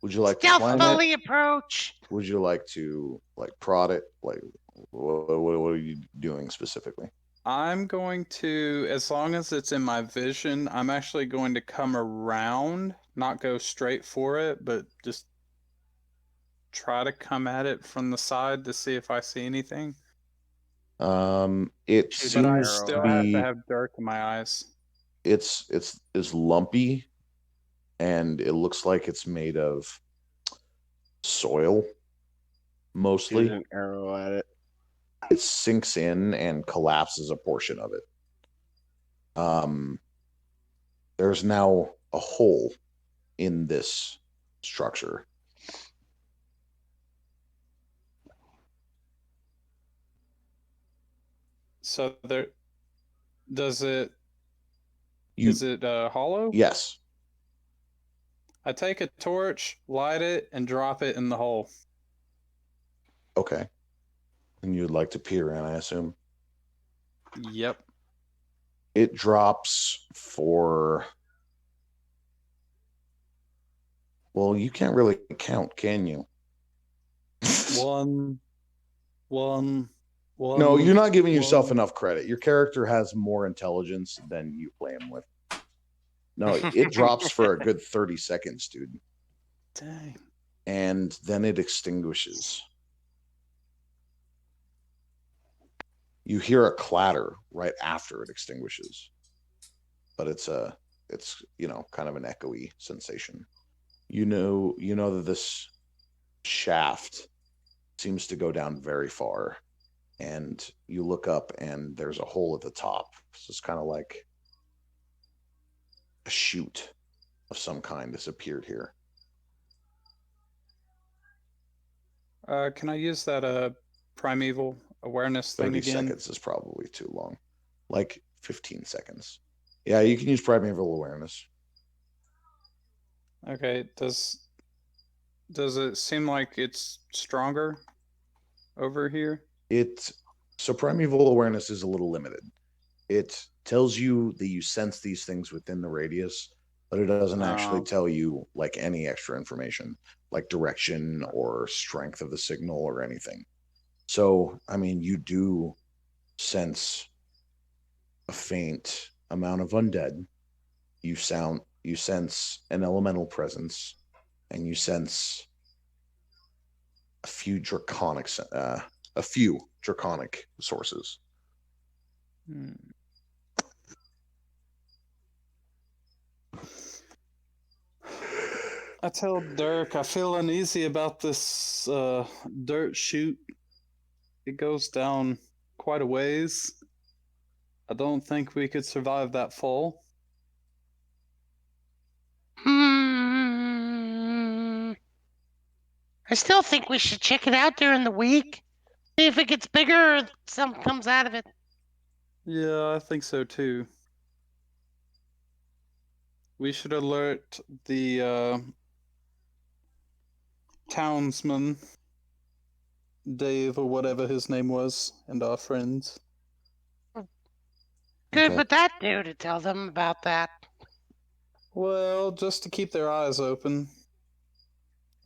Would you like to climb it? Stealthily approach. Would you like to like prod it? Like, what are you doing specifically? I'm going to, as long as it's in my vision, I'm actually going to come around, not go straight for it, but just try to come at it from the side to see if I see anything. It But I seems still to have be. to have dirt in my eyes. It's lumpy, and it looks like it's made of soil, mostly. Shoot an arrow at it. It sinks in and collapses a portion of it. There's now a hole in this structure. So there, does it? Is it hollow? Yes. I take a torch, light it, and drop it in the hole. Okay. And you'd like to peer in, I assume? Yep. It drops for. Well, you can't really count, can you? One. No, you're not giving yourself enough credit. Your character has more intelligence than you play him with. No, it drops for a good 30 seconds, dude. Dang. And then it extinguishes. You hear a clatter right after it extinguishes. But it's kind of an echoey sensation. You know that this shaft seems to go down very far. And you look up and there's a hole at the top. So it's kind of like a chute of some kind has appeared here. Can I use that primeval awareness thing 30 again? seconds is probably too long. Like 15 seconds. Yeah, you can use primeval awareness. Okay, does it seem like it's stronger over here? So primeval awareness is a little limited. It tells you that you sense these things within the radius, but it doesn't actually tell you like any extra information, like direction or strength of the signal or anything. So, I mean, you do sense a faint amount of undead. You sense an elemental presence, and you sense a few draconic sources. I tell Dirk I feel uneasy about this dirt chute. It goes down quite a ways. I don't think we could survive that fall. I still think we should check it out during the week. See if it gets bigger or something comes out of it. Yeah, I think so too. We should alert the townsman, Dave or whatever his name was, and our friends. Good would that do to tell them about that? Well, just to keep their eyes open.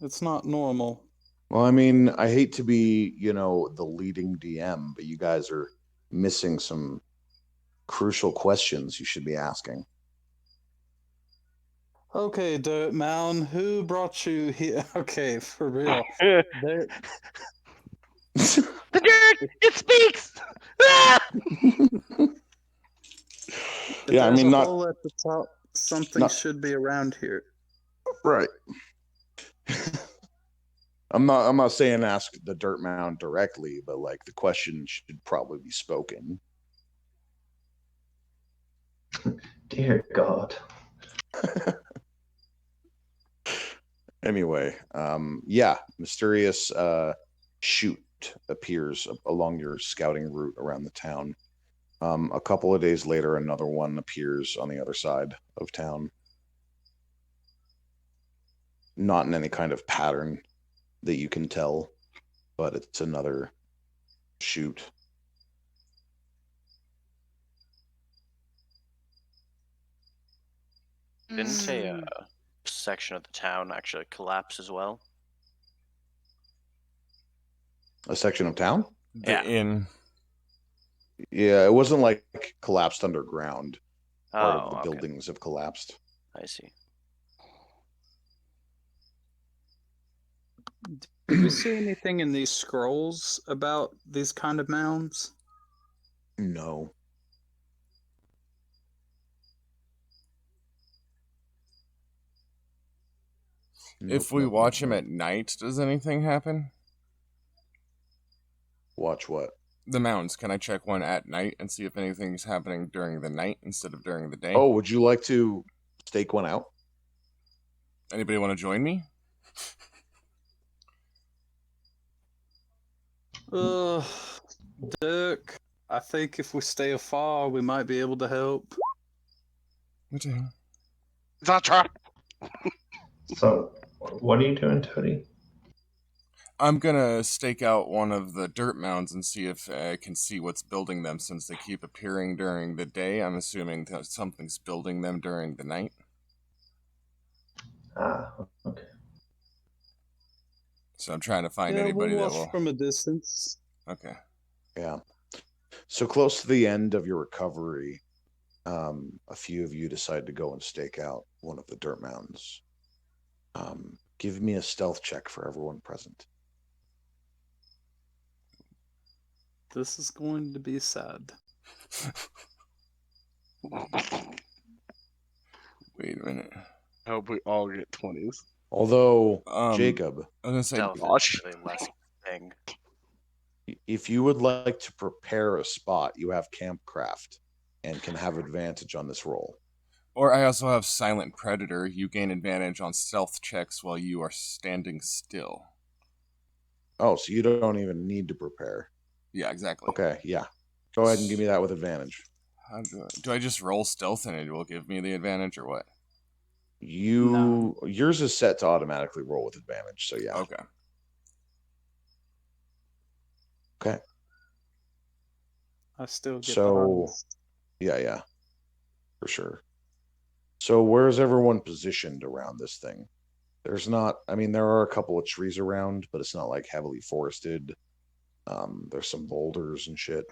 It's not normal. Well, I mean, I hate to be, the leading DM, but you guys are missing some crucial questions you should be asking. Okay, Dirt Mound, who brought you here? Okay, for real. The dirt, it speaks! Yeah, I mean, not hole at the top. Something should be around here. Right. I'm not saying ask the Dirt Mound directly, but like the question should probably be spoken. Dear God. Anyway, mysterious chute appears along your scouting route around the town. A couple of days later, another one appears on the other side of town. Not in any kind of pattern that you can tell, but it's another chute. Didn't a section of the town actually collapse as well? A section of town? The inn. Yeah, it wasn't like collapsed underground. Part of the okay. buildings have collapsed. I see. Did we see anything in these scrolls about these kind of mounds? No. If we watch him at night, does anything happen? Watch what? The mounds. Can I check one at night and see if anything's happening during the night instead of during the day? Oh, would you like to stake one out? Anybody want to join me? Dirk, I think if we stay afar, we might be able to help. Okay. That's right. So, what are you doing, Toady? I'm gonna stake out one of the dirt mounds and see if I can see what's building them, since they keep appearing during the day. I'm assuming that something's building them during the night. Okay. So I'm trying to find anybody we'll that will. from a distance. Okay. Yeah. So close to the end of your recovery, a few of you decide to go and stake out one of the dirt mounds. Give me a stealth check for everyone present. This is going to be sad. Wait a minute. I hope we all get 20s. Although, Jacob, I was gonna say, Actually less thing. if you would like to prepare a spot, you have Campcraft and can have advantage on this roll. Or I also have Silent Predator. You gain advantage on stealth checks while you are standing still. Oh, so you don't even need to prepare. Yeah, exactly. Okay, yeah. Go ahead and give me that with advantage. Do I just roll stealth and it will give me the advantage, or what? Yours is set to automatically roll with advantage, so yeah. Okay. Okay. I still get the So, harness. yeah, for sure. So where's everyone positioned around this thing? There's not, I mean, there are a couple of trees around, but it's not like heavily forested. There's some boulders and shit.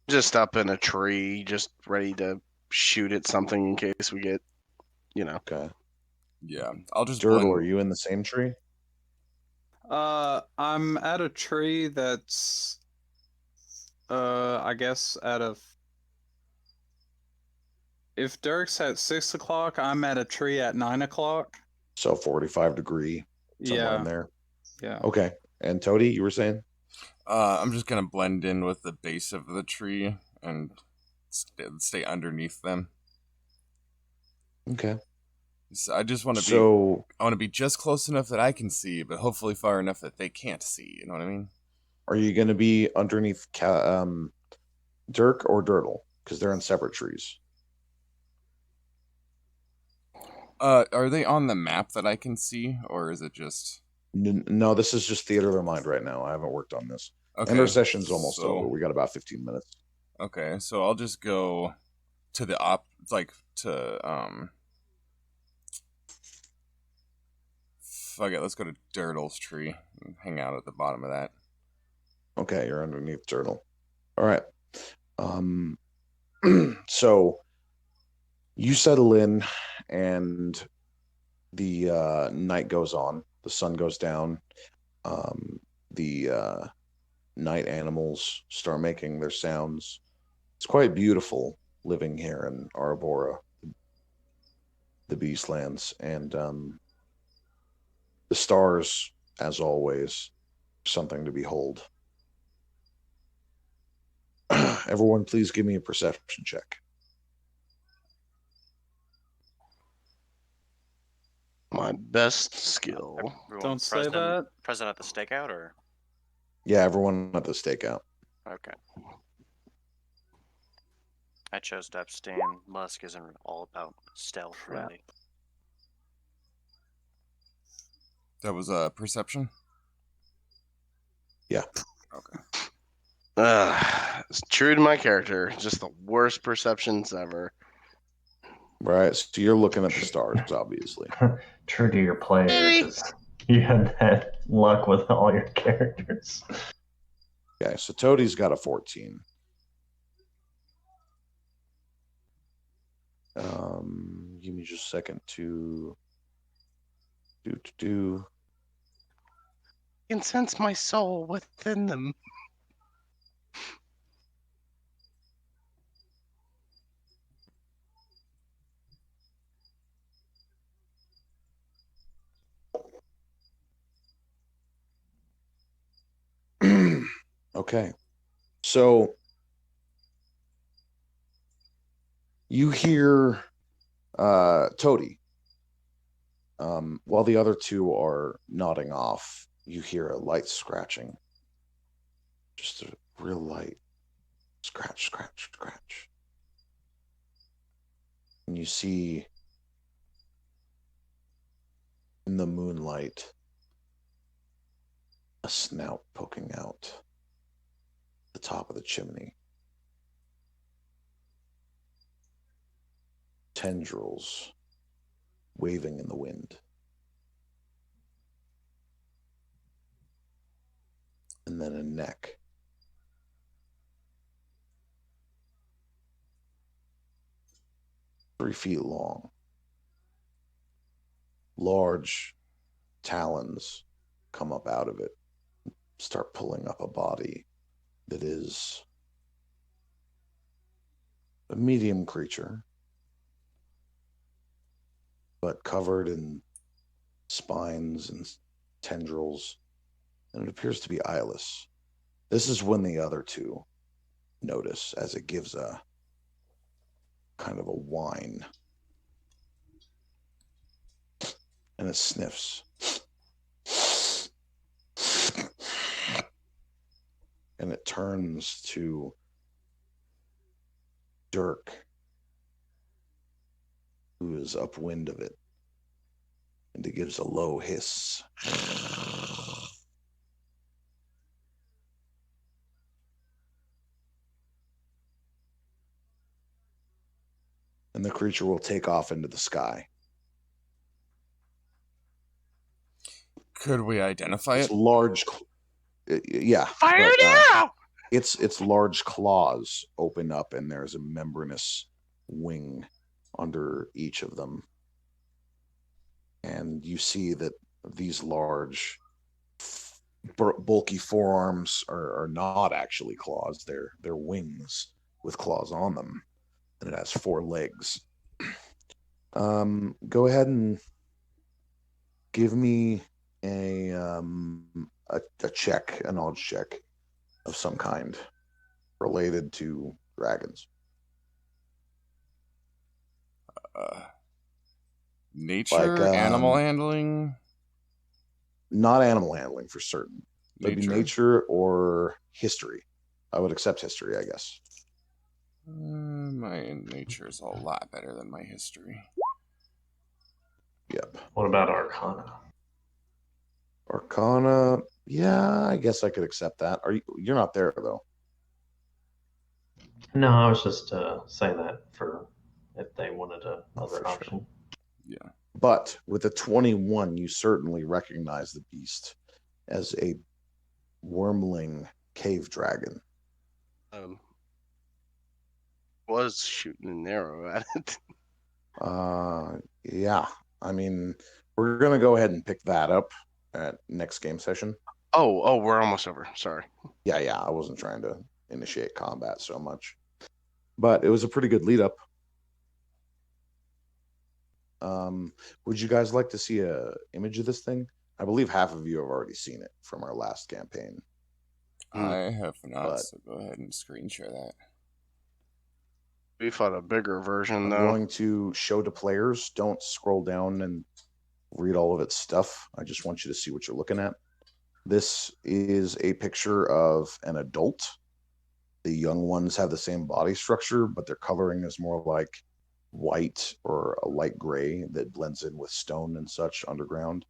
Just up in a tree, just ready to shoot at something in case we get, Okay. Yeah, I'll just Dirtle, blend. are you in the same tree? I'm at a tree that's, I guess if Dirk's at 6 o'clock, I'm at a tree at 9 o'clock. So 45 degree, somewhere in there. Yeah. Okay. And Toady, you were saying? I'm just gonna blend in with the base of the tree and stay underneath them. Okay. So I just want to So, I want to be just close enough that I can see, but hopefully far enough that they can't see. You know what I mean? are you going to be underneath Dirk or Dirtle? Because they're in separate trees. Are they on the map that I can see, or is it just? No, this is just theater of the mind right now. I haven't worked on this. Okay. And our session's almost over. We got about 15 minutes. Okay, so I'll just go to the fuck it, let's go to Dirtle's tree and hang out at the bottom of that. Okay, you're underneath Dirtle. All right. So you settle in, and the night goes on. The sun goes down. The night animals start making their sounds. It's quite beautiful living here in Arbora, the Beastlands, and the stars, as always, something to behold. Everyone, please give me a perception check. My best skill. Don't say that. Present at the stakeout, or? Yeah, everyone at the stakeout. Okay. I chose to abstain. Musk isn't all about stealth, really. That was a perception? Yeah. Okay. It's true to my character. Just the worst perceptions ever. Right. So you're looking at the stars, obviously. True to your player, Really? 'cause you had that luck with all your characters. Okay, so Toadie's got a 14. Give me just a second to do. I can sense my soul within them. Okay. So you hear Toadie. While the other two are nodding off, you hear a light scratching. Just a real light scratch, scratch, scratch. And you see in the moonlight a snout poking out the top of the chimney. Tendrils waving in the wind. And then a neck. Three feet long. Large talons come up out of it, start pulling up a body that is a medium creature, but covered in spines and tendrils, and it appears to be eyeless. This is when the other two notice, as it gives a kind of a whine, and it sniffs. And it turns to Dirk, who is upwind of it, and it gives a low hiss. And the creature will take off into the sky. Could we identify Its it? large, yeah. Fire now! Its large claws open up, and there's a membranous wing under each of them. And you see that these large, bulky forearms are not actually claws. They're wings with claws on them, and it has 4 legs. Go ahead and give me a check, a knowledge check of some kind related to dragons. Nature, animal handling? Not animal handling for certain. Nature. Maybe nature or history. I would accept history, I guess. My nature is a lot better than my history. Yep. What about Arcana? Arcana, yeah, I guess I could accept that. You're not there though. No, I was just saying that for if they wanted another option. Sure. Yeah. But with a 21, you certainly recognize the beast as a wormling cave dragon. Was shooting an arrow at it. Yeah. I mean, we're gonna go ahead and pick that up at next game session. Oh, we're almost over. Sorry. Yeah. I wasn't trying to initiate combat so much, but it was a pretty good lead up. Would you guys like to see a image of this thing? I believe half of you have already seen it from our last campaign. I have not, so go ahead and screen share that. We fought a bigger version, I'm though. going to show to players. Don't scroll down and read all of its stuff. I just want you to see what you're looking at. This is a picture of an adult. The young ones have the same body structure, but their coloring is more like white or a light gray that blends in with stone and such underground.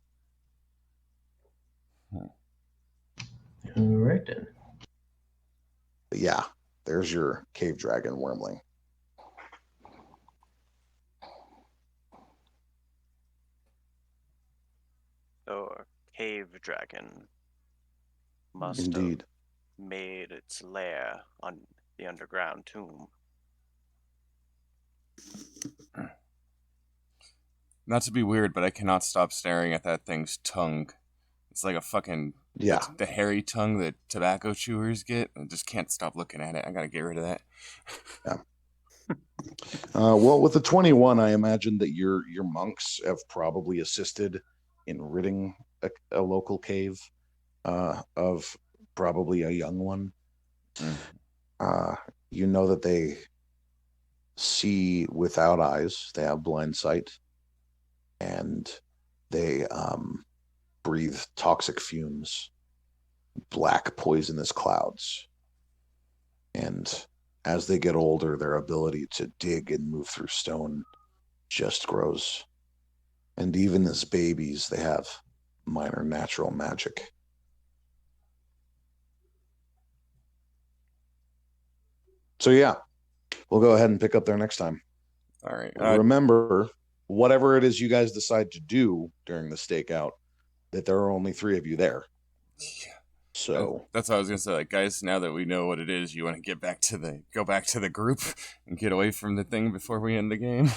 All right then. But yeah, there's your cave dragon wormling. So a cave dragon must Indeed. have made its lair on the underground tomb. Not to be weird, but I cannot stop staring at that thing's tongue. It's like a fucking... Yeah. The hairy tongue that tobacco chewers get. I just can't stop looking at it. I gotta get rid of that. Yeah. Well, with the 21, I imagine that your monks have probably assisted in ridding a local cave of probably a young one. You know that they see without eyes. They have blind sight. And they breathe toxic fumes, black poisonous clouds. And as they get older, their ability to dig and move through stone just grows. And even as babies, they have minor natural magic. So yeah, we'll go ahead and pick up there next time. All right. Remember, whatever it is you guys decide to do during the stakeout, that there are only 3 of you there. Yeah. So that's what I was gonna say. Like, guys, now that we know what it is, you want to go back to the group and get away from the thing before we end the game.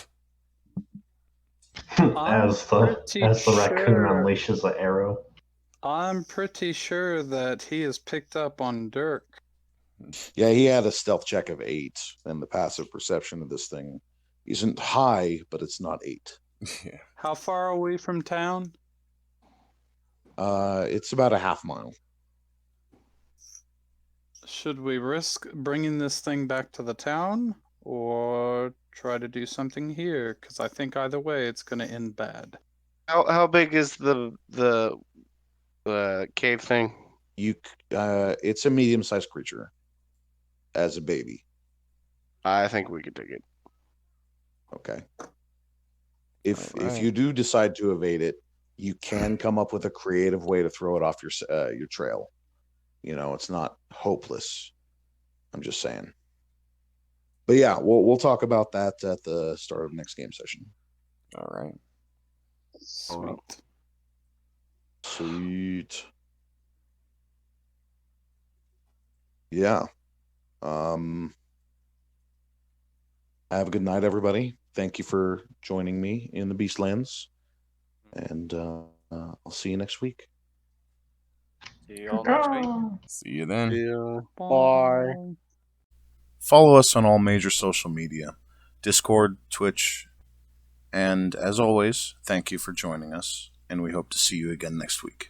as the raccoon unleashes the arrow. I'm pretty sure that he has picked up on Dirk. Yeah, he had a stealth check of 8, and the passive perception of this thing isn't high, but it's not 8. Yeah. How far are we from town? It's about a half mile. Should we risk bringing this thing back to the town, or try to do something here? Because I think either way, it's going to end bad. How big is the cave thing? It's a medium-sized creature as a baby. I think we could take it. Okay. If Alright. you do decide to evade it, you can come up with a creative way to throw it off your trail. You know, it's not hopeless. I'm just saying. But yeah, we'll talk about that at the start of next game session. All right. Sweet. Sweet. Yeah. Have a good night, everybody. Thank you for joining me in the Beastlands, and I'll see you next week. See you all next week. See you then. Yeah. Bye. Follow us on all major social media, Discord, Twitch, and as always, thank you for joining us, and we hope to see you again next week.